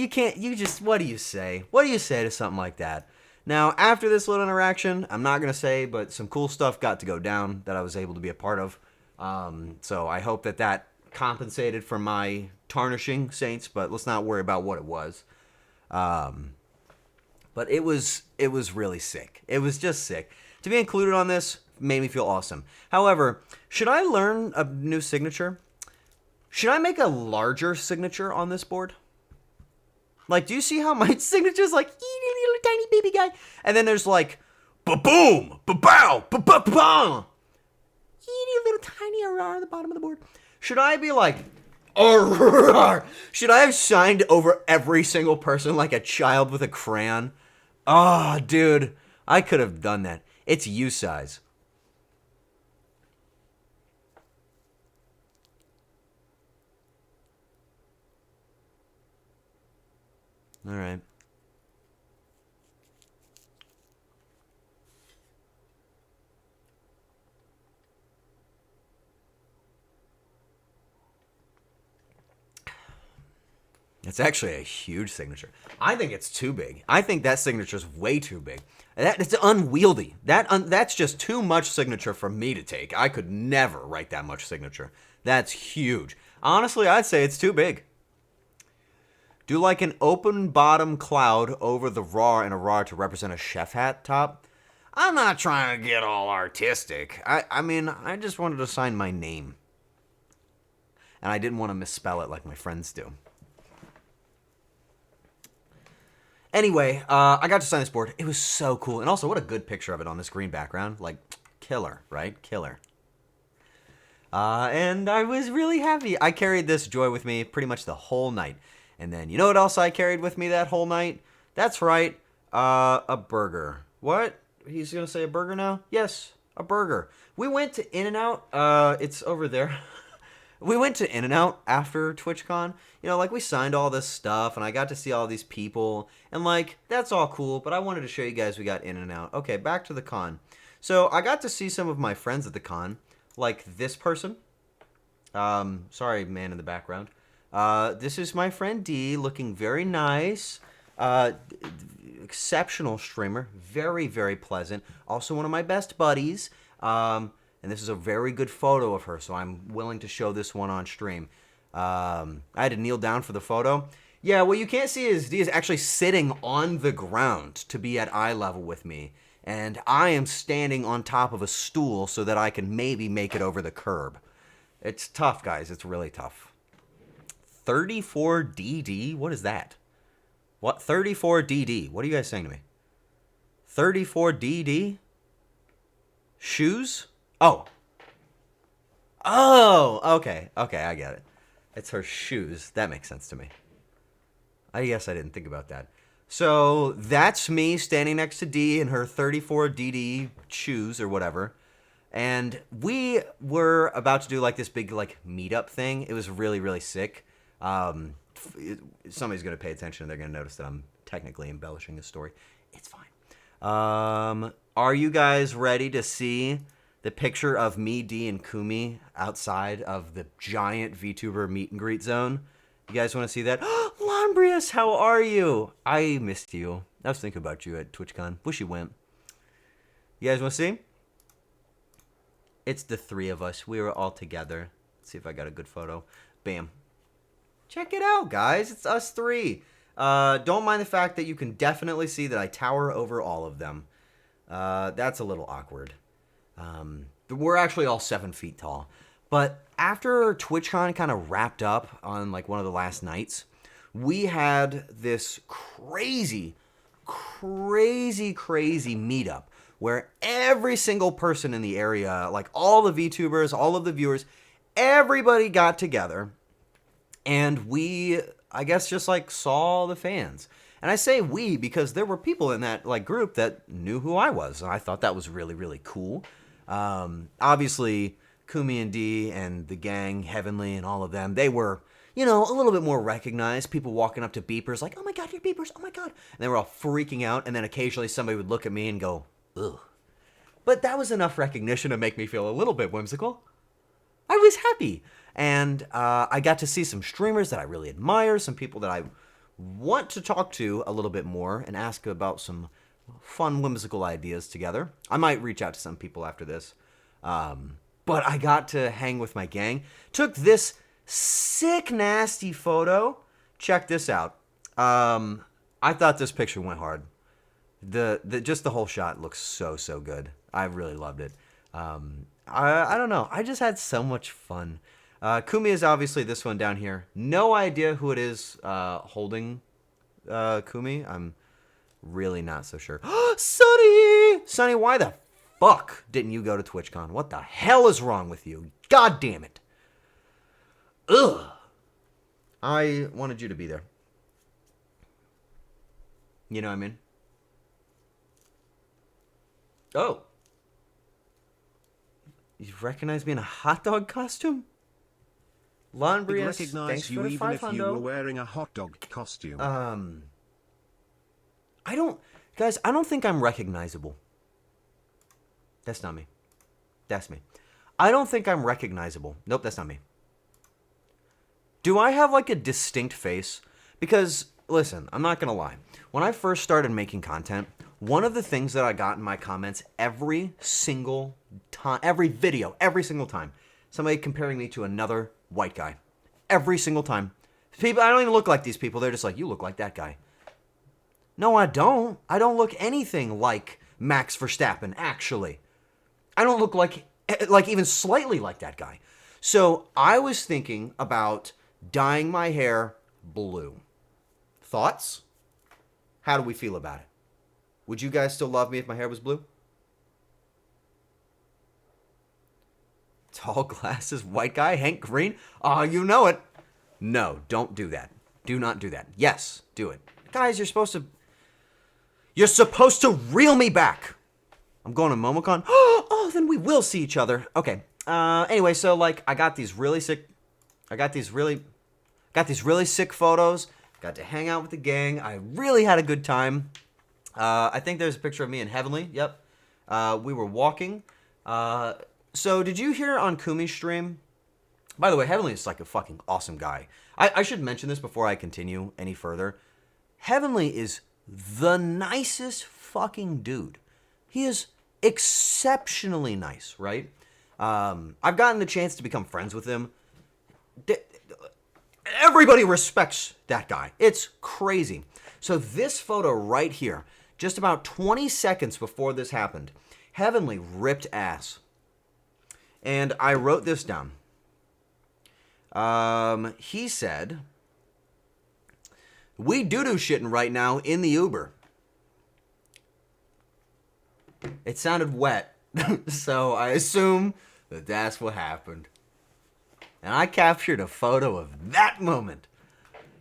you say? What do you say to something like that? Now, after this little interaction, I'm not going to say, but some cool stuff got to go down that I was able to be a part of. So I hope that compensated for my tarnishing Saints, but let's not worry about what it was. But it was really sick. It was just sick. To be included on this made me feel awesome. However, should I learn a new signature? Should I make a larger signature on this board? Like, do you see how my signature's like, little tiny baby guy? And then there's like, ba-boom, ba-bow, ba-ba-bum. Little tiny Arar at the bottom of the board. Should I be like, Arar? Should I have signed over every single person like a child with a crayon? Oh, dude, I could have done that. It's U size. All right. It's actually a huge signature. I think it's too big. I think that signature is way too big. It's unwieldy. That's just too much signature for me to take. I could never write that much signature. That's huge. Honestly, I'd say it's too big. Do like an open bottom cloud over the RAR and a RAR to represent a chef hat top. I'm not trying to get all artistic. I mean, I just wanted to sign my name. And I didn't want to misspell it like my friends do. Anyway, I got to sign this board. It was so cool. And also, what a good picture of it on this green background. Like, killer, right? Killer. And I was really happy. I carried this joy with me pretty much the whole night. And then, you know what else I carried with me that whole night? That's right, a burger. What? He's going to say a burger now? Yes, a burger. We went to In-N-Out. It's over there. We went to In-N-Out after TwitchCon. You know, like, we signed all this stuff, and I got to see all these people. And, like, that's all cool, but I wanted to show you guys we got In-N-Out. Okay, back to the con. So, I got to see some of my friends at the con. Like this person. Sorry, man in the background. This is my friend D, looking very nice. Exceptional streamer. Very, very pleasant. Also one of my best buddies. And this is a very good photo of her, so I'm willing to show this one on stream. I had to kneel down for the photo. Yeah, what you can't see is D is actually sitting on the ground to be at eye level with me. And I am standing on top of a stool so that I can maybe make it over the curb. It's tough, guys. It's really tough. 34DD? What is that? What? 34DD? What are you guys saying to me? 34DD? Shoes? Oh. Oh, okay. Okay, I get it. It's her shoes. That makes sense to me. I guess I didn't think about that. So that's me standing next to D in her 34 DD shoes or whatever. And we were about to do like this big like meetup thing. It was really, really sick. Somebody's going to pay attention. They're going to notice that I'm technically embellishing the story. It's fine. Are you guys ready to see the picture of me, D, and Kumi outside of the giant VTuber meet and greet zone? You guys want to see that? Lambrius, how are you? I missed you. I was thinking about you at TwitchCon. Wish you went. You guys want to see? It's the three of us. We were all together. Let's see if I got a good photo. Bam. Check it out, guys. It's us three. Don't mind the fact that you can definitely see that I tower over all of them. That's a little awkward. We're actually all 7 feet tall. But after TwitchCon kind of wrapped up on like one of the last nights, we had this crazy meetup where every single person in the area, like all the VTubers, all of the viewers, everybody got together and we, I guess, just like saw the fans. And I say we because there were people in that like group that knew who I was. And I thought that was really, really cool. Obviously, Kumi and D and the gang, Heavenly and all of them, they were, you know, a little bit more recognized. People walking up to beepers like, oh my God, you're beepers, oh my God. And they were all freaking out. And then occasionally somebody would look at me and go, ugh. But that was enough recognition to make me feel a little bit whimsical. I was happy. And I got to see some streamers that I really admire, some people that I want to talk to a little bit more and ask about some fun, whimsical ideas together. I might reach out to some people after this. But I got to hang with my gang. Took this sick, nasty photo. Check this out. I thought this picture went hard. Just the whole shot looks so good. I really loved it. I don't know. I just had so much fun. Kumi is obviously this one down here. No idea who it is holding Kumi. I'm really not so sure. Sonny! Sonny, why the fuck didn't you go to TwitchCon? What the hell is wrong with you? God damn it. Ugh. I wanted you to be there. You know what I mean? Oh. You recognize me in a hot dog costume? Laundrius, thanks recognize for you the even 500. if you were wearing a hot dog costume. I don't think I'm recognizable. That's not me. That's me. I don't think I'm recognizable. Nope, that's not me. Do I have like a distinct face? Because, listen, I'm not gonna lie. When I first started making content, one of the things that I got in my comments every single time, every video, every single time, somebody comparing me to another white guy. Every single time. People, I don't even look like these people. They're just like, you look like that guy. No, I don't. I don't look anything like Max Verstappen, actually. I don't look like even slightly like that guy. So I was thinking about dyeing my hair blue. Thoughts? How do we feel about it? Would you guys still love me if my hair was blue? Tall glasses, white guy, Hank Green? Oh, you know it. No, don't do that. Do not do that. Yes, do it. Guys, you're supposed to reel me back. I'm going to MomoCon. Oh, then we will see each other. Okay. Anyway, so like I got these really sick photos. Got to hang out with the gang. I really had a good time. I think there's a picture of me and Heavenly. Yep. We were walking. So did you hear on Kumi's stream? By the way, Heavenly is like a fucking awesome guy. I should mention this before I continue any further. Heavenly is the nicest fucking dude. He is exceptionally nice, right? I've gotten the chance to become friends with him. Everybody respects that guy. It's crazy. So this photo right here, just about 20 seconds before this happened, Heavenly ripped ass. And I wrote this down. He said, we doo-doo shitting right now in the Uber. It sounded wet, so I assume that that's what happened. And I captured a photo of that moment.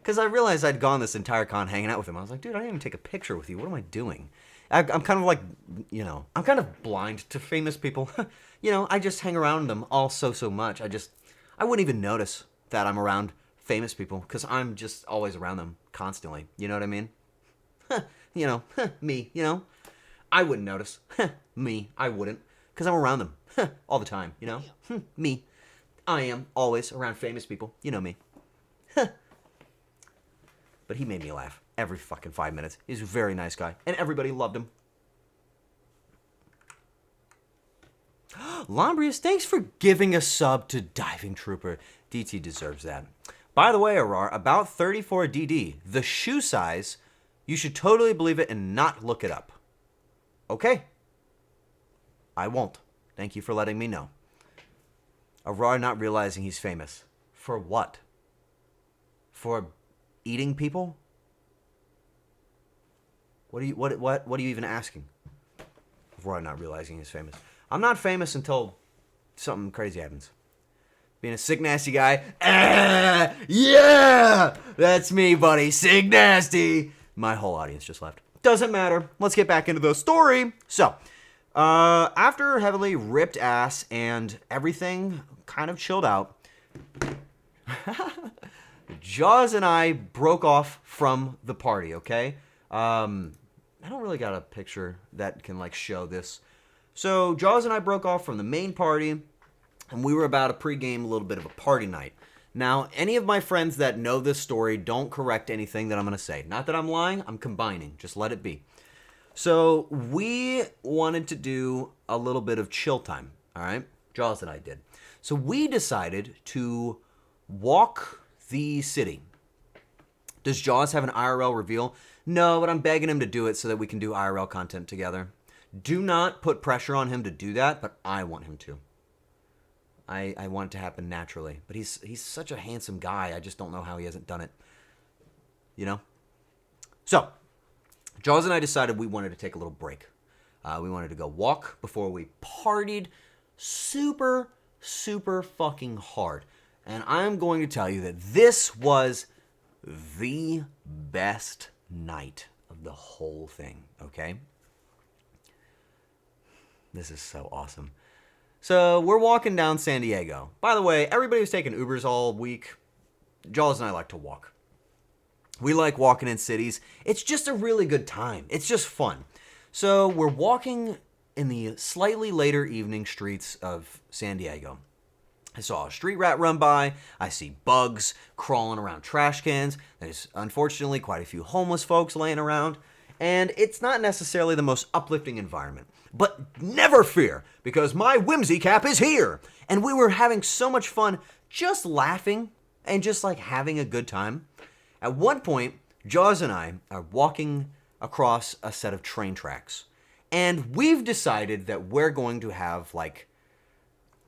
Because I realized I'd gone this entire con hanging out with him. I was like, dude, I didn't even take a picture with you. What am I doing? I'm kind of like, I'm kind of blind to famous people. I just hang around them all so much. I wouldn't even notice that I'm around famous people because I'm just always around them constantly. You know what I mean? Me, I wouldn't notice. Me, I wouldn't. Because I'm around them all the time, Me, I am always around famous people. You know me. But he made me laugh every fucking 5 minutes. He's a very nice guy. And everybody loved him. Lombrius, thanks for giving a sub to Diving Trooper. DT deserves that. By the way, Arar, about 34DD, the shoe size, you should totally believe it and not look it up. Okay. I won't. Thank you for letting me know. Arar not realizing he's famous. For what? For eating people? What are you even asking? Arar not realizing he's famous. I'm not famous until something crazy happens. Being a sick, nasty guy. Yeah! That's me, buddy. Sick, nasty. My whole audience just left. Doesn't matter. Let's get back into the story. So, after heavily ripped ass and everything kind of chilled out, Jaws and I broke off from the party, okay? I don't really got a picture that can, show this. So, Jaws and I broke off from the main party, and we were about to pregame a little bit of a party night. Now, any of my friends that know this story, don't correct anything that I'm going to say. Not that I'm lying, I'm combining. Just let it be. So, we wanted to do a little bit of chill time, all right? Jaws and I did. So, we decided to walk the city. Does Jaws have an IRL reveal? No, but I'm begging him to do it so that we can do IRL content together. Do not put pressure on him to do that, but I want him to. I want it to happen naturally. But he's such a handsome guy, I just don't know how he hasn't done it. So, Jaws and I decided we wanted to take a little break. We wanted to go walk before we partied super fucking hard. And I'm going to tell you that this was the best night of the whole thing, okay? This is so awesome. So, we're walking down San Diego. By the way, everybody was taking Ubers all week. Jaws and I like to walk. We like walking in cities. It's just a really good time. It's just fun. So, we're walking in the slightly later evening streets of San Diego. I saw a street rat run by. I see bugs crawling around trash cans. There's, unfortunately, quite a few homeless folks laying around. And it's not necessarily the most uplifting environment. But never fear, because my whimsy cap is here. And we were having so much fun just laughing and just having a good time. At one point, Jaws and I are walking across a set of train tracks. And we've decided that we're going to have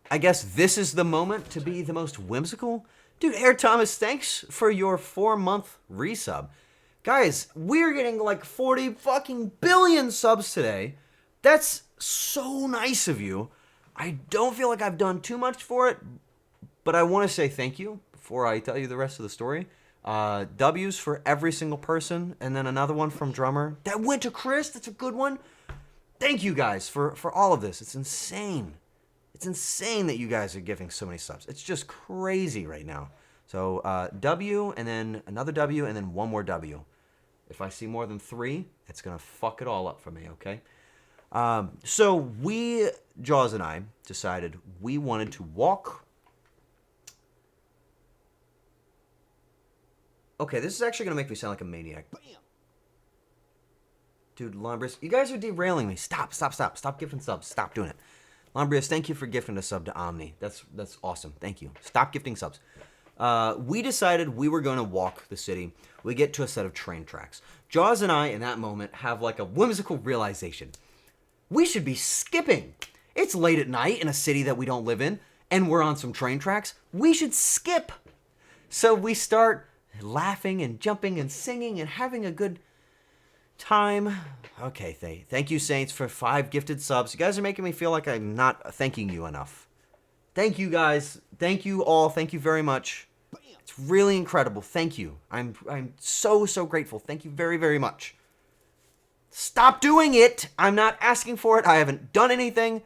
I guess this is the moment to be the most whimsical. Dude, Air Thomas, thanks for your 4-month resub. Guys, we're getting 40 fucking billion subs today. That's so nice of you. I don't feel like I've done too much for it, but I want to say thank you before I tell you the rest of the story. W's for every single person, and then another one from Drummer. That went to Chris. That's a good one. Thank you guys for all of this. It's insane. It's insane that you guys are giving so many subs. It's just crazy right now. So W, and then another W, and then one more W. If I see more than 3, it's going to fuck it all up for me, okay? So Jaws and I, decided we wanted to walk. Okay, this is actually going to make me sound like a maniac. Dude, Lombrius, you guys are derailing me. Stop gifting subs. Stop doing it. Lombrius, thank you for gifting a sub to Omni. That's awesome. Thank you. Stop gifting subs. We decided we were going to walk the city. We get to a set of train tracks. Jaws and I, in that moment, have a whimsical realization. We should be skipping. It's late at night in a city that we don't live in, and we're on some train tracks. We should skip. So we start laughing and jumping and singing and having a good time. Okay, thank you, Saints, for 5 gifted subs. You guys are making me feel like I'm not thanking you enough. Thank you guys. Thank you all. Thank you very much. It's really incredible. Thank you. I'm so grateful. Thank you very, very much. Stop doing it. I'm not asking for it. I haven't done anything.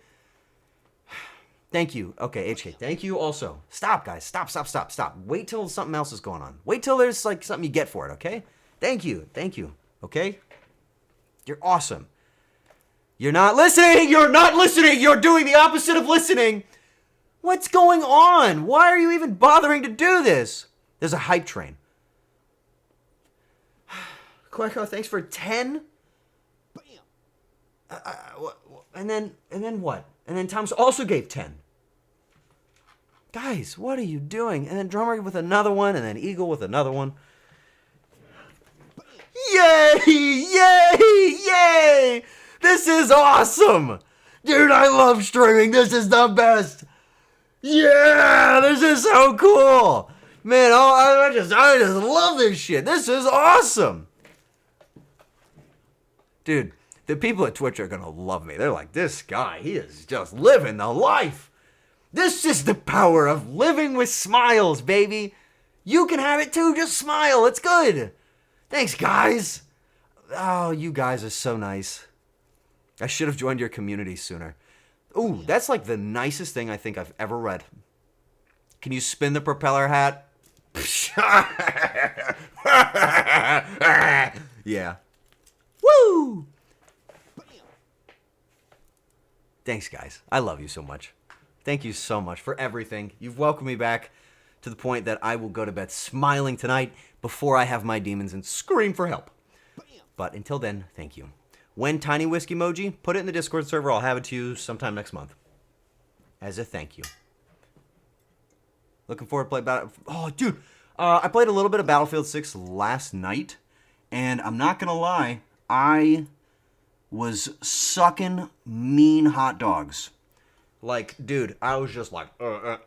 Thank you. Okay, HK. Thank you also. Stop, guys. Stop. Wait till something else is going on. Wait till there's like something you get for it, okay? Thank you. Okay? You're awesome. You're not listening. You're doing the opposite of listening. What's going on? Why are you even bothering to do this? There's a hype train. Quacko, thanks for 10. And then what? And then Thomas also gave 10. Guys, what are you doing? And then Drummer with another one, and then Eagle with another one. Yay! This is awesome! Dude, I love streaming. This is the best. Yeah, this is so cool. Man, I just love this shit. This is awesome. Dude, the people at Twitch are going to love me. They're like, this guy, he is just living the life. This is the power of living with smiles, baby. You can have it too. Just smile. It's good. Thanks, guys. Oh, you guys are so nice. I should have joined your community sooner. Ooh, that's like the nicest thing I think I've ever read. Can you spin the propeller hat? Yeah. Woo! Thanks, guys. I love you so much. Thank you so much for everything. You've welcomed me back to the point that I will go to bed smiling tonight before I have my demons and scream for help. But until then, thank you. When Tiny Whiskey emoji, put it in the Discord server. I'll have it to you sometime next month. As a thank you. Looking forward to play Battlefield. Oh, dude. I played a little bit of Battlefield 6 last night. And I'm not going to lie. I was sucking mean hot dogs. Like, dude, I was just like, No,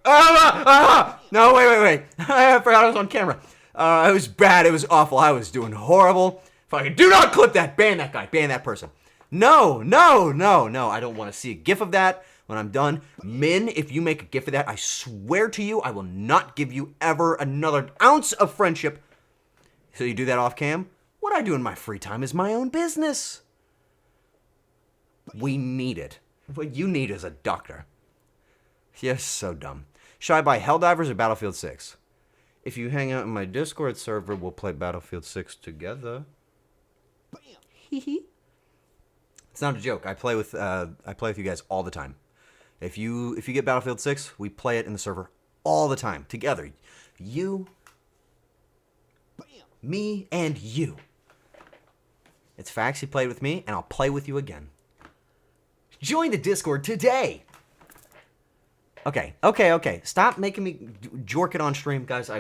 wait. I forgot I was on camera. It was bad. It was awful. I was doing horrible. Fucking do not clip that. Ban that guy. Ban that person. No. I don't want to see a gif of that when I'm done. Min, if you make a gif of that, I swear to you, I will not give you ever another ounce of friendship. So you do that off cam? What I do in my free time is my own business. We need it. What you need is a doctor. You're so dumb. Should I buy Helldivers or Battlefield 6? If you hang out in my Discord server, we'll play Battlefield 6 together. It's not a joke. I play with you guys all the time. If you get Battlefield 6, we play it in the server all the time together. You, me, and you. It's facts. You played with me, and I'll play with you again. Join the Discord today. Okay. Stop making me jork it on stream, guys.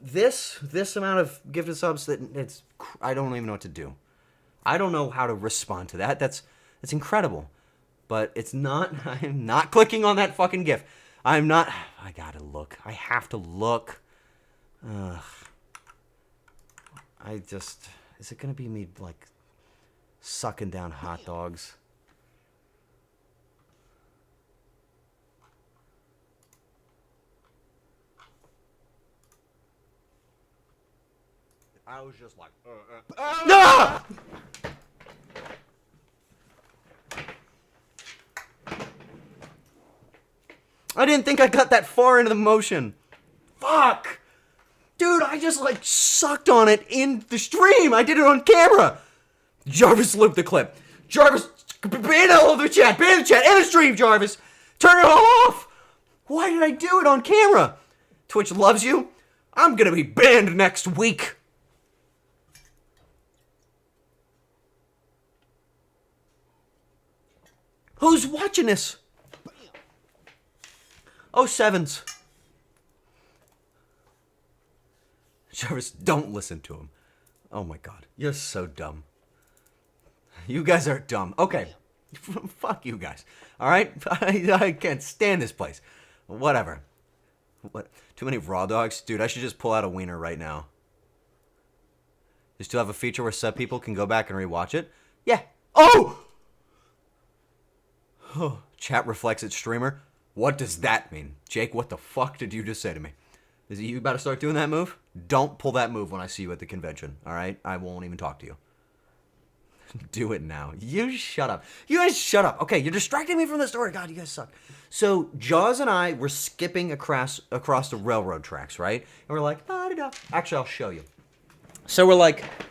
This amount of gifted subs that I don't even know what to do. I don't know how to respond to that. That's incredible. But it's not. I'm not clicking on that fucking gif. I'm not. I gotta look. I have to look. Ugh. Is it gonna be me like sucking down hot dogs? I was just like, No! I didn't think I got that far into the motion. Fuck! Dude, I just like sucked on it in the stream. I did it on camera. Jarvis looped the clip. Jarvis, ban all of the chat. Ban the chat and the stream, Jarvis. Turn it all off. Why did I do it on camera? Twitch loves you. I'm gonna be banned next week. Who's watching this? Oh, sevens. Jarvis, don't listen to him. Oh my god, you're so dumb. You guys are dumb. Okay, fuck you guys. All right, I can't stand this place. Whatever. What? Too many raw dogs, dude. I should just pull out a wiener right now. You still have a feature where sub people can go back and rewatch it? Yeah. Oh. Oh, chat reflects streamer. What does that mean? Jake, what the fuck did you just say to me? Is it you about to start doing that move? Don't pull that move when I see you at the convention, all right? I won't even talk to you. Do it now. You shut up. You guys shut up. Okay, you're distracting me from the story. God, you guys suck. So Jaws and I were skipping across the railroad tracks, right? And we're like, da-da-da. Actually, I'll show you. So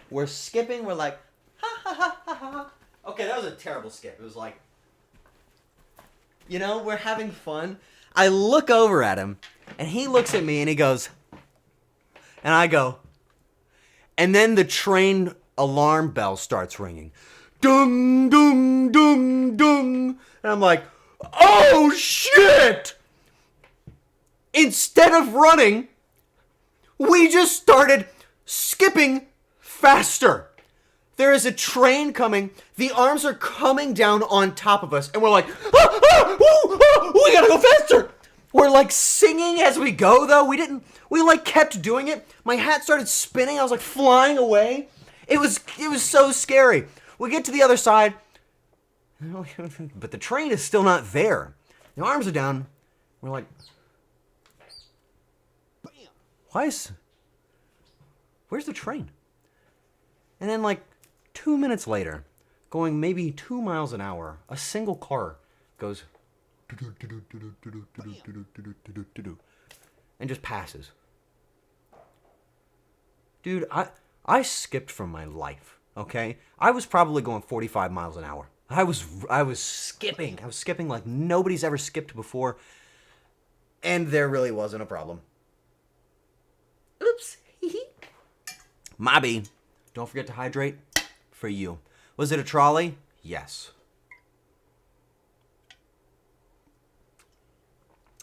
we're skipping. We're like, ha ha ha ha ha. Okay, that was a terrible skip. It was like, you know, we're having fun. I look over at him, and he looks at me, and he goes, and I go, and then the train alarm bell starts ringing. Dung, dung, dung, dung. And I'm like, oh, shit! Instead of running, we just started skipping faster. There is a train coming. The arms are coming down on top of us. And we're like, we gotta go faster. We're like singing as we go, though. We like kept doing it. My hat started spinning. I was like flying away. It was so scary. We get to the other side, but the train is still not there. The arms are down. We're like, where's the train? And then like 2 minutes later, going maybe 2 miles an hour, a single car goes and just passes. Dude, I skipped from my life, okay? I was probably going 45 miles an hour. I was skipping. I was skipping like nobody's ever skipped before. And there really wasn't a problem. Oops. Mobby, don't forget to hydrate for you. Was it a trolley? Yes.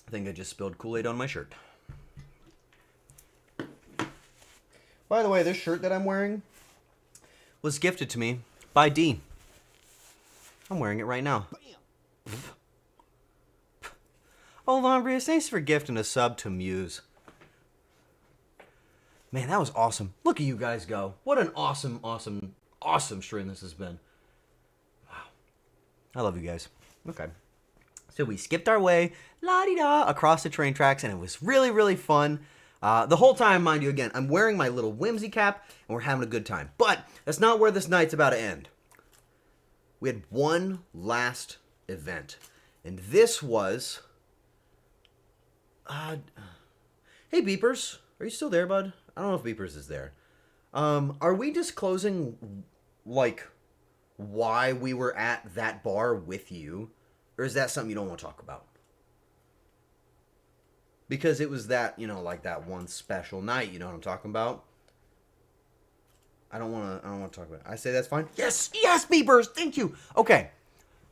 I think I just spilled Kool-Aid on my shirt. By the way, this shirt that I'm wearing was gifted to me by D. I'm wearing it right now. Oh, Lombrius, thanks for gifting a sub to Muse. Man, that was awesome. Look at you guys go. What an awesome, awesome, awesome stream this has been. Wow. I love you guys. Okay. So we skipped our way, la-di-da, across the train tracks, and it was really, really fun. The whole time, mind you, again, I'm wearing my little whimsy cap, and we're having a good time. But that's not where this night's about to end. We had one last event, and this was... hey, Beepers. Are you still there, bud? I don't know if Beepers is there. Are we disclosing, like, why we were at that bar with you? Or is that something you don't want to talk about? Because it was that, you know, like that one special night, you know what I'm talking about? I don't want to talk about it. I say that's fine. Yes, Beepers, thank you. Okay,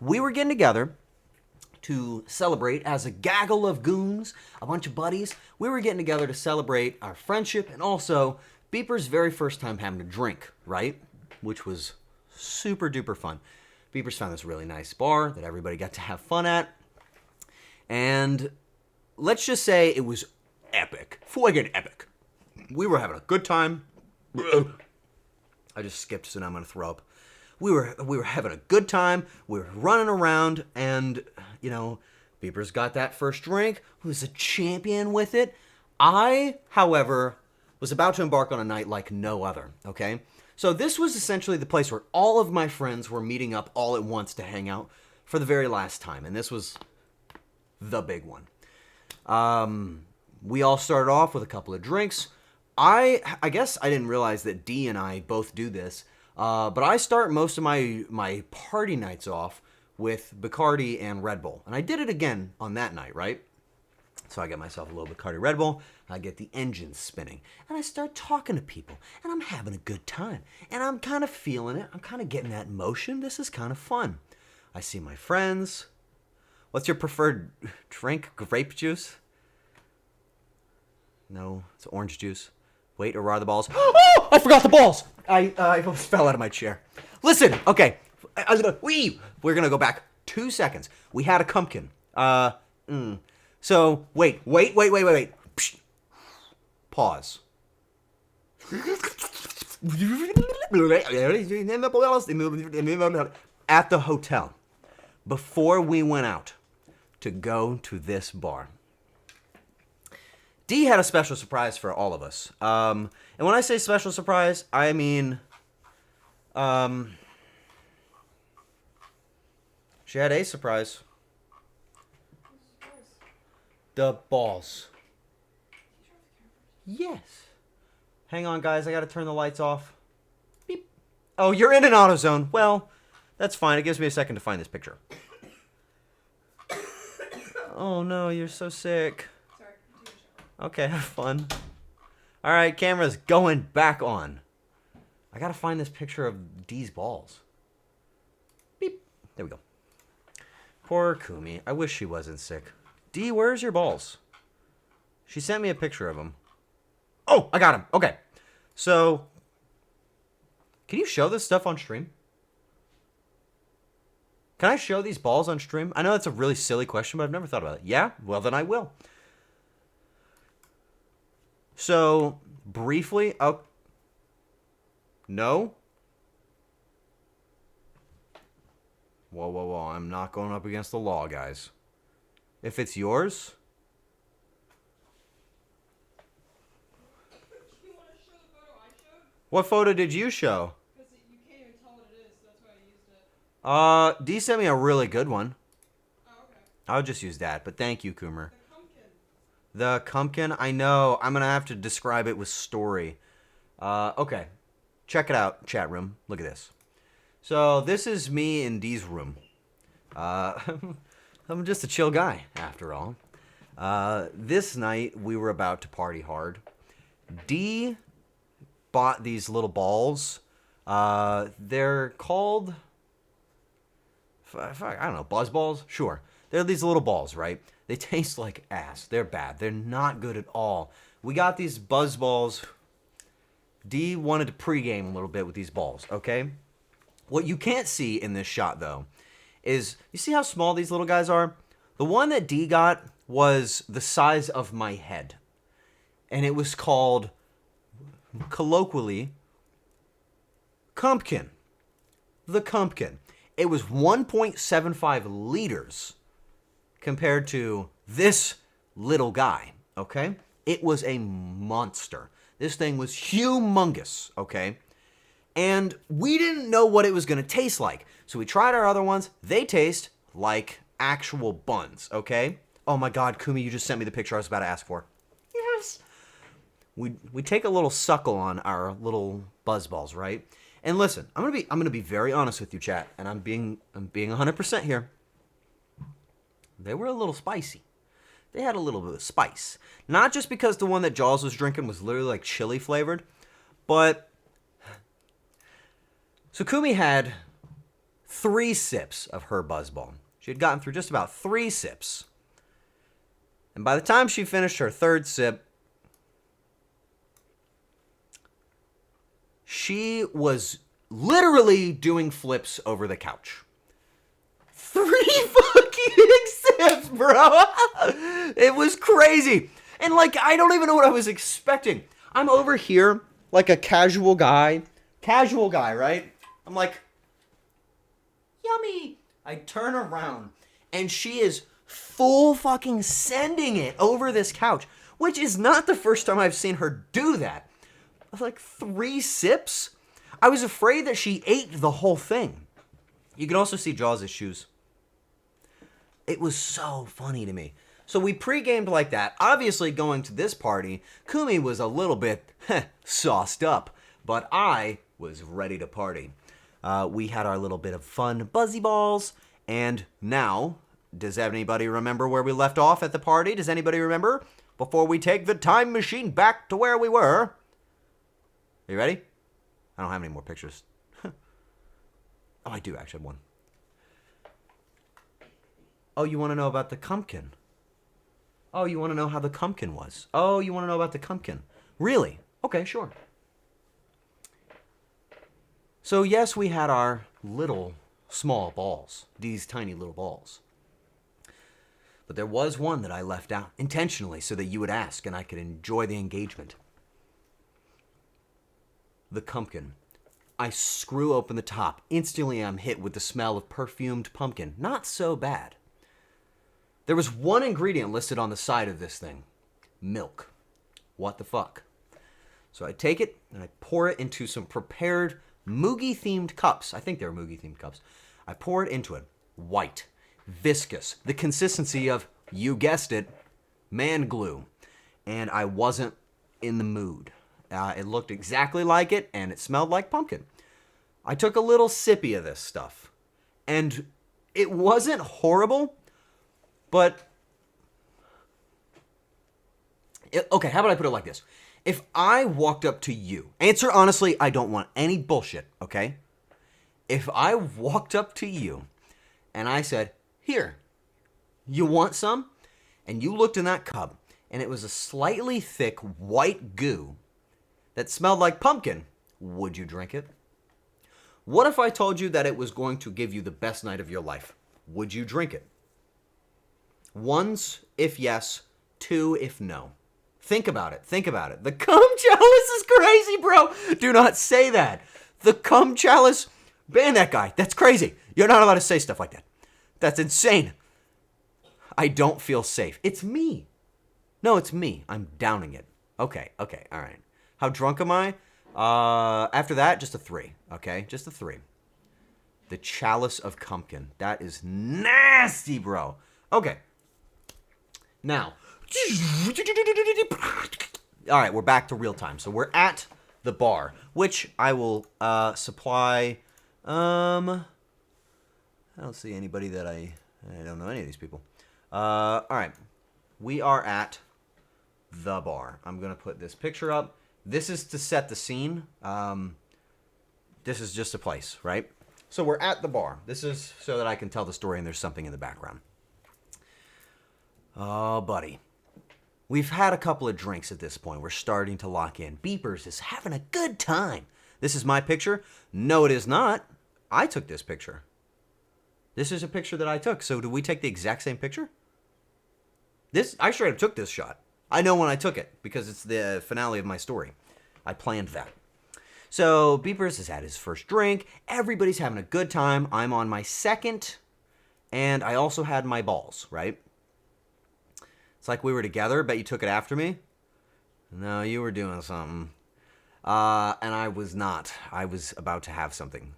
we were getting together to celebrate as a gaggle of goons, a bunch of buddies. We were getting together to celebrate our friendship and also Beeper's very first time having a drink, right? Which was super duper fun. Beepers found this really nice bar that everybody got to have fun at. And let's just say it was epic. Fucking epic. We were having a good time. I just skipped, so now I'm going to throw up. We were having a good time. We were running around, and, you know, Beepers got that first drink. He was a champion with it. I, however, was about to embark on a night like no other, okay? So this was essentially the place where all of my friends were meeting up all at once to hang out for the very last time, and this was the big one. We all started off with a couple of drinks. I guess I didn't realize that D and I both do this, but I start most of my party nights off with Bacardi and Red Bull. And I did it again on that night, right? So I get myself a little Bacardi Red Bull, I get the engines spinning, and I start talking to people, and I'm having a good time. And I'm kind of feeling it. I'm kind of getting that motion. This is kind of fun. I see my friends. What's your preferred drink? Grape juice? No, it's orange juice. Wait, or are the balls? Oh, I forgot the balls! I almost fell out of my chair. Listen, okay. We're gonna go back 2 seconds. We had a pumpkin. So, wait. Psst. Pause. At the hotel. before we went out to go to this bar. Dee had a special surprise for all of us. And when I say special surprise, I mean, she had a surprise. The balls. Yes. Hang on, guys. I gotta turn the lights off. Beep. Oh, you're in an auto zone. Well, that's fine. It gives me a second to find this picture. Oh, no. You're so sick. Sorry, I'm taking a shower. Okay, have fun. All right, camera's going back on. I gotta find this picture of Dee's balls. Beep. There we go. Poor Kumi. I wish she wasn't sick. Dee, where's your balls? She sent me a picture of them. Oh, I got him. Okay. So, can you show this stuff on stream? Can I show these balls on stream? I know that's a really silly question, but I've never thought about it. Yeah? Well, then I will. So, briefly, oh, no? Whoa, whoa, whoa. I'm not going up against the law, guys. If it's yours... You want to show the photo I showed? What photo did you show? Because you can't even tell what it is, so that's why I used it. Dee sent me a really good one. Oh, okay. I'll just use that, but thank you, Coomer. The pumpkin. The Cumpkin, I know. I'm going to have to describe it with story. Okay. Check it out, chat room. Look at this. So, this is me in Dee's room. I'm just a chill guy, after all. This night, we were about to party hard. Dee bought these little balls. They're called... I don't know, buzz balls? Sure. They're these little balls, right? They taste like ass. They're bad. They're not good at all. We got these buzz balls. Dee wanted to pregame a little bit with these balls, okay? What you can't see in this shot, though, is, you see how small these little guys are? The one that Dee got was the size of my head. And it was called, colloquially, Cumpkin. The Cumpkin. It was 1.75 liters compared to this little guy, okay? It was a monster. This thing was humongous, okay? And we didn't know what it was going to taste like. So we tried our other ones. They taste like actual buns, okay? Oh my God, Kumi, you just sent me the picture I was about to ask for. Yes. We take a little suckle on our little buzz balls, right? And listen, I'm gonna be very honest with you, chat, and I'm being 100% here. They were a little spicy. They had a little bit of spice. Not just because the one that Jaws was drinking was literally like chili flavored, but so Kumi had 3 sips of her buzzball. She had gotten through just about 3 sips. And by the time she finished her 3rd sip, she was literally doing flips over the couch. 3 fucking sips, bro. It was crazy. And like, I don't even know what I was expecting. I'm over here like a casual guy, right? I'm like, yummy. I turn around and she is full fucking sending it over this couch, which is not the first time I've seen her do that. Like 3 sips? I was afraid that she ate the whole thing. You can also see Jaws' shoes. It was so funny to me. So we pre-gamed like that. Obviously, going to this party, Kumi was a little bit sauced up, but I was ready to party. We had our little bit of fun buzzy balls, and now, does anybody remember where we left off at the party? Does anybody remember? Before we take the time machine back to where we were. Are you ready? I don't have any more pictures. Oh, I do actually have one. Oh, you want to know about the Cumpkin? Oh, you want to know how the Cumpkin was? Oh, you want to know about the Cumpkin? Really? Okay, sure. So yes, we had our little small balls. These tiny little balls. But there was one that I left out intentionally so that you would ask and I could enjoy the engagement. The Cumpkin I screw open the top. Instantly, I'm hit with the smell of perfumed pumpkin. Not so bad. There was one ingredient listed on the side of this thing. Milk. What the fuck? So I take it and I pour it into some prepared Moogie-themed cups. I think they're Moogie-themed cups. I pour it into it. White. Viscous. The consistency of, you guessed it, man glue. And I wasn't in the mood. It looked exactly like it, and it smelled like pumpkin. I took a little sippy of this stuff. And it wasn't horrible, but... okay, how about I put it like this? If I walked up to you... Answer honestly, I don't want any bullshit, okay? If I walked up to you and I said, here, you want some? And you looked in that cup, and it was a slightly thick white goo that smelled like pumpkin, would you drink it? What if I told you that it was going to give you the best night of your life? Would you drink it? 1 if yes, 2 if no. Think about it. Think about it. The cum chalice is crazy, bro. Do not say that. The cum chalice, ban that guy. That's crazy. You're not allowed to say stuff like that. That's insane. I don't feel safe. It's me. No, it's me. I'm downing it. Okay, all right. How drunk am I? After that, just a 3, okay? Just a 3. The chalice of pumpkin. That is nasty, bro. Okay. Now. All right, we're back to real time. So we're at the bar, which I will supply. I don't see anybody that I don't know any of these people. All right. We are at the bar. I'm going to put this picture up. This is to set the scene. This is just a place, right? So we're at the bar. This is so that I can tell the story and there's something in the background. Oh, buddy. We've had a couple of drinks at this point. We're starting to lock in. Beepers is having a good time. This is my picture? No, it is not. I took this picture. This is a picture that I took. So did we take the exact same picture? I straight up took this shot. I know when I took it because it's the finale of my story. I planned that. So Beepers has had his first drink. Everybody's having a good time. I'm on my second. And I also had my balls, right? It's like we were together. Bet you took it after me. No, you were doing something. And I was not. I was about to have something.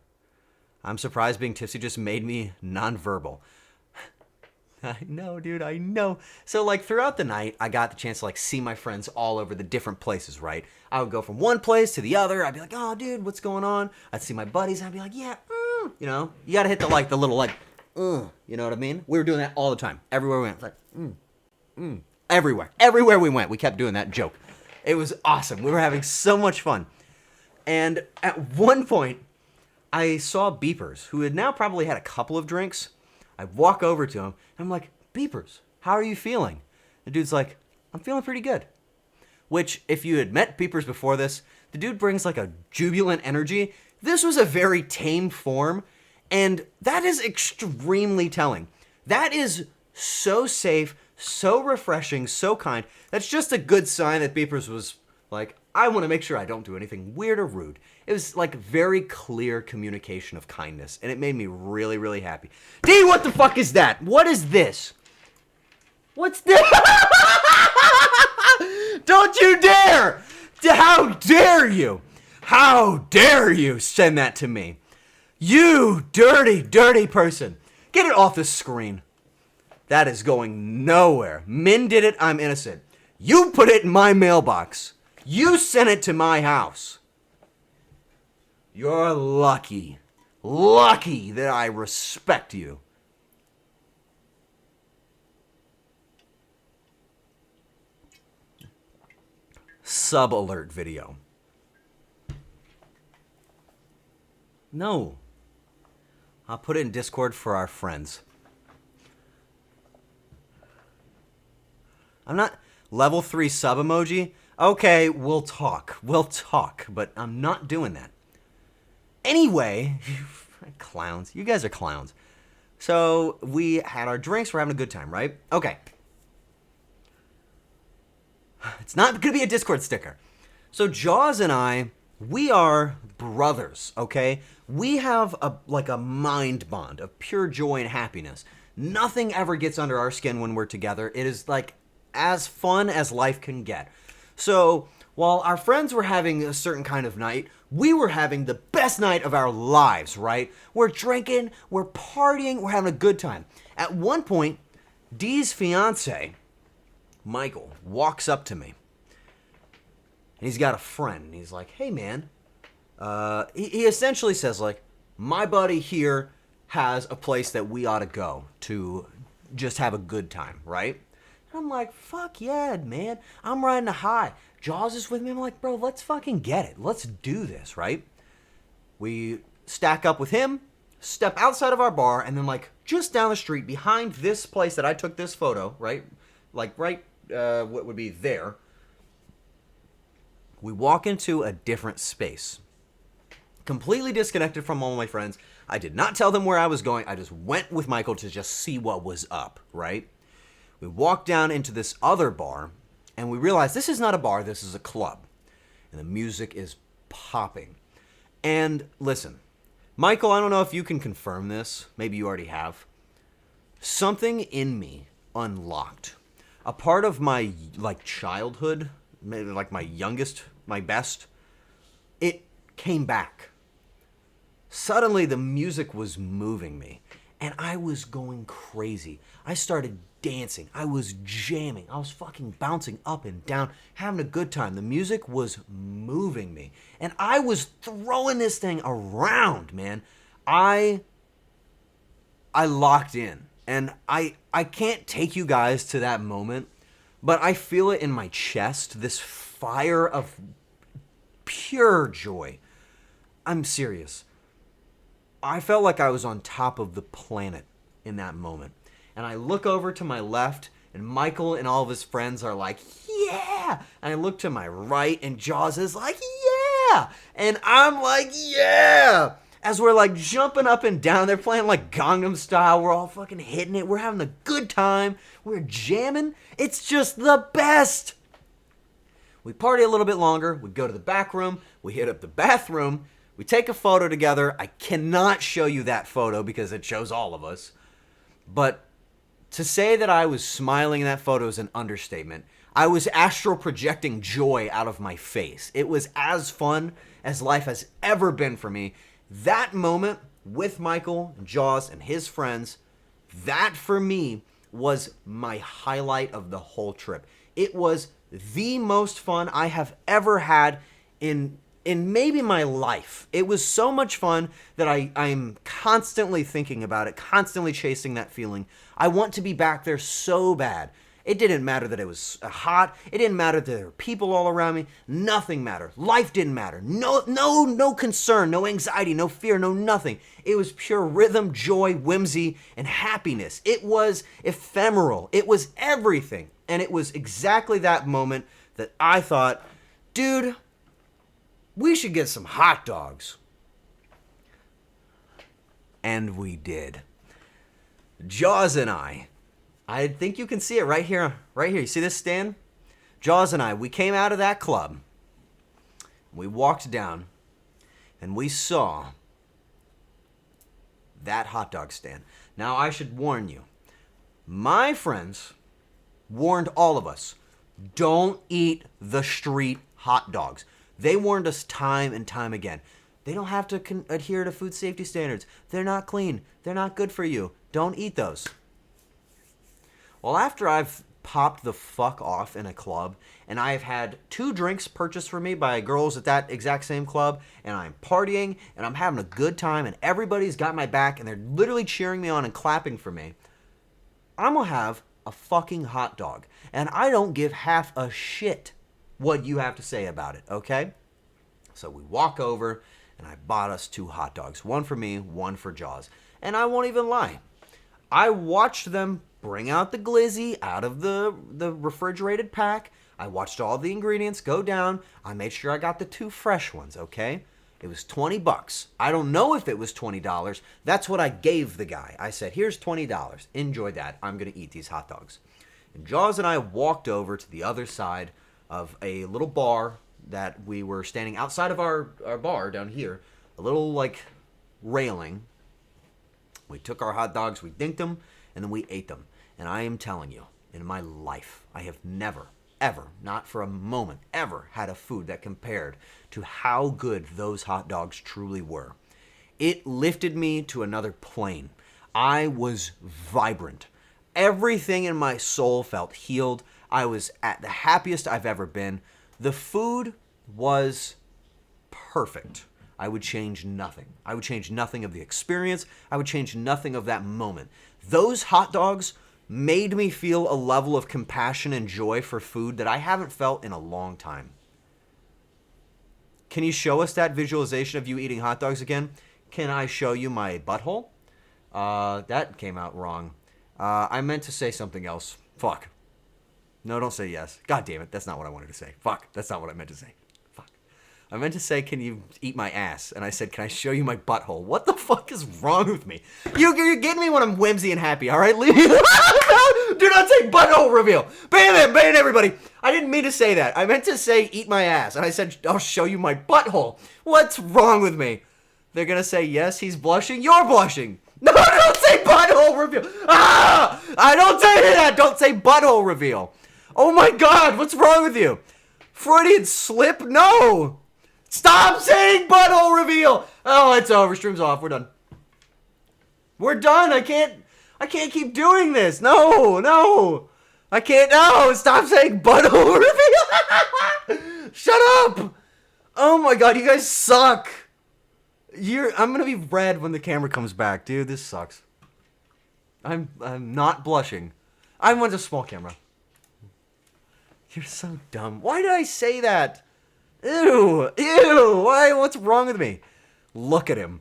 I'm surprised being tipsy just made me nonverbal. I know, dude, I know. So, like, throughout the night, I got the chance to, like, see my friends all over the different places, right? I would go from one place to the other. I'd be like, oh, dude, what's going on? I'd see my buddies, and I'd be like, yeah, you know? You gotta hit the little, you know what I mean? We were doing that all the time. Everywhere we went. Like, Everywhere. Everywhere we went, we kept doing that joke. It was awesome. We were having so much fun. And at one point, I saw Beepers, who had now probably had a couple of drinks. I walk over to him, and I'm like, Beepers, how are you feeling? The dude's like, I'm feeling pretty good. Which, if you had met Beepers before this, the dude brings like a jubilant energy. This was a very tame form, and that is extremely telling. That is so safe, so refreshing, so kind. That's just a good sign that Beepers was like, I want to make sure I don't do anything weird or rude. It was like very clear communication of kindness, and it made me really, really happy. D, what the fuck is that? What is this? What's this? Don't you dare! How dare you? How dare you send that to me? You dirty, dirty person. Get it off the screen. That is going nowhere. Min did it, I'm innocent. You put it in my mailbox. You sent it to my house. You're lucky. Lucky that I respect you. Sub-alert video. No. I'll put it in Discord for our friends. I'm not... Level 3 sub emoji? Okay, we'll talk. We'll talk. But I'm not doing that. Anyway, clowns. You guys are clowns. So, we had our drinks. We're having a good time, right? Okay. It's not going to be a Discord sticker. So, Jaws and I We are brothers, okay? We have a mind bond of pure joy and happiness. Nothing ever gets under our skin when we're together. It is like as fun as life can get. So, while our friends were having a certain kind of night, we were having the best night of our lives, right? We're drinking, we're partying, we're having a good time. At one point, Dee's fiance, Michael, walks up to me. And he's got a friend. And he's like, hey, man. He essentially says, like, my buddy here has a place that we ought to go to just have a good time, right? And I'm like, fuck yeah, man. I'm riding a high. Jaws is with me. I'm like, bro, let's fucking get it. Let's do this, right? We stack up with him, step outside of our bar, and then, like, just down the street behind this place that I took this photo, right? Like, right, what would be there. We walk into a different space. Completely disconnected from all my friends. I did not tell them where I was going. I just went with Michael to just see what was up, right? We walk down into this other bar, and we realize this is not a bar, this is a club. And the music is popping. And listen, Michael, I don't know if you can confirm this. Maybe you already have. Something in me unlocked. A part of my, like, childhood, maybe like my youngest, my best, it came back. Suddenly the music was moving me, and I was going crazy. I started dancing. I was jamming. I was fucking bouncing up and down, having a good time. The music was moving me, and I was throwing this thing around, man. I locked in, and I can't take you guys to that moment, but I feel it in my chest, this fire of pure joy. I'm serious. I felt like I was on top of the planet in that moment. And I look over to my left, and Michael and all of his friends are like, yeah! And I look to my right, and Jaws is like, yeah! And I'm like, yeah! As we're like jumping up and down, they're playing like Gangnam Style. We're all fucking hitting it. We're having a good time. We're jamming. It's just the best. We party a little bit longer. We go to the back room. We hit up the bathroom. We take a photo together. I cannot show you that photo because it shows all of us. But to say that I was smiling in that photo is an understatement. I was astral projecting joy out of my face. It was as fun as life has ever been for me. That moment with Michael, Jaws, and his friends, that for me was my highlight of the whole trip. It was the most fun I have ever had in maybe my life. It was so much fun that I'm constantly thinking about it, constantly chasing that feeling. I want to be back there so bad. It didn't matter that it was hot. It didn't matter that there were people all around me. Nothing mattered. Life didn't matter. No concern, no anxiety, no fear, no nothing. It was pure rhythm, joy, whimsy, and happiness. It was ephemeral. It was everything. And it was exactly that moment that I thought, dude, we should get some hot dogs. And we did. Jaws and I think you can see it right here. Right here. You see this stand? Jaws and I, we came out of that club. We walked down. And we saw that hot dog stand. Now, I should warn you. My friends warned all of us. Don't eat the street hot dogs. They warned us time and time again. They don't have to adhere to food safety standards. They're not clean. They're not good for you. Don't eat those. Well, after I've popped the fuck off in a club, and I've had 2 drinks purchased for me by girls at that exact same club, and I'm partying, and I'm having a good time, and everybody's got my back, and they're literally cheering me on and clapping for me, I'm gonna have a fucking hot dog. And I don't give half a shit what you have to say about it, okay? So we walk over, and I bought us 2 hot dogs. One for me, one for Jaws. And I won't even lie. I watched them bring out the glizzy out of the refrigerated pack. I watched all the ingredients go down. I made sure I got the 2 fresh ones, okay? It was $20. I don't know if it was $20. That's what I gave the guy. I said, here's $20. Enjoy that. I'm going to eat these hot dogs. And Jaws and I walked over to the other side of a little bar that we were standing outside of our bar down here, a little, like, railing. We took our hot dogs, we dinked them, and then we ate them. And I am telling you, in my life, I have never, ever, not for a moment, ever had a food that compared to how good those hot dogs truly were. It lifted me to another plane. I was vibrant. Everything in my soul felt healed. I was at the happiest I've ever been. The food was perfect. I would change nothing. I would change nothing of the experience. I would change nothing of that moment. Those hot dogs made me feel a level of compassion and joy for food that I haven't felt in a long time. Can you show us that visualization of you eating hot dogs again? Can I show you my butthole? That came out wrong. I meant to say something else. Fuck. No, don't say yes. God damn it. That's not what I wanted to say. Fuck. That's not what I meant to say. Fuck. I meant to say, can you eat my ass? And I said, can I show you my butthole? What the fuck is wrong with me? You're getting me when I'm whimsy and happy, all right? Leave me. Do not say butthole reveal. Ban everybody. I didn't mean to say that. I meant to say eat my ass. And I said, I'll show you my butthole. What's wrong with me? They're going to say, yes, he's blushing. You're blushing. No, don't say butthole reveal. Ah! I don't say that. Don't say butthole reveal. Oh my God, what's wrong with you? Freudian slip? No. Stop saying butthole reveal. Oh, it's over. Stream's off. We're done. We're done. I can't keep doing this. No. I can't. No, stop saying butthole reveal. Shut up. Oh my God, you guys suck. I'm gonna be red when the camera comes back, dude. This sucks. I'm not blushing. I want a small camera. You're so dumb. Why did I say that? Ew. Why? What's wrong with me? Look at him.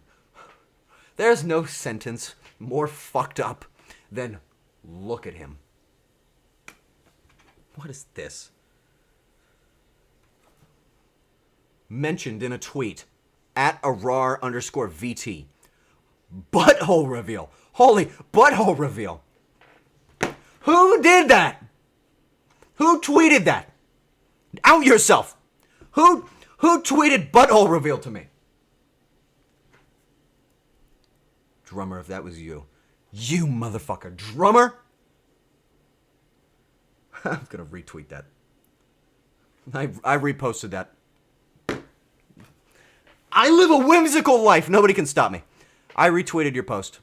There's no sentence more fucked up than look at him. What is this? Mentioned in a tweet. At Arar_VT. Butthole reveal. Holy butthole reveal. Who did that? Who tweeted that? Out yourself. Who tweeted butthole reveal to me? Drummer, if that was you. You motherfucker. Drummer? I'm gonna retweet that. I reposted that. I live a whimsical life. Nobody can stop me. I retweeted your post.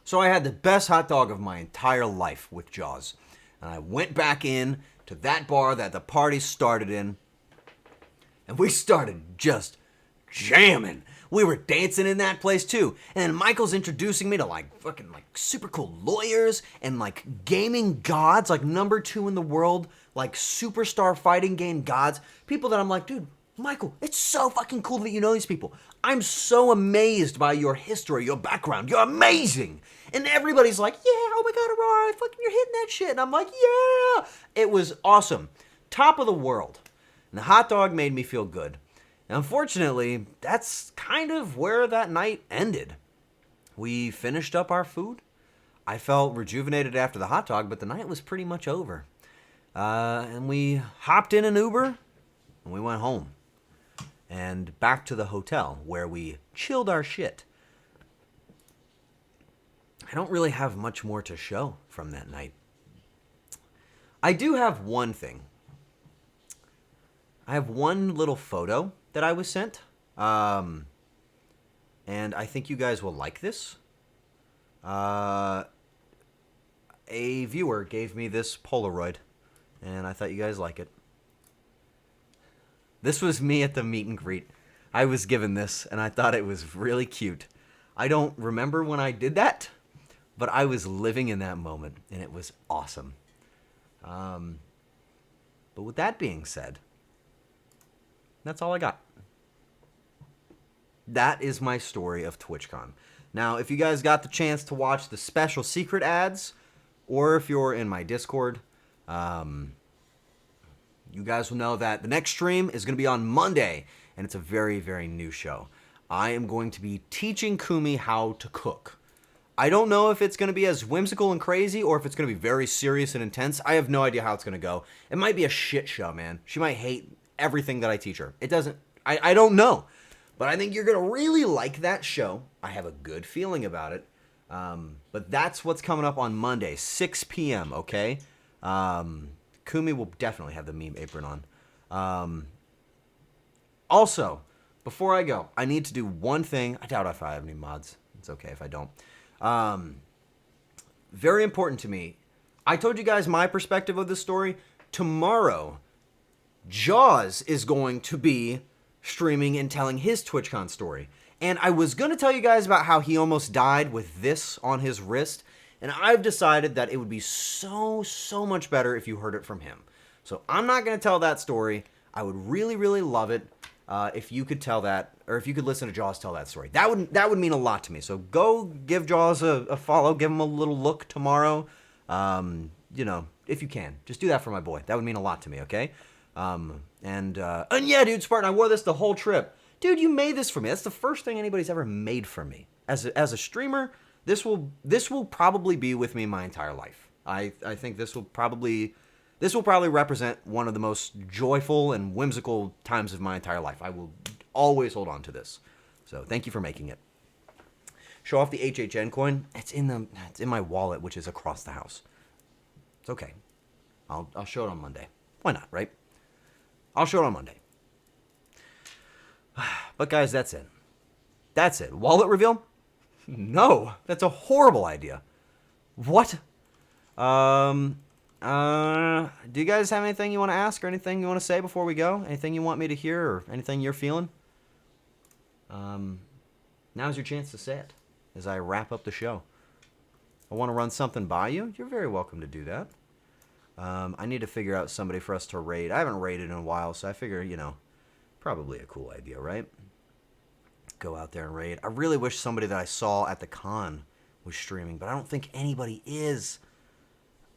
So I had the best hot dog of my entire life with Jaws. And I went back in to that bar that the party started in. And we started just jamming. We were dancing in that place too. And then Michael's introducing me to fucking super cool lawyers and gaming gods, #2 in the world, superstar fighting game gods. People that I'm like, dude, Michael, it's so fucking cool that you know these people. I'm so amazed by your history, your background. You're amazing. And everybody's like, yeah, oh my God, Aurora, fucking you're hitting that shit. And I'm like, yeah. It was awesome. Top of the world. And the hot dog made me feel good. Unfortunately, that's kind of where that night ended. We finished up our food. I felt rejuvenated after the hot dog, but the night was pretty much over. And we hopped in an Uber, and we went home. And back to the hotel, where we chilled our shit. I don't really have much more to show from that night. I do have one thing. I have one little photo that I was sent, and I think you guys will like this. A viewer gave me this Polaroid, and I thought you guys like it. This was me at the meet and greet. I was given this, and I thought it was really cute. I don't remember when I did that, but I was living in that moment, and it was awesome. But with that being said, that's all I got. That is my story of TwitchCon. Now, if you guys got the chance to watch the special secret ads, or if you're in my Discord, you guys will know that the next stream is going to be on Monday, and it's a very, very new show. I am going to be teaching Kumi how to cook. I don't know if it's going to be as whimsical and crazy or if it's going to be very serious and intense. I have no idea how it's going to go. It might be a shit show, man. She might hate everything that I teach her. It doesn't, I don't know. But I think you're going to really like that show. I have a good feeling about it. But that's what's coming up on Monday, 6 p.m., okay? Kumi will definitely have the meme apron on. Also, before I go, I need to do one thing. I doubt if I have any mods. It's okay if I don't. Very important to me. I told you guys my perspective of this story. Tomorrow, Jaws is going to be streaming and telling his TwitchCon story. And I was going to tell you guys about how he almost died with this on his wrist. And I've decided that it would be so much better if you heard it from him. So I'm not going to tell that story. I would really love it if you could tell that, or if you could listen to Jaws tell that story. That would mean a lot to me. So go give Jaws a follow. Give him a little look tomorrow. You know, if you can. Just do that for my boy. That would mean a lot to me, okay? And yeah, dude, Spartan, I wore this the whole trip. Dude, you made this for me. That's the first thing anybody's ever made for me. As a streamer, this will probably be with me my entire life. I think this will probably represent one of the most joyful and whimsical times of my entire life. I will always hold on to this. So thank you for making it. Show off the HHN coin. It's in my wallet, which is across the house. It's okay. I'll show it on Monday. Why not, right? I'll show it on Monday. But guys, that's it. That's it. Wallet reveal? No, that's a horrible idea. What? Do you guys have anything you want to ask or anything you want to say before we go? Anything you want me to hear or anything you're feeling? Now's your chance to say it as I wrap up the show. I want to run something by you. You're very welcome to do that. I need to figure out somebody for us to raid. I haven't raided in a while, so I figure, you know, probably a cool idea, right? Go out there and raid. I really wish somebody that I saw at the con was streaming, but I don't think anybody is.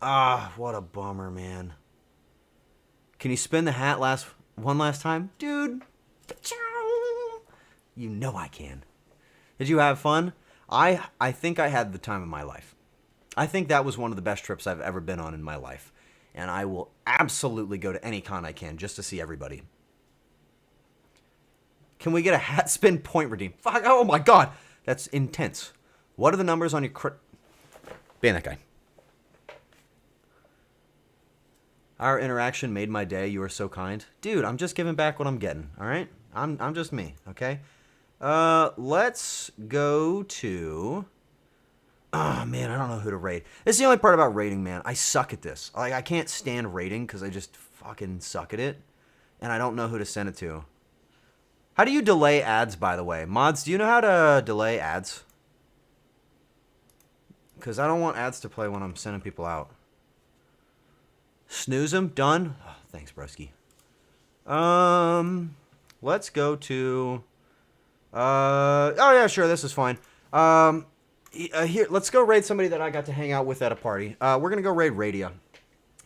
Ah, what a bummer, man. Can you spin the hat one last time? Dude. You know I can. Did you have fun? I think I had the time of my life. I think that was one of the best trips I've ever been on in my life. And I will absolutely go to any con I can just to see everybody. Can we get a hat spin point redeem? Fuck, oh my god. That's intense. What are the numbers on your ban that guy. Our interaction made my day. You are so kind. Dude, I'm just giving back what I'm getting, alright? I'm just me, okay? Let's go to... Oh, man, I don't know who to raid. This is the only part about raiding, man. I suck at this. Like, I can't stand raiding because I just fucking suck at it. And I don't know who to send it to. How do you delay ads, by the way? Mods, do you know how to delay ads? Because I don't want ads to play when I'm sending people out. Snooze them? Done? Oh, thanks, broski. Let's go to... oh, yeah, sure, this is fine. Here, let's go raid somebody that I got to hang out with at a party. We're going to go raid Radia.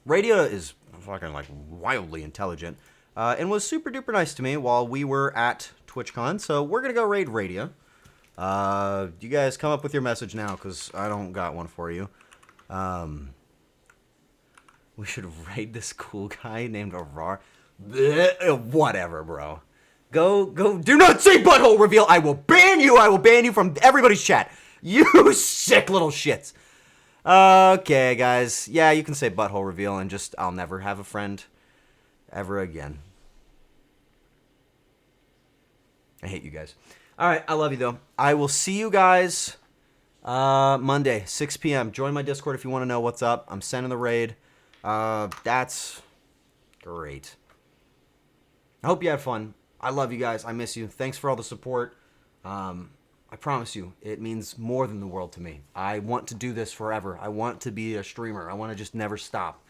Radia is fucking, like, wildly intelligent. And was super duper nice to me while we were at TwitchCon. So we're going to go raid Radia. You guys come up with your message now because I don't got one for you. We should raid this cool guy named Arar. Whatever, bro. Go. Do not say butthole reveal. I will ban you. I will ban you from everybody's chat. You sick little shits. Okay, guys. Yeah, you can say butthole reveal and just, I'll never have a friend ever again. I hate you guys. All right, I love you, though. I will see you guys Monday, 6 p.m. Join my Discord if you want to know what's up. I'm sending the raid. That's great. I hope you had fun. I love you guys. I miss you. Thanks for all the support. I promise you, it means more than the world to me. I want to do this forever. I want to be a streamer. I want to just never stop.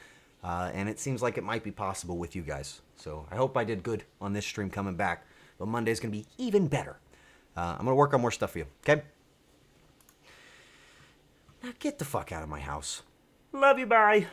And it seems like it might be possible with you guys. So I hope I did good on this stream coming back. But Monday's going to be even better. I'm going to work on more stuff for you, okay? Now get the fuck out of my house. Love you, bye.